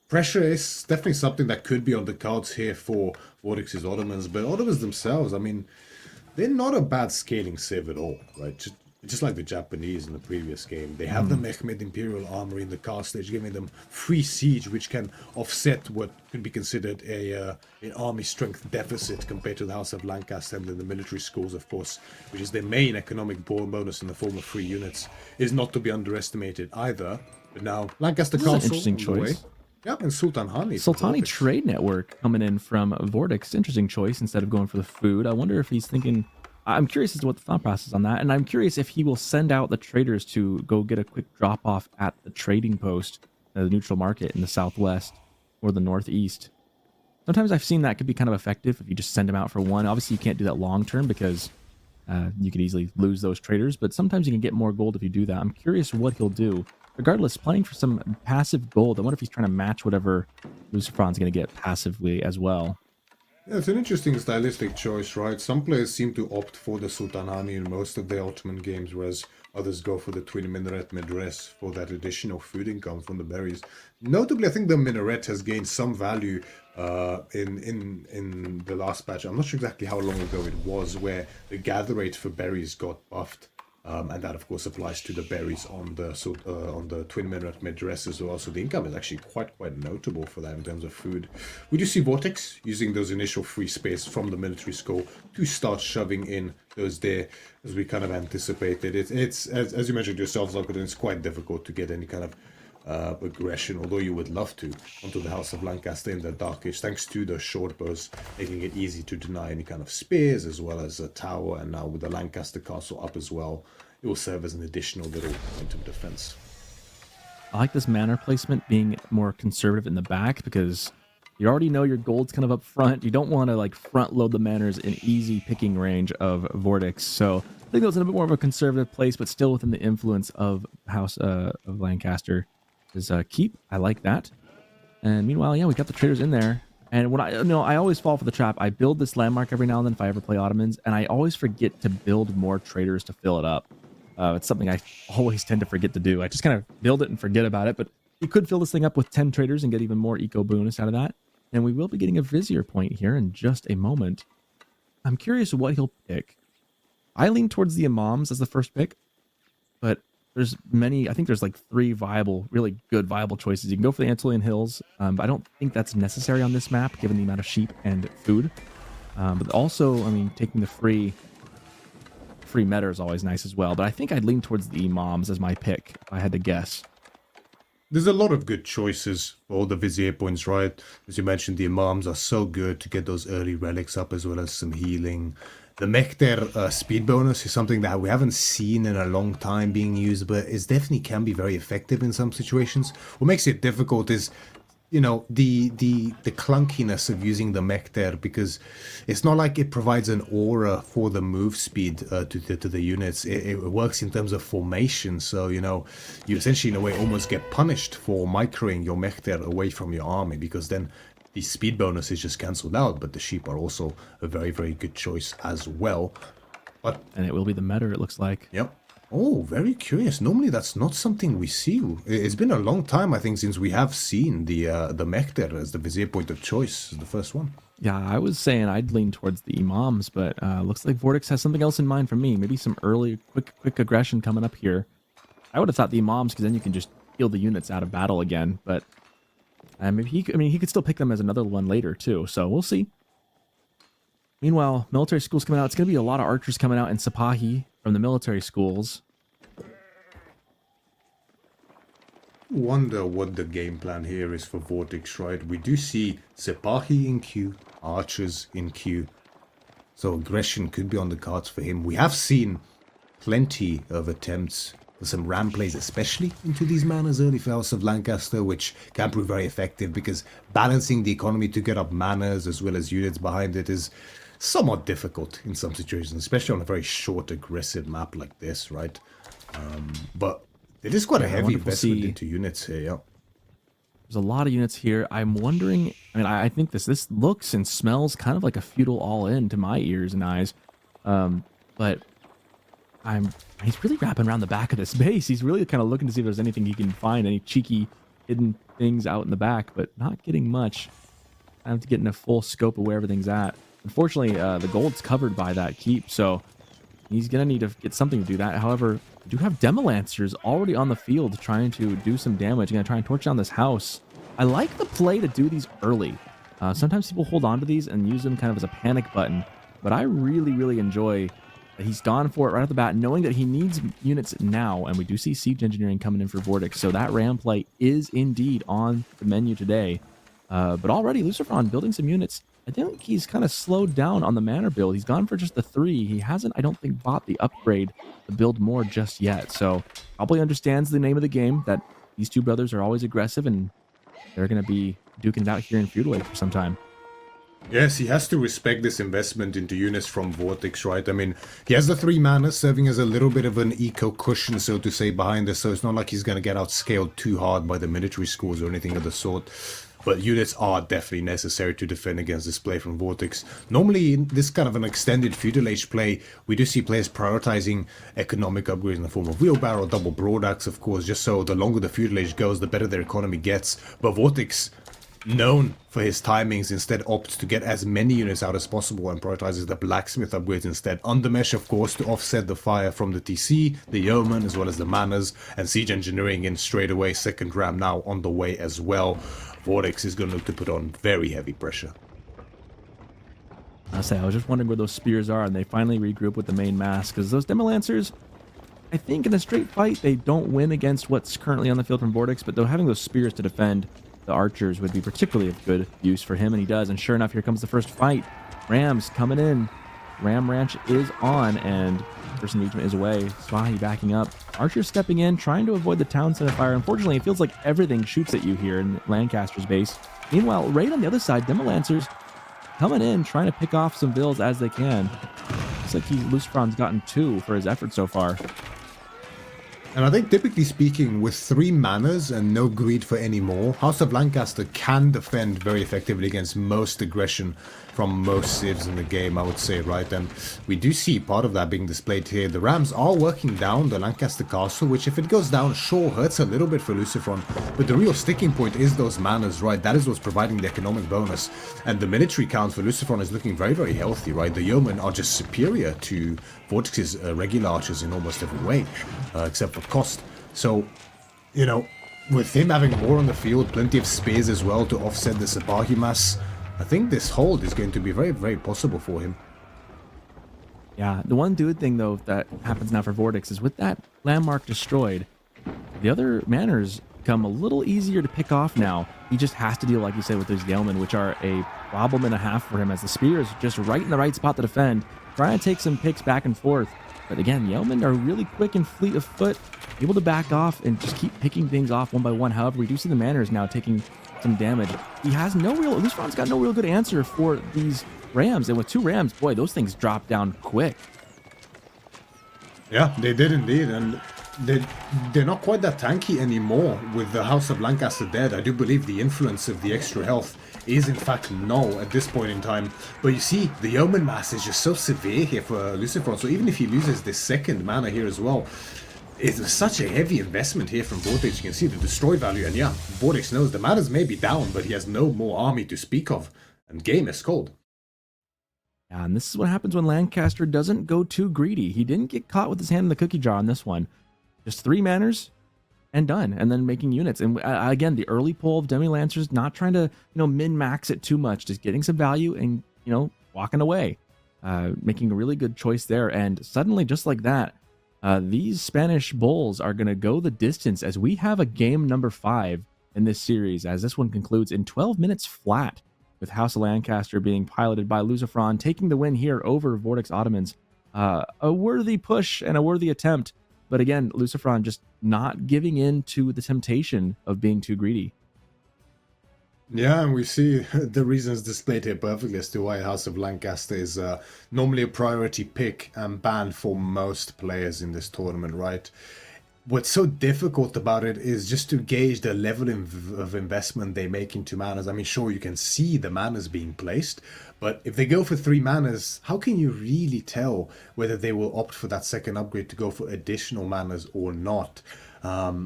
pressure is definitely something that could be on the cards here for VortiX's Ottomans, but Ottomans themselves, I mean, they're not a bad scaling Civ at all, right? Just like the Japanese in the previous game. They have the Mehmed Imperial Armory in the car stage, giving them free siege, which can offset what could be considered an army strength deficit compared to the House of Lancaster and the military schools, of course, which is their main economic bonus in the form of free units, is not to be underestimated either. But now, Lancaster Castle, interesting choice. Yep, and Sultanani. Sultani Trade Network coming in from VortiX. Interesting choice instead of going for the food. I wonder if he's thinking... I'm curious as to what the thought process on that, and I'm curious if he will send out the traders to go get a quick drop-off at the trading post, the neutral market in the southwest or the northeast. Sometimes I've seen that could be kind of effective if you just send them out for one. Obviously, you can't do that long-term because you could easily lose those traders, but sometimes you can get more gold if you do that. I'm curious what he'll do. Regardless, playing for some passive gold, I wonder if he's trying to match whatever LucifroN's going to get passively as well. Yeah, it's an interesting stylistic choice, right? Some players seem to opt for the Sultanani in most of their Ottoman games, whereas others go for the Twin Minaret Medress for that additional food income from the berries. Notably, I think the Minaret has gained some value in the last patch. I'm not sure exactly how long ago it was, where the gather rate for berries got buffed And that, of course, applies to the berries on the twin minaret mid-dress as well. So the income is actually quite notable for that in terms of food. We do see Vortex using those initial free space from the military school to start shoving in those there, as we kind of anticipated. It's as you mentioned yourself, Zolkadin, it's quite difficult to get any kind of aggression, although you would love to, onto the House of Lancaster in the Dark Age, thanks to the short bows, making it easy to deny any kind of spears, as well as a tower, and now with the Lancaster castle up as well, it will serve as an additional little point of defense. I like this manor placement being more conservative in the back, because you already know your gold's kind of up front. You don't want to like front load the manors in easy picking range of VortiX. So I think it was a bit more of a conservative place, but still within the influence of House of Lancaster. Is keep. I like that. And meanwhile, yeah, we got the traders in there. And when I always fall for the trap. I build this landmark every now and then if I ever play Ottomans, and I always forget to build more traders to fill it up. It's something I always tend to forget to do. I just kind of build it and forget about it, but you could fill this thing up with 10 traders and get even more eco bonus out of that. And we will be getting a vizier point here in just a moment. I'm curious what he'll pick. I lean towards the imams as the first pick, but there's many, I think there's like 3 really good viable choices. You can go for the Anatolian Hills, but I don't think that's necessary on this map, given the amount of sheep and food. But also, I mean, taking the free meta is always nice as well. But I think I'd lean towards the imams as my pick, if I had to guess. There's a lot of good choices for all the Vizier points, right? As you mentioned, the Imams are so good to get those early relics up, as well as some healing. The Mekter speed bonus is something that we haven't seen in a long time being used, but it definitely can be very effective in some situations. What makes it difficult is, you know, the clunkiness of using the Mekter, because it's not like it provides an aura for the move speed to the units. It works in terms of formation, so, you know, you essentially in a way almost get punished for microing your Mekter away from your army, because then the speed bonus is just cancelled out, but the sheep are also a very, very good choice as well. And it will be the meta, it looks like. Yep. Oh, very curious. Normally that's not something we see. It's been a long time, I think, since we have seen the Mekter as the Vizier point of choice, as the first one. Yeah, I was saying I'd lean towards the Imams, but looks like VortiX has something else in mind for me. Maybe some early, quick aggression coming up here. I would have thought the Imams, because then you can just heal the units out of battle again, but maybe he could still pick them as another one later, too, so we'll see. Meanwhile, military school's coming out. It's going to be a lot of archers coming out in Sipahi from the military schools. Wonder what the game plan here is for VortiX, right? We do see Sipahi in queue, archers in queue, so aggression could be on the cards for him. We have seen plenty of attempts for some ram plays, especially into these manors early for House of Lancaster, which can prove very effective, because balancing the economy to get up manors as well as units behind it is somewhat difficult in some situations, especially on a very short, aggressive map like this, right? But it is quite a heavy investment into units here, yeah. There's a lot of units here. I'm wondering, I mean, I think this looks and smells kind of like a feudal all-in to my ears and eyes. But he's really wrapping around the back of this base. He's really kind of looking to see if there's anything he can find, any cheeky hidden things out in the back, but not getting much. I have to get in a full scope of where everything's at. Unfortunately, the gold's covered by that keep, so he's going to need to get something to do that. However, we do have Demolancers already on the field trying to do some damage. Going to try and torch down this house. I like the play to do these early. Sometimes people hold on to these and use them kind of as a panic button, but I really, really enjoy that he's gone for it right off the bat, knowing that he needs units now, and we do see siege engineering coming in for VortiX, so that ram play is indeed on the menu today. But already, LucifroN building some units. I think he's kind of slowed down on the manor build. He's gone for just the 3. He hasn't, I don't think, bought the upgrade to build more just yet. So probably understands the name of the game, that these two brothers are always aggressive, and they're going to be duking it out here in Feudal Age for some time. Yes, he has to respect this investment into units from VortiX, right? I mean, he has the 3 mana serving as a little bit of an eco cushion, so to say, behind this, so it's not like he's going to get outscaled too hard by the military schools or anything of the sort. But units are definitely necessary to defend against this play from VortiX. Normally, in this kind of an extended Feudal Age play, we do see players prioritizing economic upgrades in the form of wheelbarrow, double broadaxe, of course, just so the longer the Feudal Age goes, the better their economy gets. But VortiX known for his timings, instead opts to get as many units out as possible and prioritizes the blacksmith upgrades instead. Undermesh, of course, to offset the fire from the TC, the yeoman, as well as the manners, and siege engineering in straight away. Second ram now on the way as well. VortiX is going to look to put on very heavy pressure. I was just wondering where those spears are, and they finally regroup with the main mass, because those Demo Lancers, I think in a straight fight, they don't win against what's currently on the field from VortiX, but though having those spears to defend the archers would be particularly of good use for him, and he does. And sure enough, here comes the first fight. Rams coming in. Ram Ranch is on, and first engagement is away. Swahi backing up. Archer stepping in, trying to avoid the town center fire. Unfortunately, it feels like everything shoots at you here in Lancaster's base. Meanwhile, right on the other side, Demo Lancers coming in, trying to pick off some vills as they can. Looks like LucifroN's gotten 2 for his effort so far. And I think typically speaking, with 3 manners and no greed for any more, House of Lancaster can defend very effectively against most aggression from most civs in the game, I would say, right? And we do see part of that being displayed here. The Rams are working down the Lancaster castle, which if it goes down, sure, hurts a little bit for LucifroN, but the real sticking point is those manners, right? That is what's providing the economic bonus. And the military count for LucifroN is looking very, very healthy, right? The yeomen are just superior to VortiX's regular archers in almost every way, except for cost. So, you know, with him having more on the field, plenty of spears as well to offset the Sabahi mass, I think this hold is going to be very, very possible for him. Yeah, the one good thing, though, that happens now for VortiX is with that landmark destroyed, the other manners become a little easier to pick off now. He just has to deal, like you said, with those yeomen, which are a problem and a half for him, as the spears just right in the right spot to defend, trying to take some picks back and forth. But again, yeomen are really quick and fleet of foot, able to back off and just keep picking things off one by one. However, we do see the manners now taking some damage. He has no real, at least Ron's got no real good answer for these Rams. And with 2 Rams, boy, those things drop down quick. Yeah, they did indeed. And they're not quite that tanky anymore with the House of Lancaster dead. I do believe the influence of the extra health is in fact null at this point in time. But you see, the Yeoman mass is just so severe here for LucifroN. So even if he loses this second mana here as well, it's such a heavy investment here from VortiX. You can see the destroy value, and yeah, VortiX knows the manners may be down, but he has no more army to speak of, and game is cold. Yeah, and this is what happens when Lancaster doesn't go too greedy. He didn't get caught with his hand in the cookie jar on this one. Just 3 manners and done, and then making units. And again, the early pull of Demi Lancers, not trying to, min-max it too much, just getting some value and, walking away. Making a really good choice there. And suddenly, just like that, these Spanish Bulls are going to go the distance as we have a game number 5 in this series, as this one concludes in 12 minutes flat, with House of Lancaster being piloted by LucifroN, taking the win here over VortiX Ottomans. A worthy push and a worthy attempt, but again, LucifroN just not giving in to the temptation of being too greedy. Yeah, and we see the reasons displayed here perfectly as to why House of Lancaster is normally a priority pick and banned for most players in this tournament, right? What's so difficult about it is just to gauge the level of investment they make into manners. I mean, sure, you can see the manners being placed, but if they go for 3 manners, how can you really tell whether they will opt for that second upgrade to go for additional manners or not?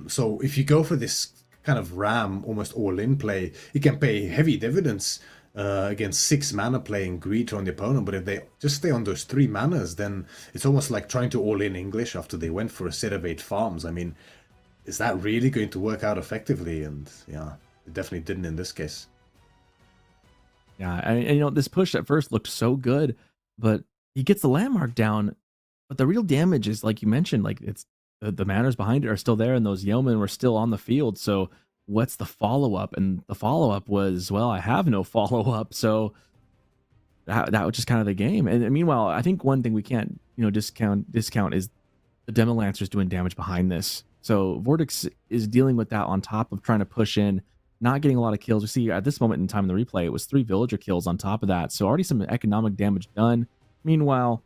So if you go for this kind of ram, almost all-in play, it can pay heavy dividends against 6 mana play and greed from the opponent. But if they just stay on those 3 manas, then it's almost like trying to all-in English after they went for a set of 8 farms. I mean, is that really going to work out effectively? And yeah, it definitely didn't in this case. Yeah, and this push at first looked so good, but he gets the landmark down. But the real damage is, like you mentioned, like it's the manners behind it are still there, and those yeomen were still on the field. So what's the follow-up? And the follow-up was, well, I have no follow-up. So that was just kind of the game. And meanwhile, I think one thing we can't, discount is the Demo Lancers doing damage behind this. So VortiX is dealing with that on top of trying to push in, not getting a lot of kills. We see at this moment in time in the replay, it was 3 villager kills on top of that. So already some economic damage done. Meanwhile,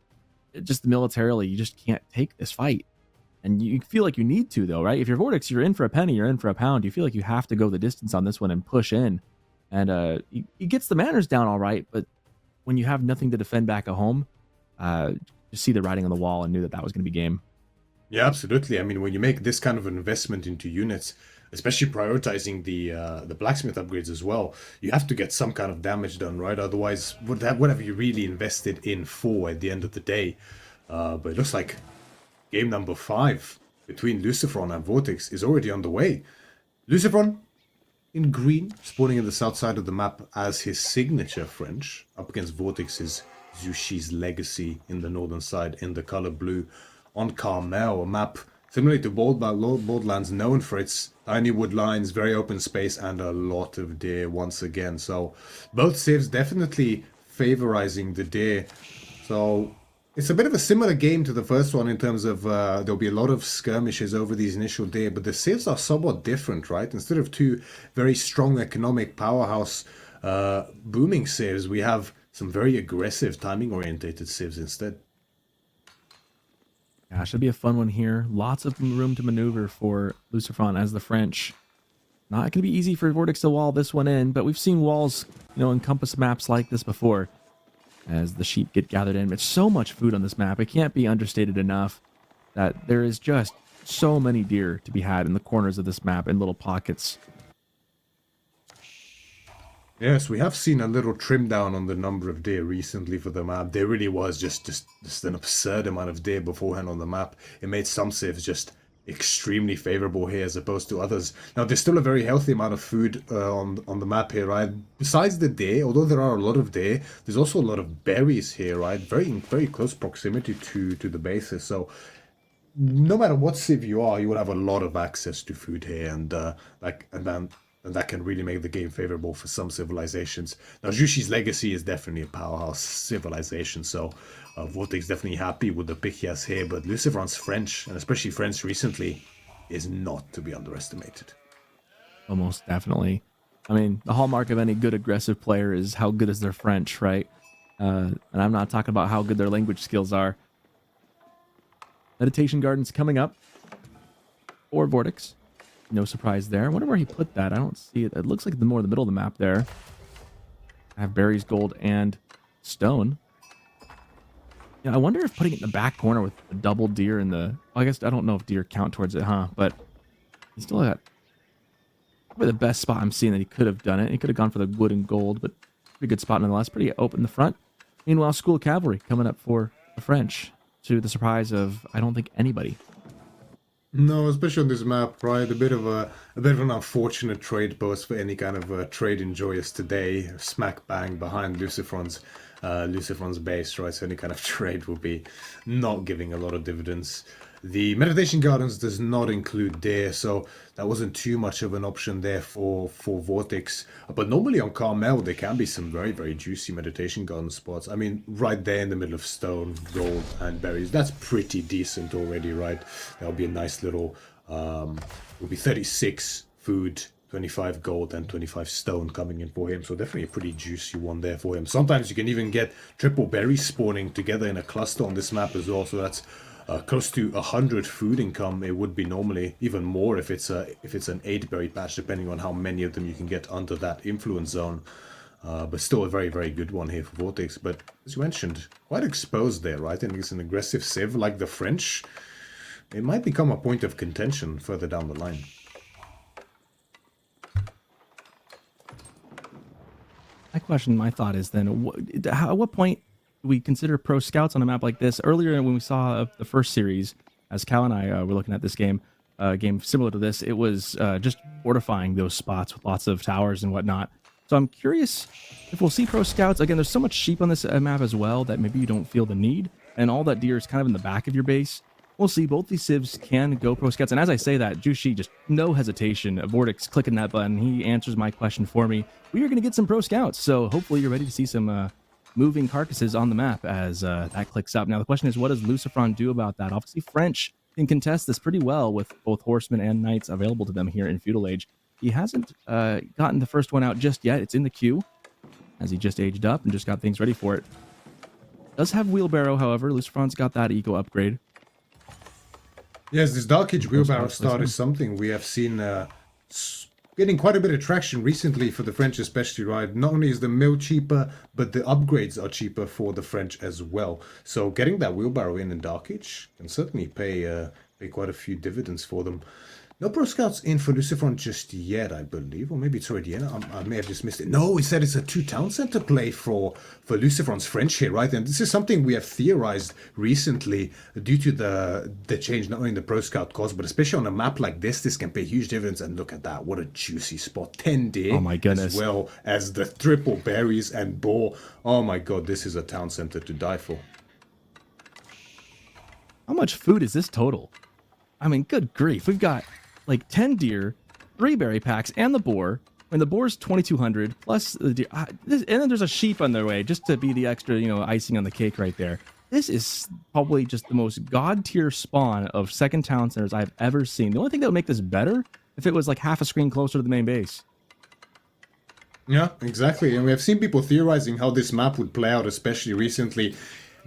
just militarily, you just can't take this fight. And you feel like you need to, though, right? If you're VortiX, you're in for a penny, you're in for a pound. You feel like you have to go the distance on this one and push in. And he gets the manners down all right, but when you have nothing to defend back at home, just see the writing on the wall and knew that was going to be game. Yeah, absolutely. I mean, when you make this kind of investment into units, especially prioritizing the blacksmith upgrades as well. You have to get some kind of damage done, right? Otherwise, what have you really invested in for at the end of the day? But it looks like game number 5 between LucifroN and VortiX is already underway. LucifroN in green, spawning in the south side of the map as his signature French, up against VortiX's Zushi's Legacy in the northern side in the color blue on Carmel, a map similarly to Borderlands, known for its tiny wood lines, very open space, and a lot of deer once again. So both civs definitely favorizing the deer. So it's a bit of a similar game to the first one in terms of there'll be a lot of skirmishes over these initial deer, but the civs are somewhat different, right? Instead of two very strong economic powerhouse booming civs, we have some very aggressive timing-orientated civs instead. Yeah, should be a fun one here. Lots of room to maneuver for LucifroN as the French. Not going to be easy for VortiX to wall this one in, but we've seen walls, encompass maps like this before as the sheep get gathered in. It's so much food on this map. It can't be understated enough that there is just so many deer to be had in the corners of this map in little pockets. Yes, we have seen a little trim down on the number of deer recently for the map. There really was just an absurd amount of deer beforehand on the map. It made some civs just extremely favorable here as opposed to others. Now, there's still a very healthy amount of food on the map here, right? Besides the deer, although there are a lot of deer, there's also a lot of berries here, right? Very close proximity to the bases. So no matter what civ you are, you will have a lot of access to food here, and that can really make the game favorable for some civilizations. Now, Jushi's Legacy is definitely a powerhouse civilization, so VortiX definitely happy with the pick he has here, but LucifroN's French, and especially French recently, is not to be underestimated. Almost definitely. I mean, the hallmark of any good aggressive player is how good is their French, right? And I'm not talking about how good their language skills are. Meditation Garden's coming up for VortiX. No surprise there. I wonder where he put that. I don't see it. It looks like more in the middle of the map there. I have berries, gold, and stone. Yeah, I wonder if putting it in the back corner with a double deer in the... Well, I guess I don't know if deer count towards it, huh? But he still got probably the best spot I'm seeing that he could have done it. He could have gone for the wood and gold, but pretty good spot nonetheless. Pretty open in the front. Meanwhile, School of Cavalry coming up for the French, to the surprise of, I don't think, anybody. No, especially on this map, right? A bit of an unfortunate trade post for any kind of trade enjoyers today. Smack bang behind LucifroN's base, right? So any kind of trade will be not giving a lot of dividends. The Meditation Gardens does not include deer, so that wasn't too much of an option there for VortiX. But normally on Carmel, there can be some very, very juicy Meditation Garden spots. I mean, right there in the middle of stone, gold, and berries. That's pretty decent already, right? That'll be a nice little, will be 36 food, 25 gold, and 25 stone coming in for him. So definitely a pretty juicy one there for him. Sometimes you can even get triple berries spawning together in a cluster on this map as well. So that's close to 100 food income. It would be normally even more if it's an 8-berry patch, depending on how many of them you can get under that influence zone. But still a very, very good one here for VortiX. But as you mentioned, quite exposed there, right? And it's an aggressive civ like the French. It might become a point of contention further down the line. My thought is then, at what point we consider pro scouts on a map like this? Earlier when we saw the first series, as Cal and I were looking at this game, game similar to this, it was just fortifying those spots with lots of towers and whatnot. So I'm curious if we'll see pro scouts. Again, there's so much sheep on this map as well that maybe you don't feel the need, and all that deer is kind of in the back of your base. We'll see. Both these civs can go pro scouts, and as I say that, Jushi, just no hesitation. VortiX clicking that button, he answers my question for me. We are going to get some pro scouts, so hopefully you're ready to see some moving carcasses on the map as that clicks up. Now the question is, what does LucifroN do about that? Obviously French can contest this pretty well with both horsemen and knights available to them here in Feudal Age. He hasn't gotten the first one out just yet. It's in the queue as he just aged up and just got things ready for it. Does have wheelbarrow, however. LucifroN's got that eco upgrade. Yes, this Dark Age wheelbarrow start is something we have seen getting quite a bit of traction recently for the French especially, right? Not only is the mill cheaper, but the upgrades are cheaper for the French as well. So getting that wheelbarrow in Dark Age can certainly pay quite a few dividends for them. No Pro Scouts in for LucifroN just yet, I believe, or maybe it's already in. I may have just missed it. No, it said it's a 2 town center play for LucifroN's French here, right? And this is something we have theorized recently due to the change not only in the Pro Scout cost, but especially on a map like this can pay huge dividends. And look at that, what a juicy spot! 10 Oh day, my goodness. as well as the triple berries and boar. Oh my god, this is a town center to die for. How much food is this total? I mean, good grief. We've got like 10 deer, 3 berry packs, and the boar. And the boar's 2,200 plus the deer. And then there's a sheep on their way just to be the extra, icing on the cake right there. This is probably just the most god tier spawn of second town centers I've ever seen. The only thing that would make this better if it was like half a screen closer to the main base. Yeah, exactly. And we have seen people theorizing how this map would play out, especially recently.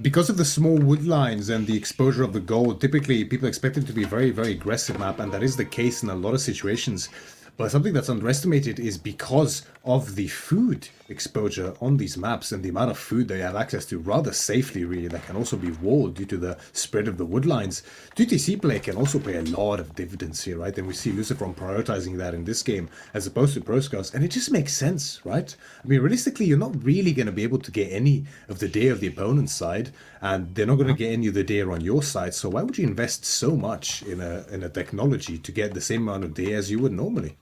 Because of the small wood lines and the exposure of the gold, typically people expect it to be a very, very aggressive map, and that is the case in a lot of situations. But something that's underestimated is because of the food exposure on these maps and the amount of food they have access to rather safely, really, that can also be walled due to the spread of the wood lines. 2TC play can also pay a lot of dividends here, right? And we see LucifroN prioritizing that in this game as opposed to Pro Scouts, and it just makes sense, right? I mean, realistically, you're not really going to be able to get any of the deer of the opponent's side, and they're not going to get any of the deer on your side, so why would you invest so much in a technology to get the same amount of deer as you would normally?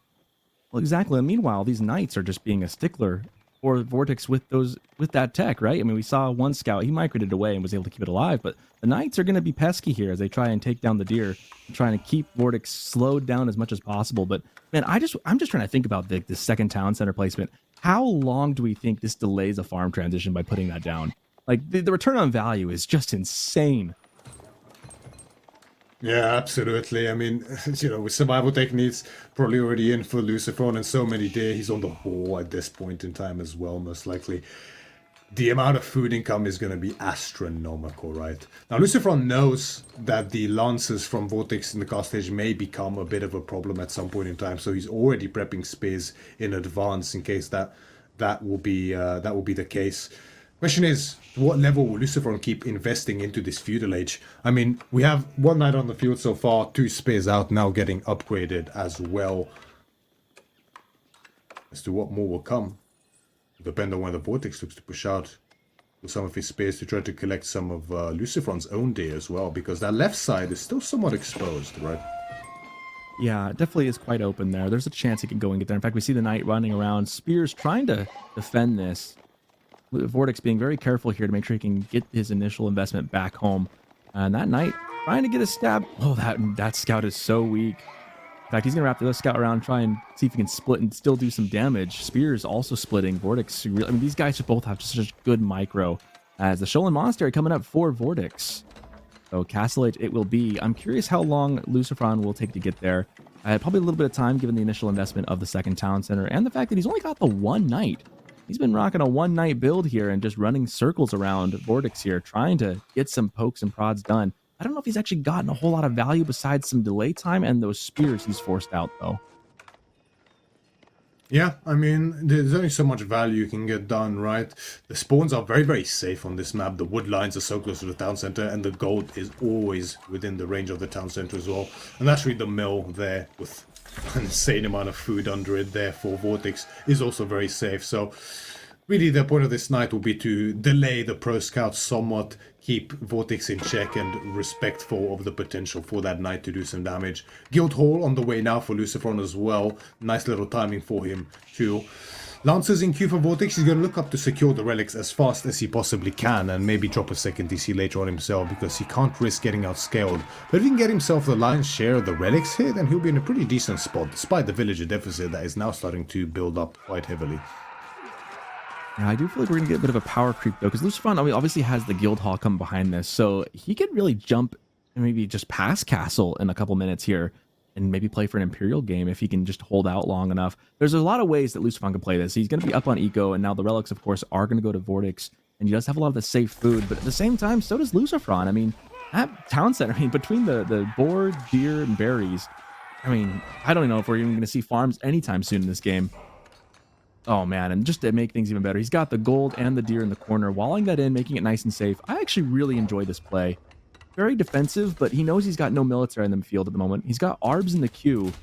Well, exactly. And meanwhile, these knights are just being a stickler for Vortex with that tech, right? I mean, we saw one scout, he migrated away and was able to keep it alive, but the knights are going to be pesky here as they try and take down the deer, trying to keep Vortex slowed down as much as possible. But man, I'm just trying to think about the second town center placement. How long do we think this delays a farm transition by putting that down? Like the return on value is just insane. Yeah, absolutely. I mean, with survival techniques probably already in for LucifroN and so many deer, he's on the whole at this point in time as well, most likely. The amount of food income is going to be astronomical, right? Now, LucifroN knows that the lances from VortiX in the cast stage may become a bit of a problem at some point in time, so he's already prepping spears in advance in case that will be the case. Question is, what level will LucifroN keep investing into this feudal age? I mean, we have 1 knight on the field so far, 2 spears out, now getting upgraded as well. As to what more will come, depend on when the VorTX looks to push out with some of his spears to try to collect some of LucifroN's own deer as well, because that left side is still somewhat exposed, right? Yeah, it definitely is quite open there. There's a chance he can go and get there. In fact, we see the knight running around, spears trying to defend this. Vortex being very careful here to make sure he can get his initial investment back home. And that knight trying to get a stab. Oh, that scout is so weak. In fact, he's going to wrap the other scout around, try and see if he can split and still do some damage. Spears also splitting. Vortex, I mean, these guys both have such good micro. As the Sholen Monastery coming up for Vortex. So Castle Age it will be. I'm curious how long LucifroN will take to get there. Probably a little bit of time given the initial investment of the second town center and the fact that he's only got the 1 knight. He's been rocking a 1 knight build here and just running circles around Vortex here, trying to get some pokes and prods done. I don't know if he's actually gotten a whole lot of value besides some delay time and those spears he's forced out, though. Yeah, I mean, there's only so much value you can get done, right? The spawns are very, very safe on this map. The wood lines are so close to the town center, and the gold is always within the range of the town center as well. And that's really the mill there with an insane amount of food under it there for VorTX is also very safe. So really the point of this night will be to delay the Pro Scouts somewhat, keep VorTX in check and respectful of the potential for that knight to do some damage. Guildhall on the way now for LucifroN as well. Nice little timing for him too. Lancers in queue for VorTX. He's going to look up to secure the relics as fast as he possibly can and maybe drop a second DC later on himself because he can't risk getting outscaled. But if he can get himself the lion's share of the relics here, then he'll be in a pretty decent spot despite the villager deficit that is now starting to build up quite heavily. Yeah, I do feel like we're going to get a bit of a power creep, though, because LucifroN obviously has the guild hall come behind this, so he could really jump and maybe just pass Castle in a couple minutes here and maybe play for an Imperial game if he can just hold out long enough. There's a lot of ways that LucifroN can play this. He's going to be up on Eco, and now the relics, of course, are going to go to Vortex, and he does have a lot of the safe food, but at the same time, so does LucifroN. I mean, that town center, I mean, between the boar, deer, and berries, I mean, I don't know if we're even going to see farms anytime soon in this game. Oh man, and just to make things even better, he's got the gold and the deer in the corner, walling that in, making it nice and safe. I actually really enjoy this play. very defensive, but he knows he's got no military in the field at the moment. He's got Arbs in the queue,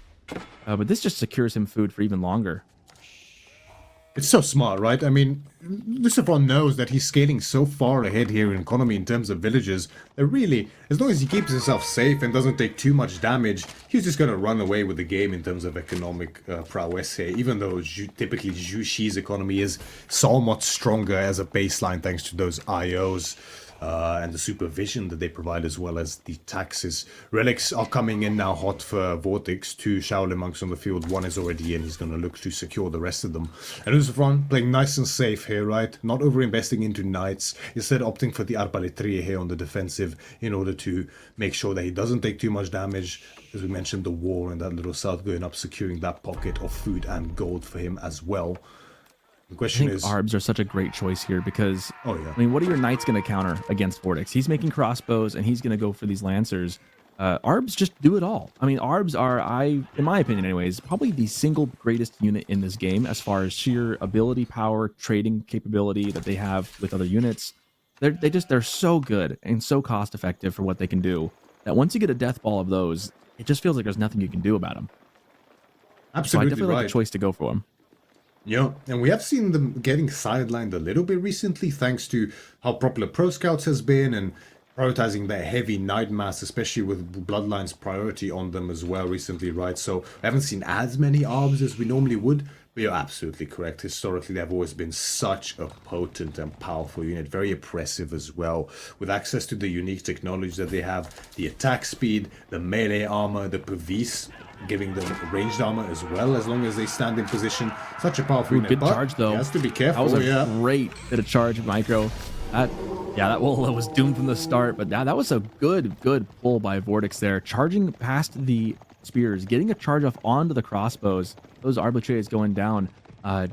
but this just secures him food for even longer. It's so smart, right? I mean, LucifroN knows that he's scaling so far ahead here in economy in terms of villages that really, as long as he keeps himself safe and doesn't take too much damage, he's just going to run away with the game in terms of economic prowess here, even though typically Zhu Xi's economy is so much stronger as a baseline thanks to those IOs. And the supervision that they provide, as well as the taxes. Relics are coming in now hot for VortiX. 2 Shaolin monks on the field. 1 is already in. He's going to look to secure the rest of them. And LucifroN playing nice and safe here, right? Not over-investing into knights. Instead opting for the Arbaletria here on the defensive in order to make sure that he doesn't take too much damage. As we mentioned, the war and that little south going up, securing that pocket of food and gold for him as well. The question is, Arbs are such a great choice here because, oh yeah, I mean, what are your knights going to counter against VortiX? He's making crossbows and he's going to go for these lancers. Arbs just do it all. I mean, Arbs are, in my opinion anyways, probably the single greatest unit in this game as far as sheer ability, power, trading capability that they have with other units. They're so good and so cost effective for what they can do that once you get a death ball of those, it just feels like there's nothing you can do about them. Absolutely, so I definitely like a choice to go for them. Yeah, and we have seen them getting sidelined a little bit recently thanks to how popular Pro Scouts has been and prioritizing their heavy Knight mass, especially with Bloodline's priority on them as well recently, right? So we haven't seen as many Arbs as we normally would, but you're absolutely correct. Historically, they've always been such a potent and powerful unit, very oppressive as well, with access to the unique technology that they have, the attack speed, the melee armor, the Pavis, giving them ranged armor as well, as long as they stand in position. Such a powerful unit. Good charge, though. He has to be careful. That was a great bit of charge, Micro. That was doomed from the start, but that was a good pull by VortiX there. Charging past the spears, getting a charge off onto the crossbows. Those arbitraries going down.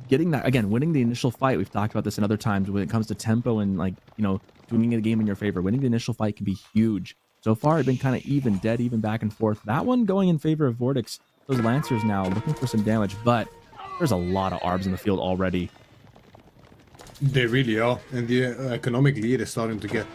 Getting that, again, winning the initial fight. We've talked about this in other times when it comes to tempo and, like, you know, doing the game in your favor. Winning the initial fight can be huge. So far, it's been kind of even back and forth. That one going in favor of VortiX. Those Lancers now looking for some damage, but there's a lot of Arbs in the field already. They really are. And the economic lead is starting to get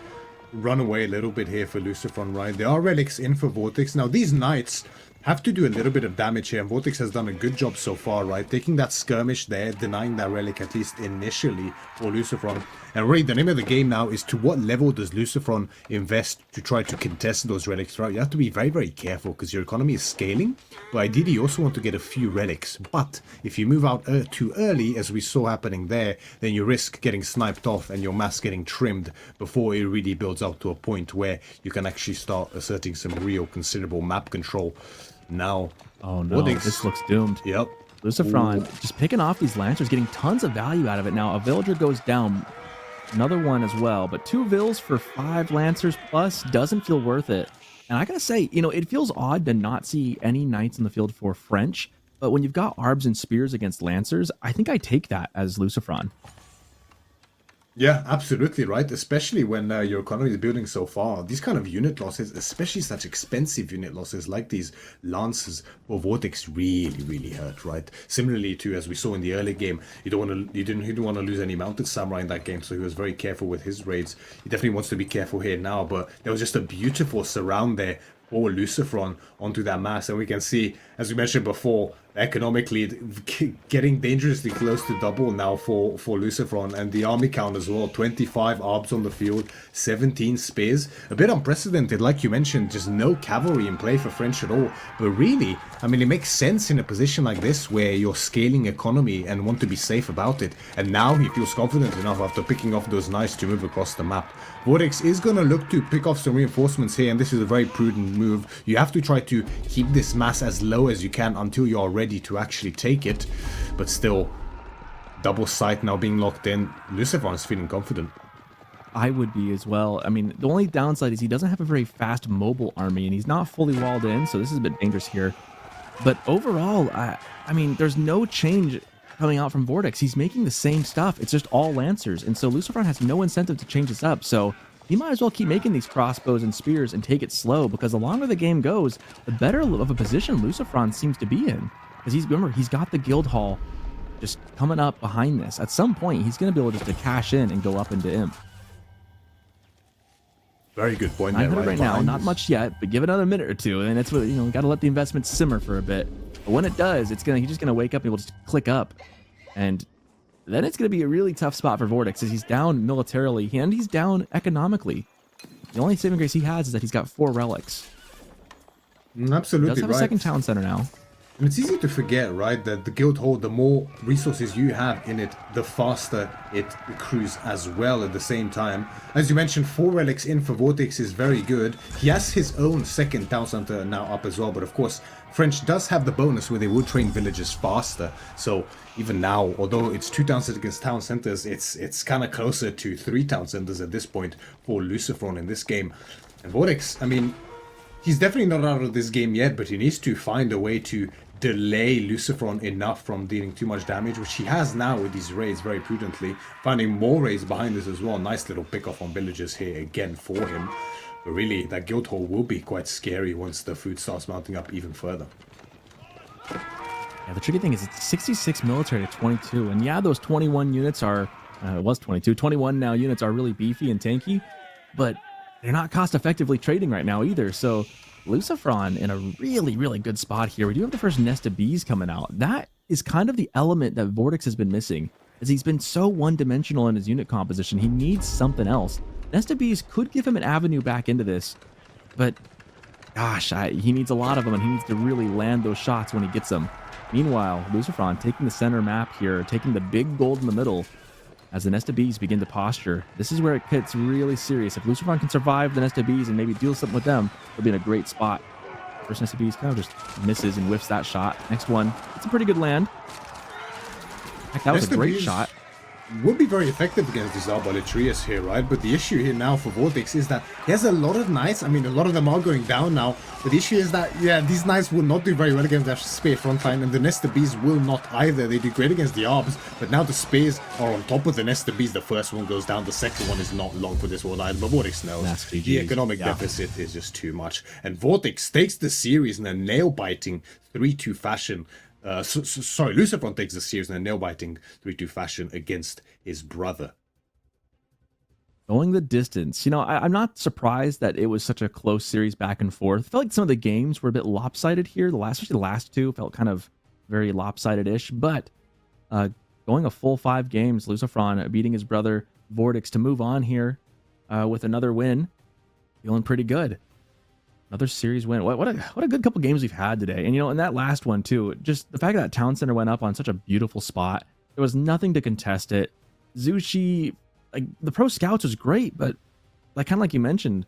run away a little bit here for LucifroN, right? There are relics in for VortiX. Now, these knights have to do a little bit of damage here, and VortiX has done a good job so far, right? Taking that skirmish there, denying that relic at least initially for LucifroN. And really, the name of the game now is to what level does LucifroN invest to try to contest those relics, right? You have to be very careful because your economy is scaling, but ideally you also want to get a few relics. But if you move out too early, as we saw happening there, then you risk getting sniped off and your mass getting trimmed before it really builds up to a point where you can actually start asserting some real considerable map control. Now, oh no, this looks doomed. Yep. LucifroN just picking off these Lancers, getting tons of value out of it. Now, a villager goes down, another one as well, but 2 vills for 5 Lancers plus doesn't feel worth it. And I gotta say, you know, it feels odd to not see any Knights in the field for French, but when you've got Arbs and Spears against Lancers, I think I take that as LucifroN. Yeah, absolutely, right? Especially when your economy is building so far. These kind of unit losses, especially such expensive unit losses like these Lances or VortiX really hurt, right? Similarly to, as we saw in the early game, he didn't want to lose any Mounted Samurai in that game, so he was very careful with his raids. He definitely wants to be careful here now, but there was just a beautiful surround there for LucifroN onto that mass, and we can see, as we mentioned before, economic lead getting dangerously close to double now for LucifroN, and the army count as well. 25 Arbs on the field, 17 spears. A bit unprecedented, like you mentioned, just no cavalry in play for French at all. But really, I mean, it makes sense in a position like this where you're scaling economy and want to be safe about it. And now he feels confident enough after picking off those knights to move across the map. VortiX is going to look to pick off some reinforcements here, and this is a very prudent move. You have to try to keep this mass as low as you can until you're ready to actually take it, but still, double sight now being locked in. LucifroN is feeling confident. I would be as well. I mean, the only downside is he doesn't have a very fast mobile army, and he's not fully walled in, so this is a bit dangerous here. But overall, I mean, there's no change coming out from VortiX. He's making the same stuff. It's just all Lancers, and so LucifroN has no incentive to change this up, so he might as well keep making these crossbows and spears and take it slow, because the longer the game goes, the better of a position LucifroN seems to be in. Because remember, he's got the guild hall just coming up behind this. At some point, he's going to be able just to cash in and go up into Imp. Very good point there, 900 right right now, behind not us. much yet, but give it another minute or two, and that's what, you know, got to let the investment simmer for a bit. But when it does, he's just gonna wake up and he'll just click up, and then it's gonna be a really tough spot for Vortex, as he's down militarily and he's down economically. The only saving grace he has is that he's got 4 relics. He Absolutely does have a right. second town center now. And it's easy to forget, right, that the guild hall, the more resources you have in it, the faster it accrues as well at the same time. As you mentioned, 4 relics in for Vortex is very good. He has his own second town center now up as well, but of course, French does have the bonus where they will train villagers faster. So even now, although it's 2 town centers against town centers, it's kind of closer to 3 town centers at this point for LucifroN in this game. And Vortex, I mean, he's definitely not out of this game yet, but he needs to find a way to delay LucifroN enough from dealing too much damage, which he has now with these raids very prudently. Finding more raids behind this as well. Nice little pick off on villagers here again for him. But really, that guild hall will be quite scary once the food starts mounting up even further. Yeah, the tricky thing is it's 66 military to 22, and yeah, those 21 units are, it was 22, 21 now units are really beefy and tanky, but they're not cost effectively trading right now either, so LucifroN in a really, really good spot here. We do have the first nest of bees coming out. That is kind of the element that Vortex has been missing, as he's been so one-dimensional in his unit composition. He needs something else. Nest of bees could give him an avenue back into this, but gosh, he needs a lot of them, and he needs to really land those shots when he gets them. Meanwhile, LucifroN taking the center map here, taking the big gold in the middle, as the nest of bees begin to posture. This is where it gets really serious. If LucifroN can survive the nest of bees and maybe deal something with them, he'll be in a great spot. First nest of bees kind of just misses and whiffs that shot. Next one, it's a pretty good land. Heck, that was a great shot. Would be very effective against this Arbaletrius here, right? But the issue here now for Vortex is that he has a lot of knights. I mean, a lot of them are going down now. But the issue is that, yeah, these knights will not do very well against their spear frontline, and the Nester Bees will not either. They do great against the Arbs, but now the spears are on top of the Nester Bees. The first one goes down, the second one is not long for this one either. But Vortex knows the economic deficit is just too much. And Vortex takes the series in a nail-biting 3-2 fashion. Sorry, LucifroN takes the series in a nail-biting 3-2 fashion against his brother. Going the distance. You know, I'm not surprised that it was such a close series back and forth. I felt like some of the games were a bit lopsided here. Especially the last 2 felt kind of very lopsided-ish. But going a full 5 games, LucifroN beating his brother Vortex to move on here with another win. Feeling pretty good. Another series win. What a good couple games we've had today. And, you know, in that last one, too, just the fact that Town Center went up on such a beautiful spot. There was nothing to contest it. Zushi, like, the Pro Scouts was great, but, like, kind of like you mentioned,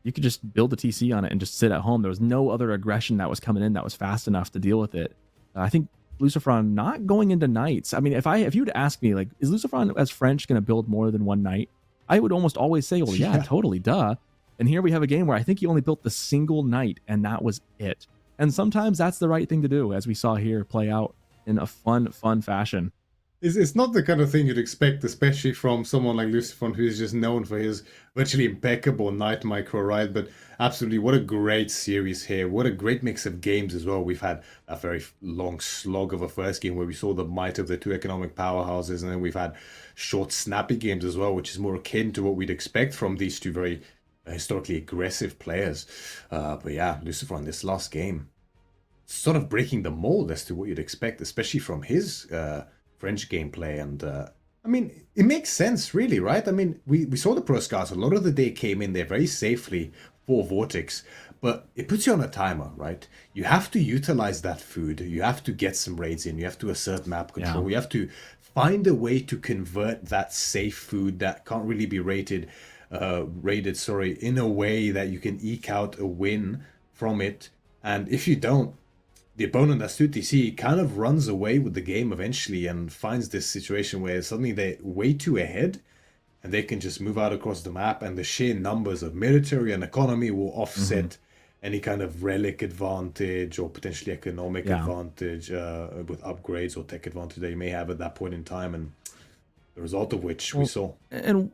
you could just build a TC on it and just sit at home. There was no other aggression that was coming in that was fast enough to deal with it. I think LucifroN not going into knights. I mean, if you would ask me, like, is LucifroN as French going to build more than one knight? I would almost always say, well, yeah, totally, duh. And here we have a game where I think he only built the single knight, and that was it. And sometimes that's the right thing to do, as we saw here play out in a fun fashion. It's not the kind of thing you'd expect, especially from someone like LucifroN, who is just known for his virtually impeccable knight micro, right? But absolutely, what a great series here. What a great mix of games as well. We've had a very long slog of a first game where we saw the might of the 2 economic powerhouses, and then we've had short, snappy games as well, which is more akin to what we'd expect from these 2 very historically aggressive players. But yeah, LucifroN, this last game, sort of breaking the mold as to what you'd expect, especially from his French gameplay. And I mean, it makes sense, really, right? I mean, we saw the Pro Scouts, a lot of the day came in there very safely for Vortex, but it puts you on a timer, right? You have to utilize that food, you have to get some raids in, you have to assert map control, you have to find a way to convert that safe food that can't really be raided, in a way that you can eke out a win from it. And if you don't, the opponent that's 2TC kind of runs away with the game eventually and finds this situation where suddenly they're way too ahead and they can just move out across the map, and the sheer numbers of military and economy will offset any kind of relic advantage or potentially economic advantage with upgrades or tech advantage that you may have at that point in time. And the result of which we saw. And